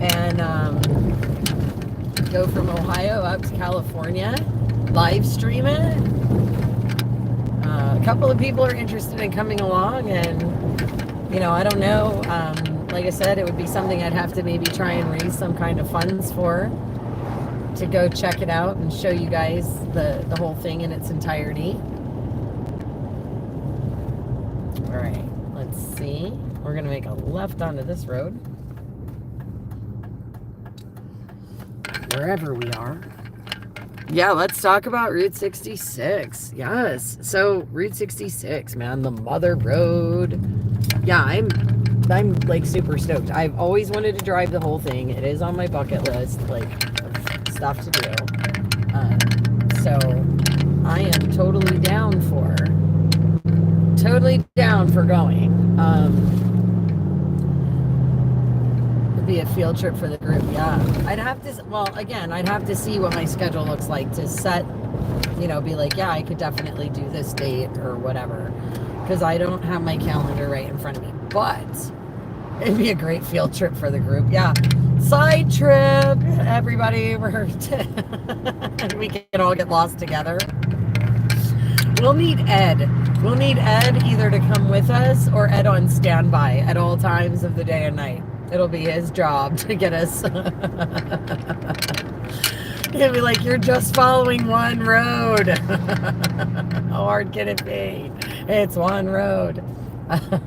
And go from Ohio up to California. Live stream it. A couple of people are interested in coming along, and I don't know. Like I said, it would be something I'd have to maybe try and raise some kind of funds for, to go check it out and show you guys the whole thing in its entirety. All right, let's see. We're going to make a left onto this road, wherever we are. Yeah, let's talk about Route 66. Yes. So Route 66, man, the mother road. Yeah, I'm like super stoked. I've always wanted to drive the whole thing. It is on my bucket list, like, of stuff to do. So I am totally down for going. It'd be a field trip for the group. Yeah, I'd have to see what my schedule looks like to set, be like, yeah, I could definitely do this date or whatever, because I don't have my calendar right in front of me. But it'd be a great field trip for the group. Yeah, side trip, everybody. We can all get lost together. We'll need Ed. We'll need Ed either to come with us or Ed on standby at all times of the day and night. It'll be his job to get us. He'll be like, you're just following one road. How hard can it be? It's one road.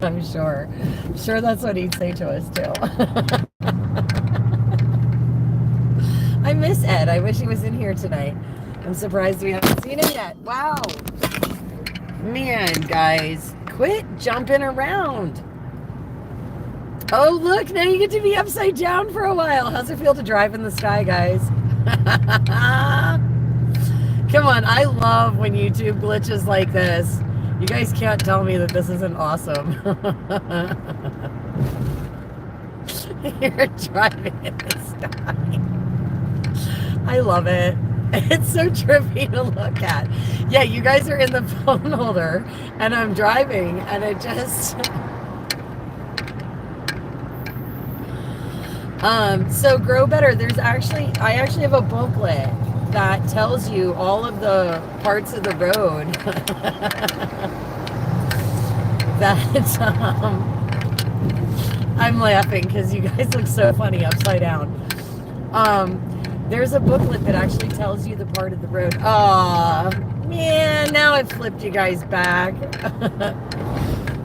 I'm sure that's what he'd say to us too. I miss Ed. I wish he was in here tonight. I'm surprised we haven't seen him yet. Wow. Man, guys, quit jumping around. Oh, look, now you get to be upside down for a while. How's it feel to drive in the sky, guys? Come on, I love when YouTube glitches like this. You guys can't tell me that this isn't awesome. You're driving in the sky. I love it. It's so trippy to look at. Yeah, you guys are in the phone holder and I'm driving and it just... So Grow Better, I actually have a booklet that tells you all of the parts of the road that, I'm laughing because you guys look so funny upside down. There's a booklet that actually tells you the part of the road. Aw, man, now I've flipped you guys back.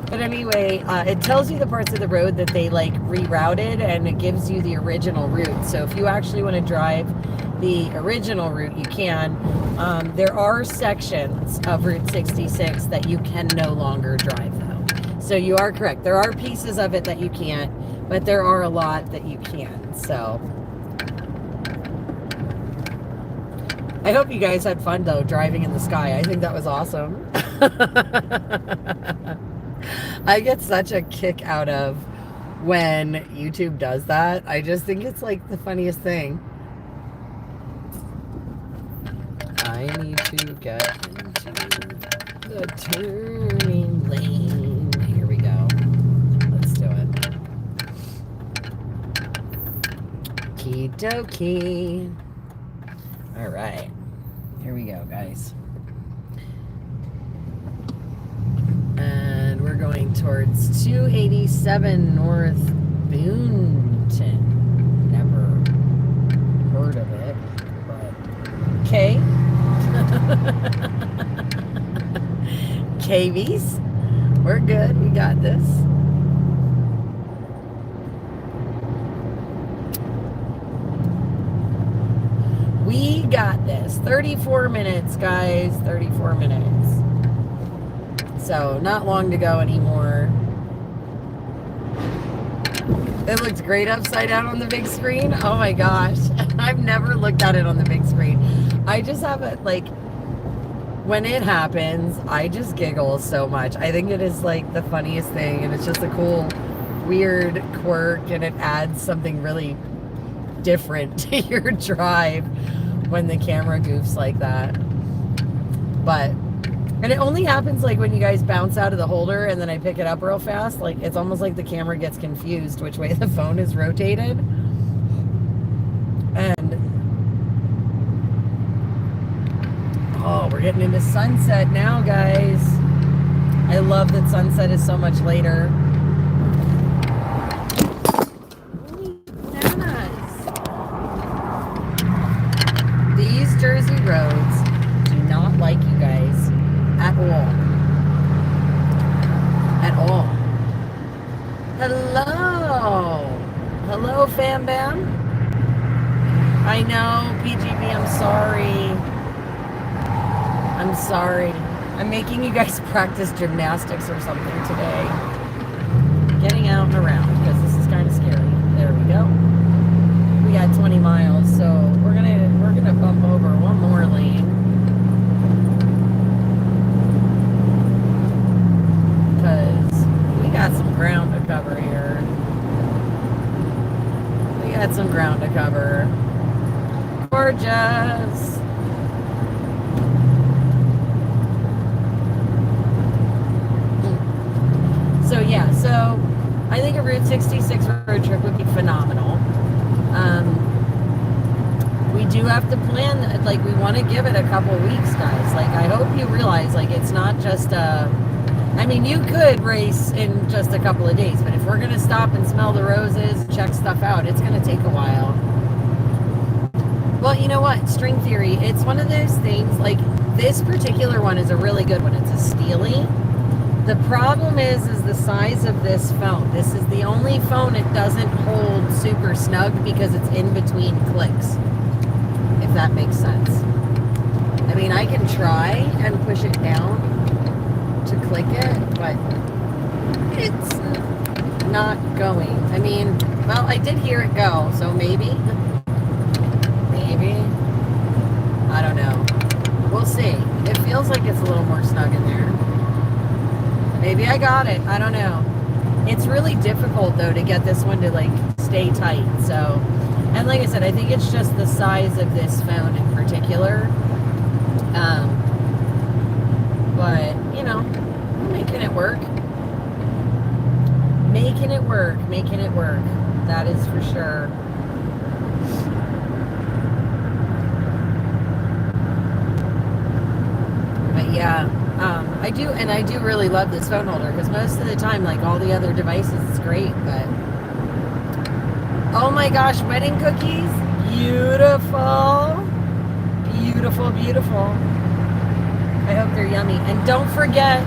But anyway, it tells you the parts of the road that they like rerouted, and it gives you the original route. So if you actually want to drive the original route, you can. There are sections of Route 66 that you can no longer drive though. So you are correct. There are pieces of it that you can't, but there are a lot that you can. So I hope you guys had fun though, driving in the sky. I think that was awesome. I get such a kick out of when YouTube does that. I just think it's like the funniest thing. I need to get into the turning lane. Here we go. Let's do it. Okie dokie. All right. Here we go, guys. And we're going towards 287 North Boonton. Never heard of it, but okay. KVs, we're good. We got this. We got this. 34 minutes, guys. 34 minutes. So not long to go anymore. It looks great upside down on the big screen. Oh my gosh. I've never looked at it on the big screen. I just have it like, when it happens, I just giggle so much. I think it is like the funniest thing, and it's just a cool, weird quirk, and it adds something really different to your drive when the camera goofs like that. And it only happens like when you guys bounce out of the holder and then I pick it up real fast. Like it's almost like the camera gets confused which way the phone is rotated. And oh, we're getting into sunset now, guys. I love that sunset is so much later. Oh, hello, Fam Bam. I know, PGB, I'm sorry. I'm sorry. I'm making you guys practice gymnastics or something today. Getting out and around, because this is kind of scary. There we go. We got 20 miles, so we're gonna bump over one more lane. Because we got some ground to cover here. We got some ground to cover. Gorgeous. So yeah, so I think a Route 66 road trip would be phenomenal. We do have to plan, like, we want to give it a couple weeks, guys. Like, I hope you realize, like, it's not just I mean, you could race in just a couple of days, but if we're going to stop and smell the roses, check stuff out, it's going to take a while. Well, you know what? String theory, it's one of those things, like, this particular one is a really good one. It's a Steely. The problem is the size of this phone. This is the only phone it doesn't hold super snug because it's in between clicks, if that makes sense. I mean, I can try and push it down to click it, but it's not going. I mean, well, I did hear it go, so maybe, I don't know. We'll see. It feels like it's a little more snug in there. Maybe I got it. I don't know. It's really difficult, though, to get this one to, like, stay tight. So, and like I said, I think it's just the size of this phone in particular. But, you know, we're making it work. Making it work. Making it work. That is for sure. But, yeah. I do really love this phone holder because most of the time, like all the other devices, it's great, but oh my gosh, wedding cookies, beautiful, beautiful, beautiful. I hope they're yummy. And don't forget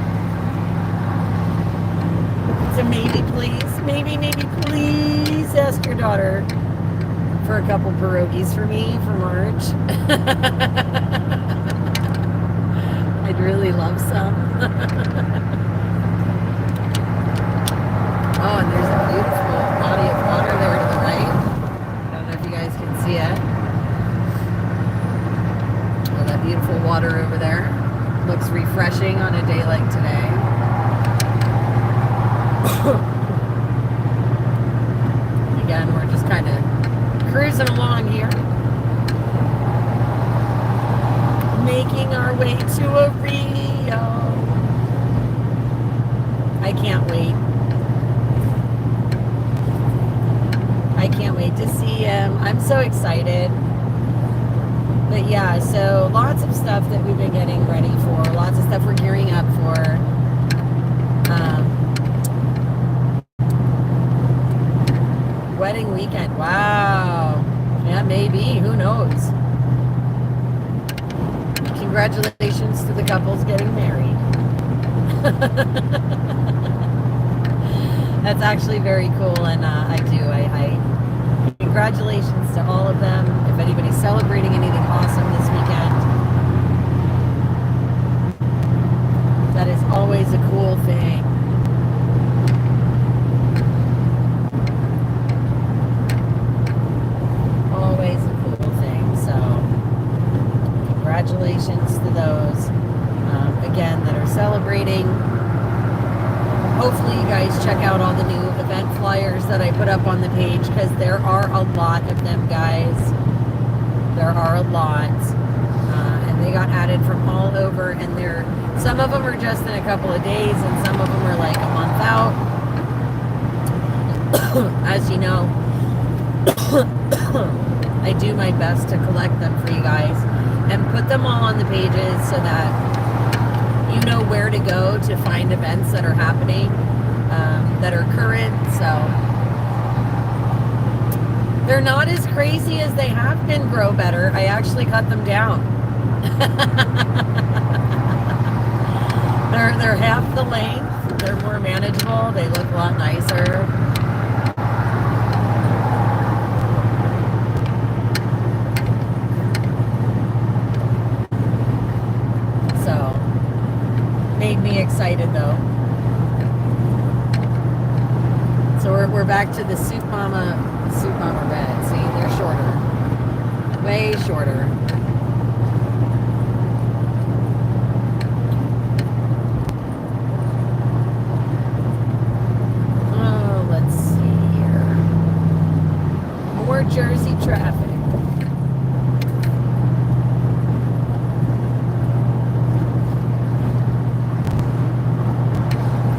to maybe please ask your daughter for a couple pierogies for me for March. I'd really love some. Oh, and there's a beautiful body of water there to the right. I don't know if you guys can see it. Oh, that beautiful water over there. Looks refreshing on a day like today. Again, we're just kind of cruising along here. Making our way to a Rio. I can't wait. I can't wait to see him. I'm so excited. But yeah, so lots of stuff that we've been getting ready for. Lots of stuff we're gearing up for. Wedding weekend. Wow. Yeah, maybe. Who knows? Congratulations to the couples getting married. That's actually very cool, and I congratulations to all of them. If anybody's celebrating anything awesome this weekend, that is always a cool thing. Always a cool thing. So congratulations to those, again, that are celebrating. Hopefully you guys check out all the new event flyers that I put up on the page, because there are a lot of them, guys. There are a lot. And they got added from all over, and some of them are just in a couple of days, and some of them are like a month out. As you know, I do my best to collect them for you guys and put them all on the pages so that you know where to go to find events that are happening, that are current. So they're not as crazy as they have been, Grow Better. I actually cut them down. They're half the length. They're more manageable. They look a lot nicer. the Soup Mama bed. See, they're shorter. Way shorter. Oh, let's see here. More Jersey traffic.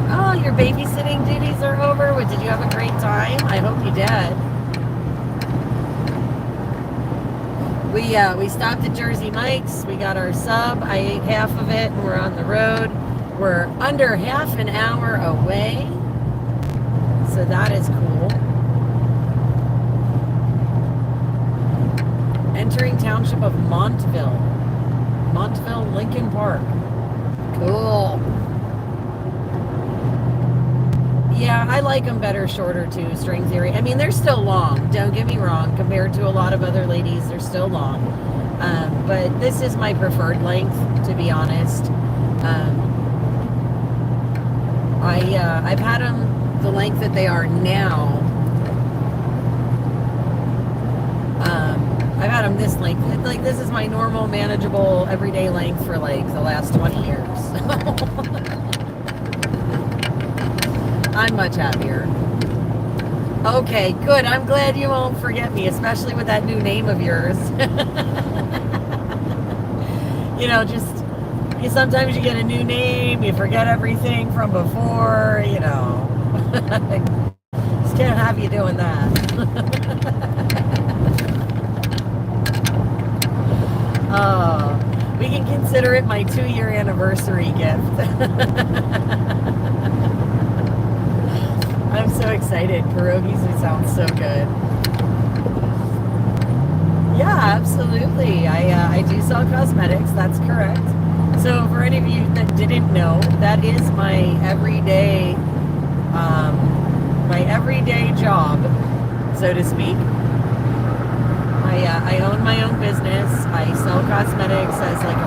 Oh, your babysitting duties are over. Did you have a great time? I hope you did. We stopped at Jersey Mike's. We got our sub. I ate half of it, and we're on the road. We're under half an hour away, so that is cool. Entering township of Montville, Lincoln Park. Cool. Yeah, I like them better shorter too, string theory. I mean, they're still long, don't get me wrong. Compared to a lot of other ladies, they're still long. But this is my preferred length, to be honest. I've had them the length that they are now. I've had them this length. Like, this is my normal, manageable, everyday length for like the last 20 years. I'm much happier. Okay, good. I'm glad you won't forget me, especially with that new name of yours. You know, sometimes you get a new name, you forget everything from before, you know. Just can't have you doing that. Oh, we can consider it my 2-year anniversary gift. I'm so excited. Pierogies sound so good. Yeah, absolutely. I do sell cosmetics. That's correct. So for any of you that didn't know, that is my everyday job, so to speak. I own my own business. I sell cosmetics as like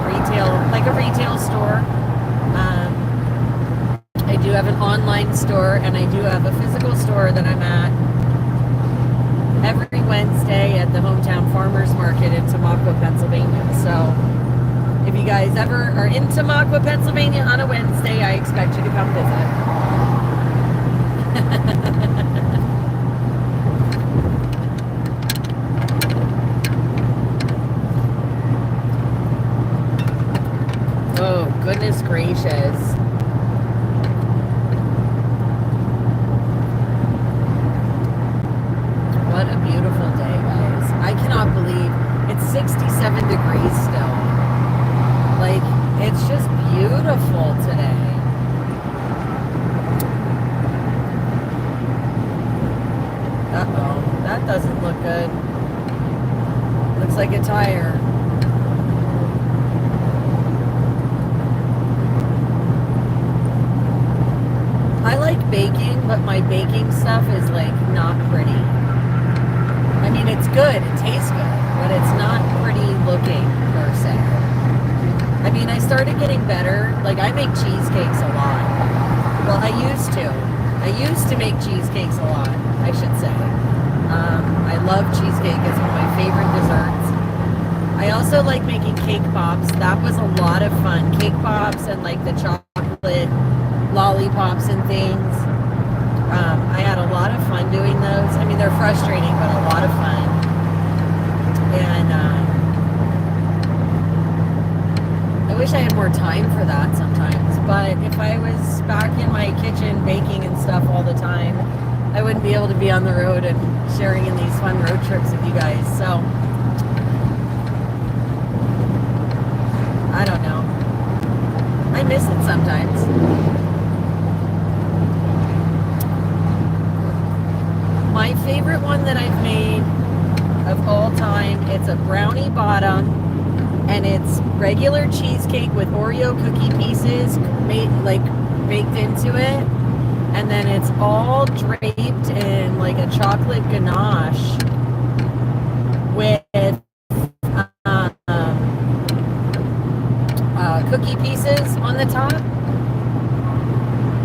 a retail store. I do have an online store, and I do have a physical store that I'm at every Wednesday at the Hometown Farmers Market in Tamaqua, Pennsylvania. So if you guys ever are in Tamaqua, Pennsylvania on a Wednesday, I expect you to come visit. Oh, goodness gracious. What a beautiful day, guys. I cannot believe it's 67 degrees still. Like, it's just beautiful today. Uh-oh, that doesn't look good. Looks like a tire. I like baking, but my baking stuff is like not pretty. I mean, it's good, it tastes good, but it's not pretty looking per se. I mean, I started getting better. Like, I make cheesecakes a lot. Well, I used to make cheesecakes a lot, I should say. I love cheesecake. It's one of my favorite desserts. I also like making cake pops. That was a lot of fun. Cake pops and like the chocolate lollipops and things. I had a lot of fun doing those. I mean, they're frustrating, but a lot of fun. And I wish I had more time for that sometimes. But if I was back in my kitchen baking and stuff all the time, I wouldn't be able to be on the road and sharing in these fun road trips with you guys. So, I don't know. I miss it sometimes. My favorite one that I've made of all time, it's a brownie bottom, and it's regular cheesecake with Oreo cookie pieces baked into it, and then it's all draped in like a chocolate ganache with cookie pieces on the top.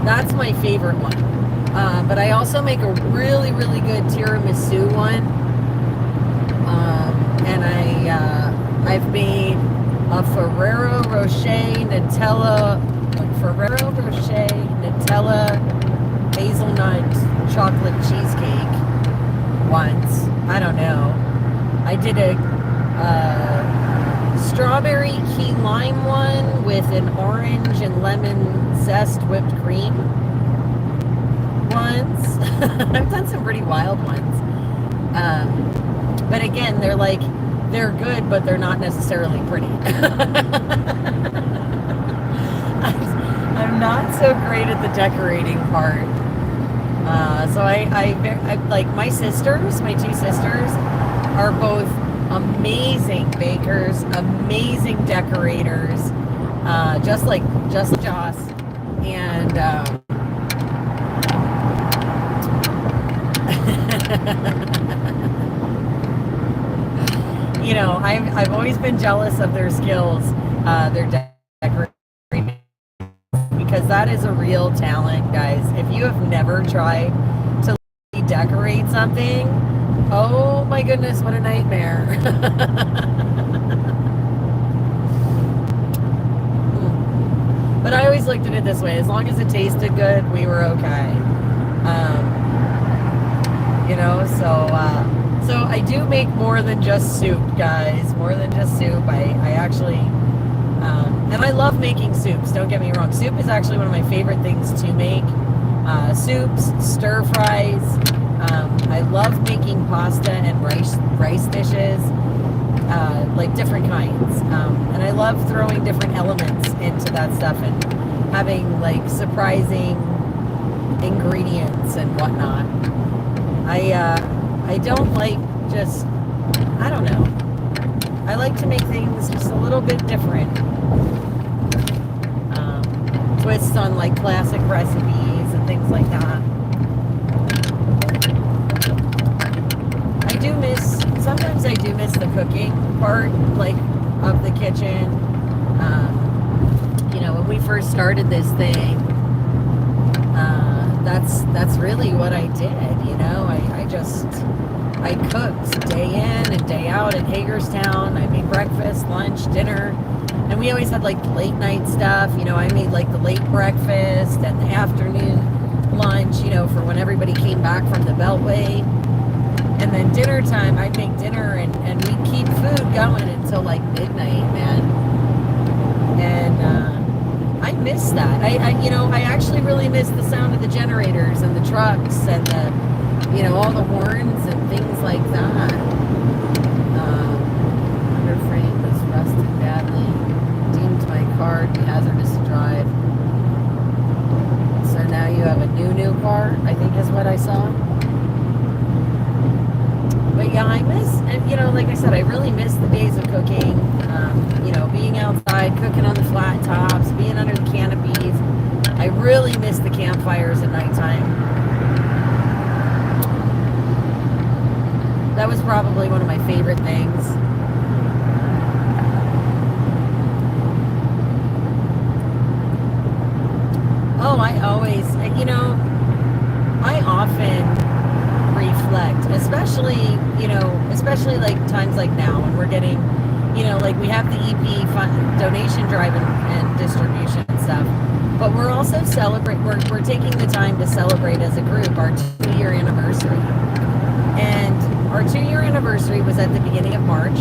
That's my favorite one. But I also make a really, really good tiramisu one. And I've made a Ferrero Rocher Nutella hazelnut chocolate cheesecake once. I don't know. I did a strawberry key lime one with an orange and lemon zest whipped cream once. I've done some pretty wild ones. But again, they're good, but they're not necessarily pretty. I'm not so great at the decorating part. So I like my two sisters are both amazing bakers, amazing decorators, just like Joss. And you know, I've always been jealous of their skills, their decorating, because that is a real talent, guys. If you have never tried to decorate something, oh my goodness, what a nightmare. But I always looked at it this way: as long as it tasted good, we were okay. You know, so I do make more than just soup, guys. More than just soup. I actually, and I love making soups. Don't get me wrong. Soup is actually one of my favorite things to make. Soups, stir fries. I love making pasta and rice dishes, like different kinds. And I love throwing different elements into that stuff and having like surprising ingredients and whatnot. I don't like just, I don't know. I like to make things just a little bit different. Twists on like classic recipes and things like that. Sometimes I do miss the cooking part, like, of the kitchen. You know, when we first started this thing, that's really what I did, you know. I cooked day in and day out in Hagerstown. I made breakfast, lunch, dinner, and we always had like late night stuff. You know, I made like the late breakfast and the afternoon lunch, you know, for when everybody came back from the Beltway. And then dinner time, I'd make dinner and we'd keep food going until like midnight, man. And I miss that. I actually really miss the sound of the generators and the trucks and the, you know, all the horns and things like that. Underframe was rusted badly. Deemed my car hazardous to drive. So now you have a new car, I think is what I saw. But yeah, I miss, and you know, like I said, I really miss the days of cooking, you know, being outside, cooking on the flat tops, being under the canopies. I really miss the campfires at nighttime. That was probably one of my favorite things. Oh, I always, you know, I often reflect, especially like times like now when we're getting, you know, like we have the EP donation drive and distribution and stuff, but we're also we're taking the time to celebrate as a group our 2-year anniversary. And our 2-year anniversary was at the beginning of March.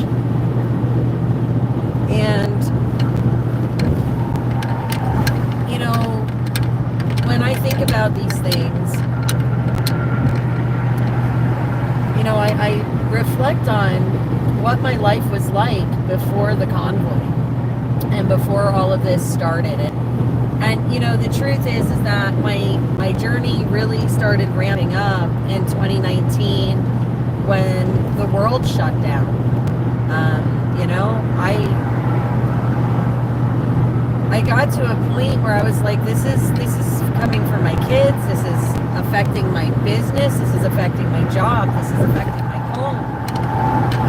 And you know, when I think about these things, you know, I reflect on what my life was like before the convoy and before all of this started. And you know, the truth is that my journey really started ramping up in 2019 when the world shut down. You know, I got to a point where I was like, this is coming from my kids. This is affecting my business. This is affecting my job. This is affecting my home.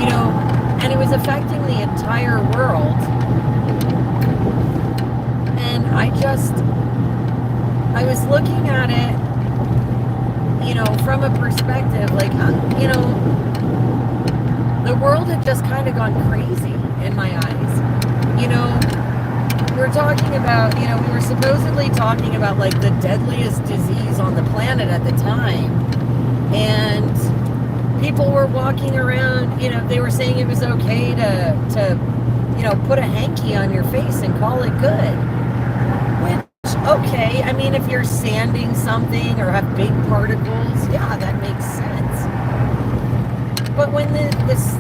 You know, and it was affecting the entire world. And I was looking at it from a perspective, like, the world had just kind of gone crazy in my eyes. We're talking about, we were supposedly talking about like the deadliest disease on the planet at the time. And people were walking around, they were saying it was okay to put a hanky on your face and call it good. Which, okay, I mean, if you're sanding something or have big particles, yeah, that makes sense. But when this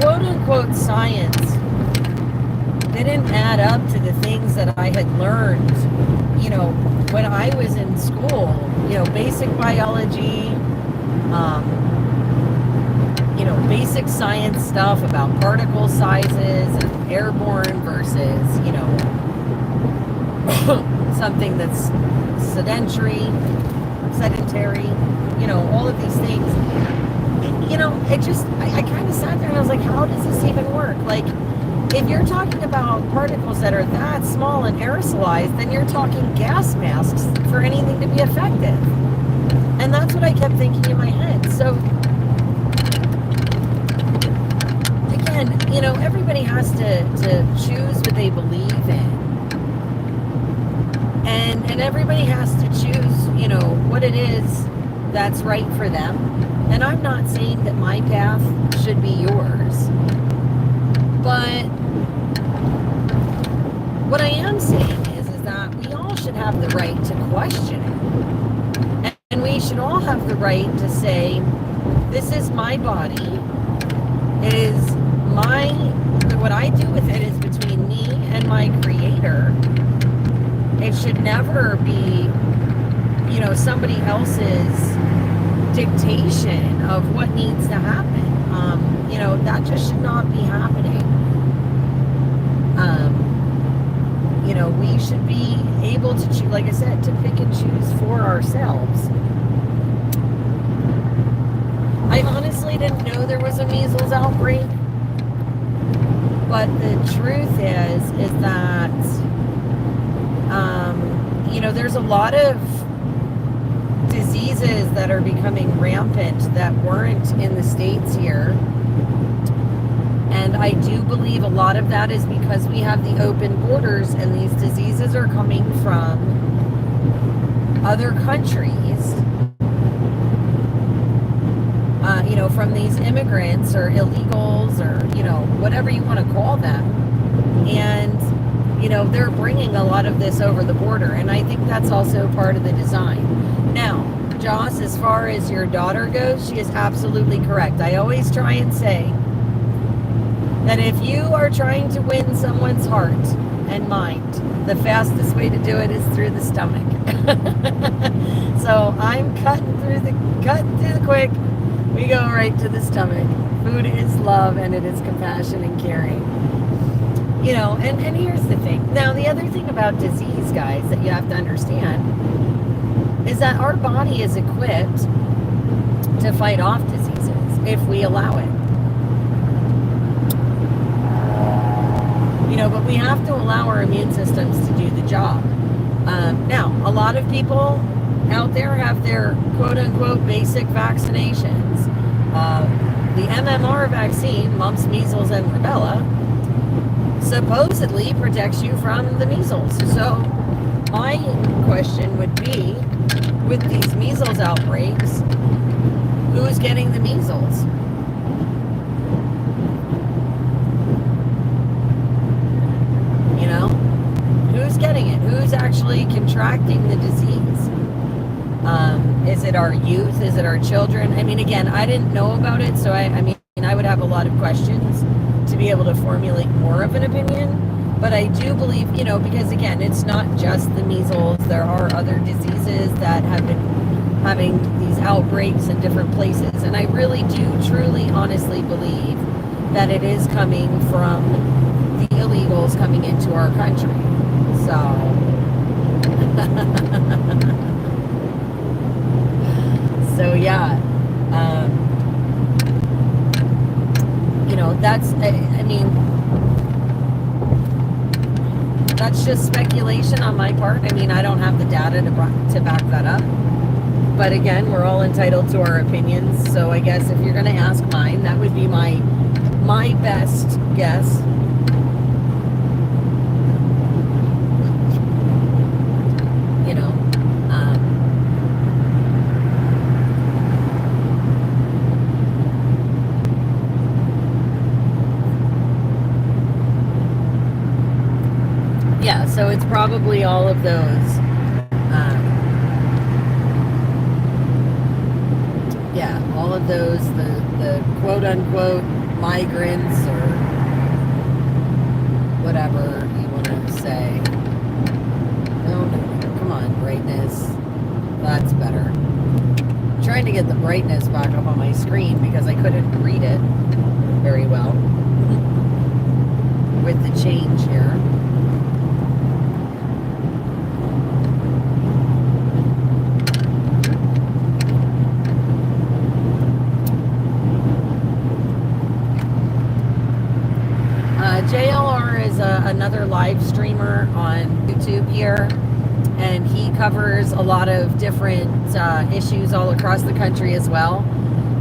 quote-unquote science didn't add up to the things that I had learned, when I was in school, basic biology, basic science stuff about particle sizes and airborne versus, something that's sedentary, all of these things. I kind of sat there and I was like, how does this even work? Like, if you're talking about particles that are that small and aerosolized, then you're talking gas masks for anything to be effective. And that's what I kept thinking in my head. So, again, everybody has to choose what they believe in. And everybody has to choose, what it is that's right for them. And I'm not saying that my path should be yours. But what I am saying is that we all should have the right to question it. And we should all have the right to say, this is my body. It is what I do with it is between me and my creator. It should never be, somebody else's dictation of what needs to happen. That just should not be happening. We should be able to choose, like I said, to pick and choose for ourselves. I honestly didn't know there was a measles outbreak, but the truth is that, there's a lot of diseases that are becoming rampant that weren't in the States here. And I do believe a lot of that is because we have the open borders and these diseases are coming from other countries, from these immigrants or illegals or, whatever you want to call them. And, they're bringing a lot of this over the border. And I think that's also part of the design. Now, Joss, as far as your daughter goes, she is absolutely correct. I always try and say that if you are trying to win someone's heart and mind, the fastest way to do it is through the stomach. So I'm cutting through the quick. We go right to the stomach. Food is love and it is compassion and caring. And here's the thing. Now, the other thing about disease, guys, that you have to understand is that our body is equipped to fight off diseases if we allow it. But we have to allow our immune systems to do the job. Now, a lot of people out there have their quote-unquote basic vaccinations. The MMR vaccine, mumps, measles, and rubella, supposedly protects you from the measles. So my question would be, with these measles outbreaks, who's getting the measles? Who's getting it? Who's actually contracting the disease? Is it our youth? Is it our children? I mean, again, I didn't know about it, so I would have a lot of questions to be able to formulate more of an opinion. But I do believe, because again, it's not just the measles. There are other diseases that have been having these outbreaks in different places. And I really do truly, honestly believe that it is coming from the illegals coming into our country. So yeah, that's, that's just speculation on my part. I don't have the data to back that up. But again, we're all entitled to our opinions. So I guess if you're going to ask mine, that would be my best guess. You know, yeah. So it's probably all of those. Yeah, all of those, the quote unquote migrants or whatever you want to say. No, come on, brightness. That's better. I'm trying to get the brightness back up on my screen because I couldn't read it very well with the change here. JLR is another live streamer on YouTube here, and he covers a lot of different issues all across the country as well.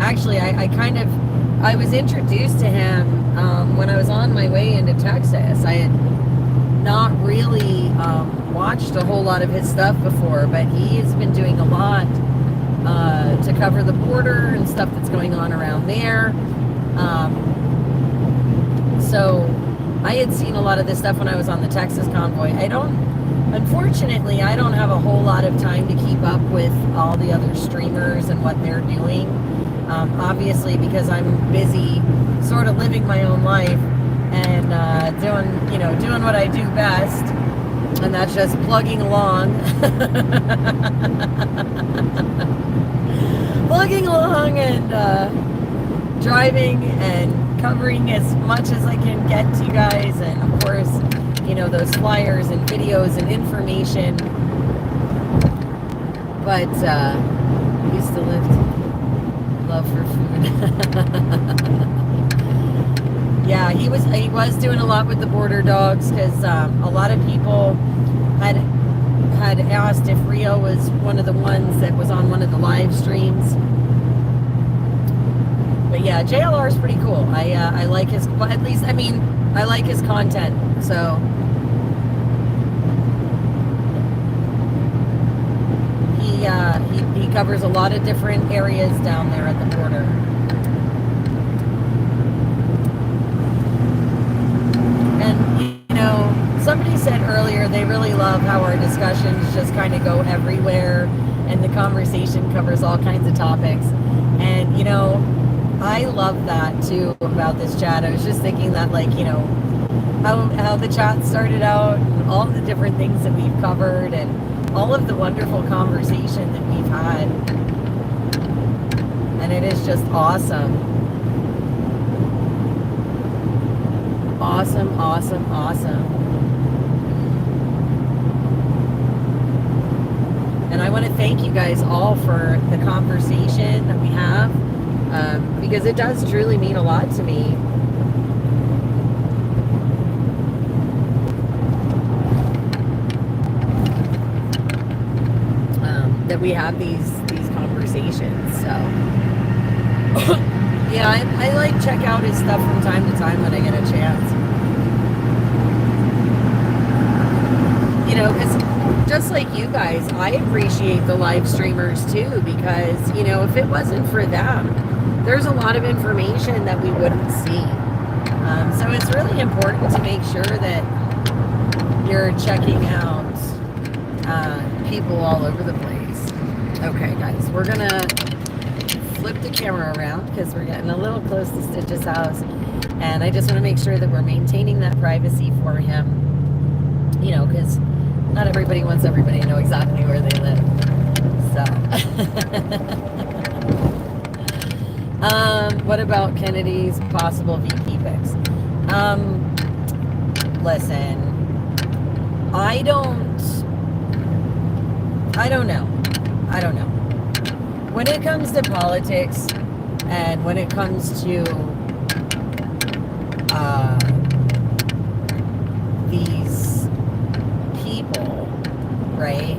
Actually, I was introduced to him when I was on my way into Texas. I had not really watched a whole lot of his stuff before, but he has been doing a lot to cover the border and stuff that's going on around there. So I had seen a lot of this stuff when I was on the Texas convoy. Unfortunately, I don't have a whole lot of time to keep up with all the other streamers and what they're doing. Obviously, because I'm busy sort of living my own life and doing what I do best, and that's just plugging along. Plugging along and driving and covering as much as I can get to you guys, and of course, those flyers and videos and information. But used to love for food. Yeah, he was doing a lot with the border dogs because a lot of people had asked if Rio was one of the ones that was on one of the live streams. But yeah, JLR is pretty cool. I like his, well, at least, I like his content. So he covers a lot of different areas down there at the border. And somebody said earlier they really love how our discussions just kind of go everywhere, and the conversation covers all kinds of topics. And I love that too about this chat. I was just thinking that, how the chat started out, and all the different things that we've covered, and all of the wonderful conversation that we've had. And it is just awesome. Awesome, awesome, awesome. And I want to thank you guys all for the conversation that we have. Because it does truly mean a lot to me. That we have these conversations. So yeah, I like check out his stuff from time to time when I get a chance. Because just like you guys, I appreciate the live streamers too, because if it wasn't for them, there's a lot of information that we wouldn't see. So it's really important to make sure that you're checking out people all over the place. Okay, guys, we're gonna flip the camera around because we're getting a little close to Stitch's house, and I just want to make sure that we're maintaining that privacy for him. Because not everybody wants everybody to know exactly where they live. So. What about Kennedy's possible VP picks? Listen, I don't know. When it comes to politics, and when it comes to these people, right?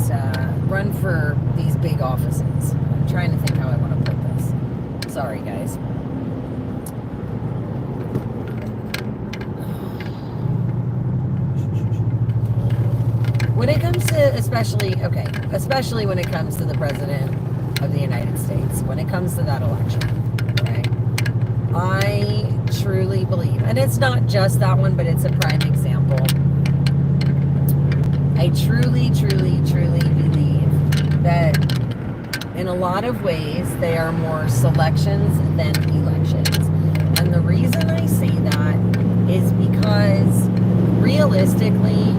run for these big offices. I'm trying to think how I want to put this. Sorry, guys. When it comes to, especially when it comes to the president of the United States, when it comes to that election, okay, I truly believe, and it's not just that one, but it's a prime example. I truly, truly, truly believe that in a lot of ways they are more selections than elections. And the reason I say that is because realistically,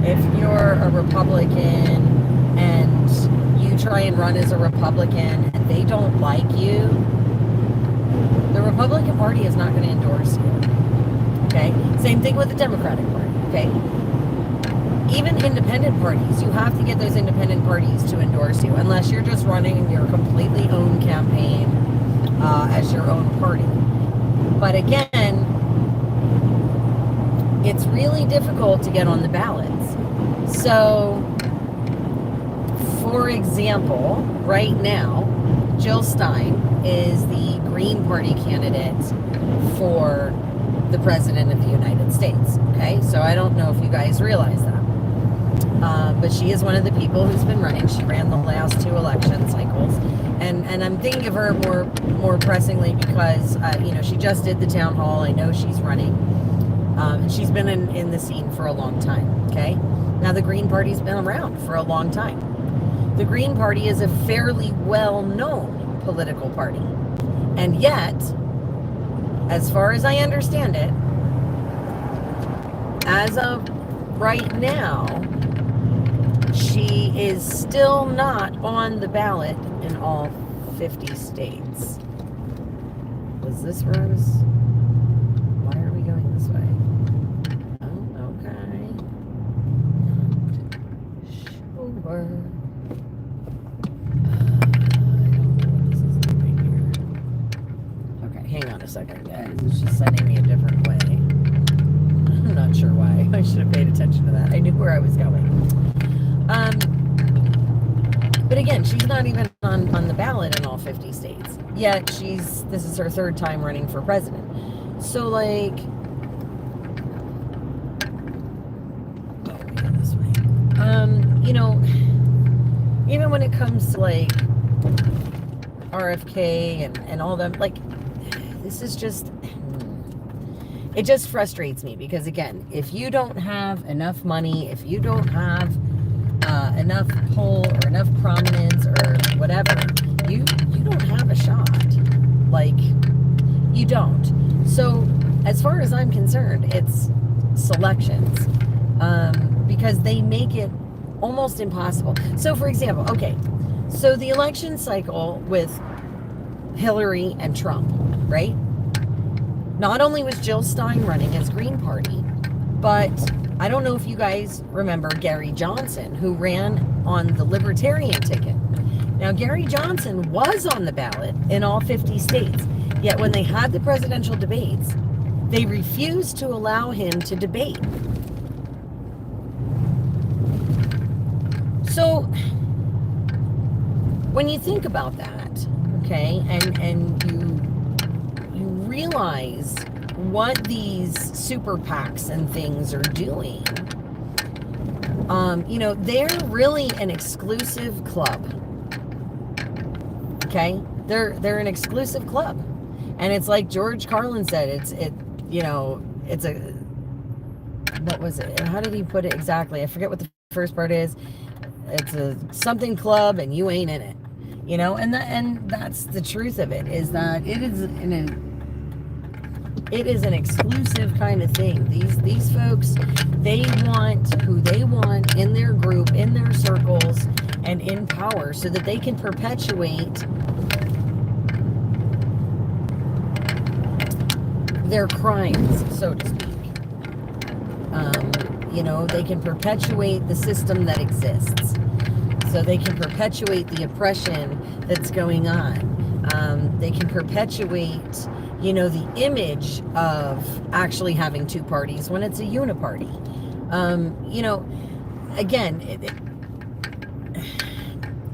if you're a Republican and you try and run as a Republican and they don't like you, the Republican Party is not going to endorse you. Okay? Same thing with the Democratic Party. Okay? Even independent parties, you have to get those independent parties to endorse you, unless you're just running your completely own campaign as your own party. But again, it's really difficult to get on the ballots. So, for example, right now, Jill Stein is the Green Party candidate for the President of the United States. Okay, so I don't know if you guys realize that. But she is one of the people who's been running. She ran the last 2 election cycles. And I'm thinking of her more pressingly because, she just did the town hall. I know she's running. And she's been in the scene for a long time, okay? Now, the Green Party's been around for a long time. The Green Party is a fairly well-known political party. And yet, as far as I understand it, as of right now, she is still not on the ballot in all 50 states. Was this where I was? Why are we going this way? Oh, okay. Sure. I don't know what this is doing here. Okay, hang on a second, guys. It's just sending me a different way. I'm not sure why. I should have paid attention to that. I knew where I was going. But again, she's not even on the ballot in all 50 states. Yet this is her 3rd time running for president. So like, this way. Even when it comes to like RFK and all them, like, this is just, it just frustrates me because again, if you don't have enough money, if you don't have enough pull or enough prominence or whatever, you don't have a shot. Like, you don't. So as far as I'm concerned, it's selections, because they make it almost impossible. So for example, okay, so the election cycle with Hillary and Trump, right? Not only was Jill Stein running as Green Party, but I don't know if you guys remember Gary Johnson, who ran on the Libertarian ticket. Now, Gary Johnson was on the ballot in all 50 states, yet when they had the presidential debates, they refused to allow him to debate. So, when you think about that, okay, and you realize what these super PACs and things are doing, they're really an exclusive club. Okay, they're an exclusive club, and it's like George Carlin said. It's a, what was it? How did he put it exactly? I forget what the first part is. It's a something club, and you ain't in it. And that's the truth of it, is that it is an exclusive kind of thing. These folks, they want who they want in their group, in their circles, and in power, so that they can perpetuate their crimes, so to speak. They can perpetuate the system that exists. So they can perpetuate the oppression that's going on. They can perpetuate, the image of actually having 2 parties when it's a uniparty. Again,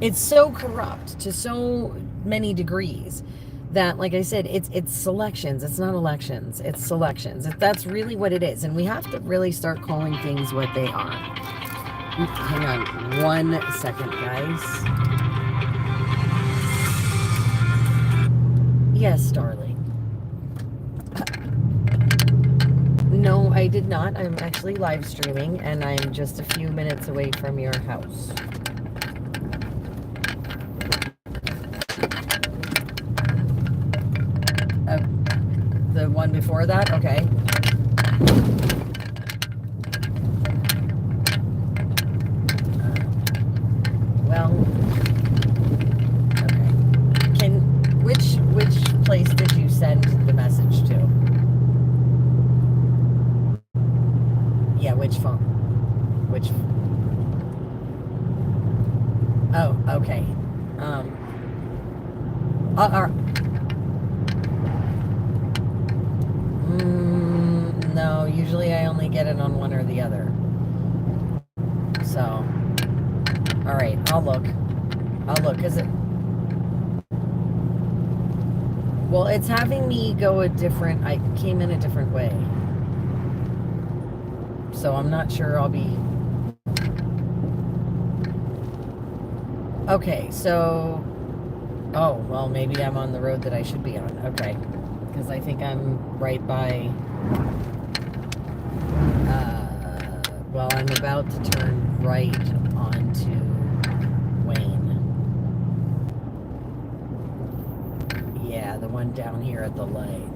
It's so corrupt to so many degrees that, like I said, it's selections. It's not elections. It's selections. That's really what it is, and we have to really start calling things what they are. Hang on 1 second, guys. Yes, darling. No, I did not. I'm actually live streaming, and I'm just a few minutes away from your house. The one before that? Okay. Well, okay. Which place did you send the message to? Yeah, which phone? Which? Oh, okay. No, usually I only get it on one or the other. So, all right, I'll look. Cause well, it's having me go I came in a different way. So I'm not sure I'll be. Okay, so, oh, well, maybe I'm on the road that I should be on. Okay, because I think I'm right by, well, I'm about to turn right onto Wayne. Yeah, the one down here at the light.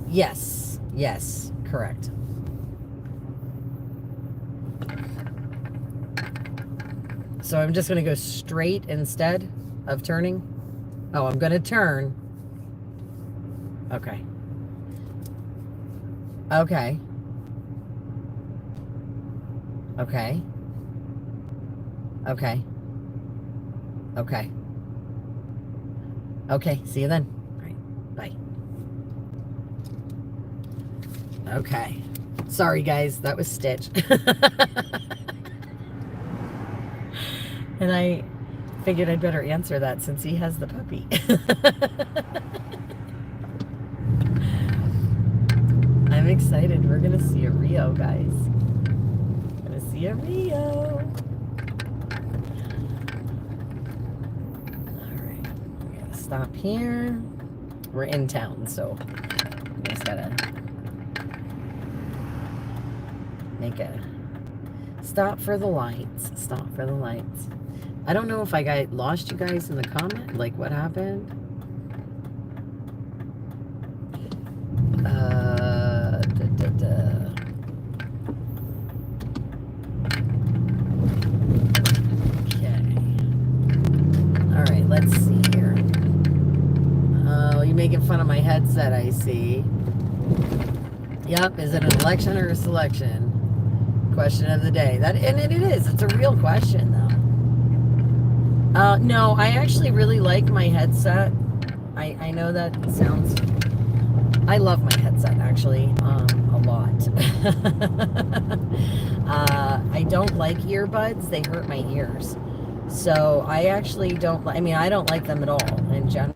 Yes, correct. So I'm just going to go straight instead of turning. Oh, I'm going to turn. Okay. Okay. Okay. Okay. Okay. Okay, see you then. All right, bye. Okay. Sorry, guys, that was Stitch. And I figured I'd better answer that since he has the puppy. I'm excited. We're going to see a Rio, guys. Going to see a Rio. All right. We're going to stop here. We're in town, so we just got to make a stop for the lights. Stop for the lights. I don't know if I lost you guys in the comment, like what happened. Okay. All right, let's see here. Oh, you're making fun of my headset, I see. Yep, is it an election or a selection? Question of the day. And it is. It's a real question, though. No, I actually really like my headset. I know that sounds. I love my headset actually, a lot. I don't like earbuds; they hurt my ears. So I actually don't. I mean, I don't like them at all in general.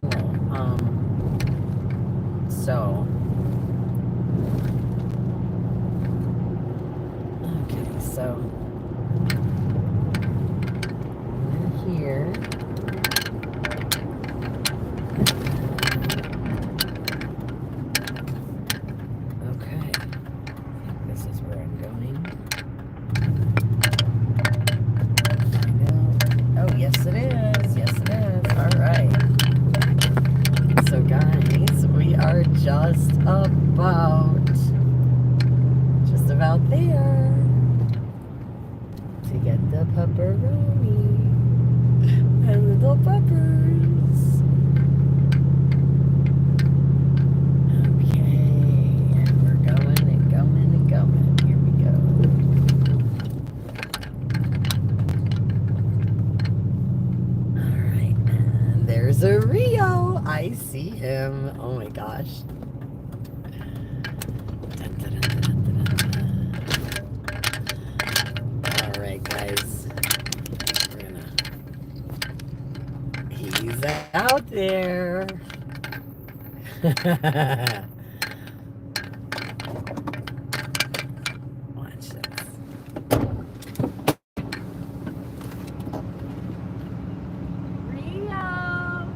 So. So we're here. Okay. This is where I'm going. Oh, yes it is. Yes it is. All right. So guys, we are just about there. To get the pepperoni and little peppers. Okay, and we're going and going and going. Here we go. Alright, and there's a Rio. I see him. Oh my gosh. out there. Watch this. Rio!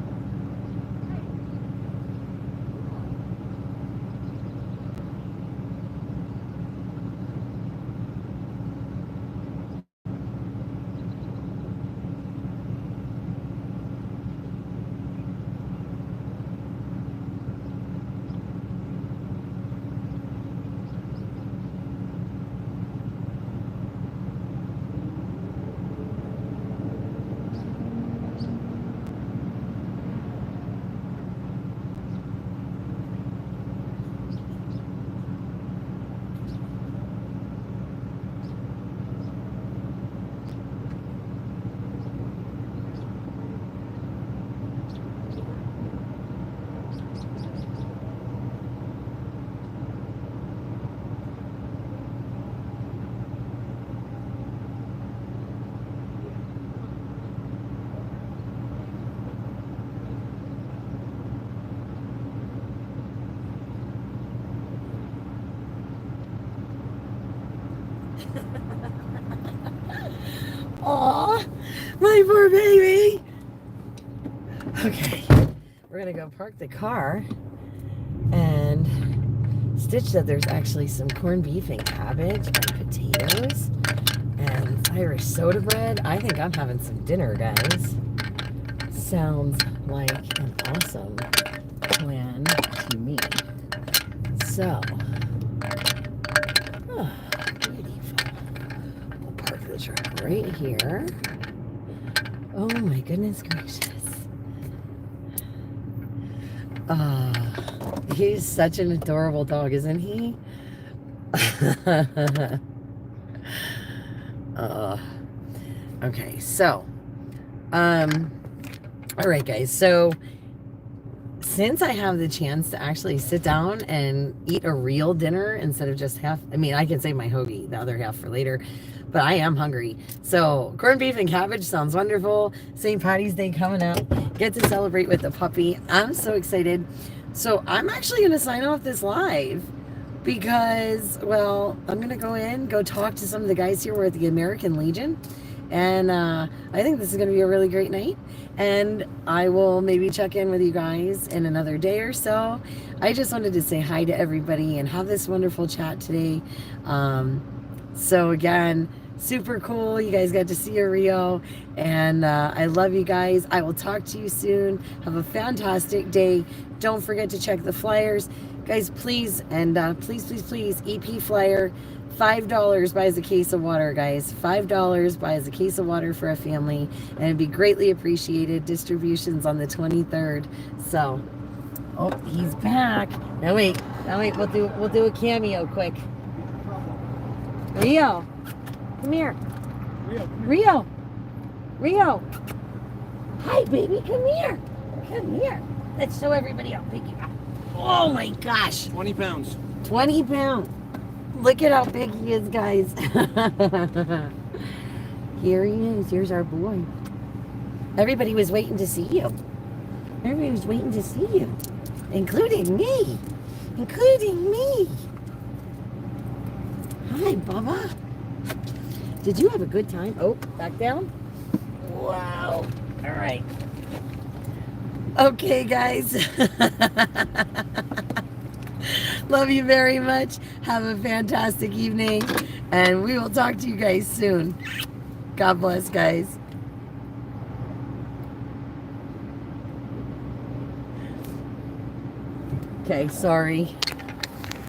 Aw, my poor baby. Okay, we're gonna go park the car, and Stitch said there's actually some corned beef and cabbage and potatoes and Irish soda bread. I think I'm having some dinner, guys. Sounds like an awesome plan to me. So, beautiful. We'll park the truck right here. Oh my goodness gracious. He's such an adorable dog, isn't he? Okay, so, all right, guys. So, since I have the chance to actually sit down and eat a real dinner instead of just half, I mean, I can save my hoagie, the other half for later, but I am hungry. So, corned beef and cabbage sounds wonderful. St. Patty's Day coming up. Get to celebrate with the puppy. I'm so excited. So, I'm actually going to sign off this live because, well, I'm going to go talk to some of the guys here. We're at the American Legion. And I think this is going to be a really great night. And I will maybe check in with you guys in another day or so. I just wanted to say hi to everybody and have this wonderful chat today. So again, super cool. You guys got to see a Rio. And I love you guys. I will talk to you soon. Have a fantastic day. Don't forget to check the flyers. Guys, please, and please, EP flyer. $5 buys a case of water, guys. $5 buys a case of water for a family, and it'd be greatly appreciated. Distributions on the 23rd. So, oh, he's back. Now wait, we'll do a cameo quick. Rio, come here. Rio. Hi, baby, come here. Let's show everybody how big you are. Oh my gosh. 20 pounds. 20 pounds. Look at how big he is, guys. Here he is. Here's our boy. Everybody was waiting to see you. Including me. Hi, Bubba. Did you have a good time? Oh, back down. Wow. All right. Okay, guys. Love you very much. Have a fantastic evening. And we will talk to you guys soon. God bless, guys. Okay, sorry.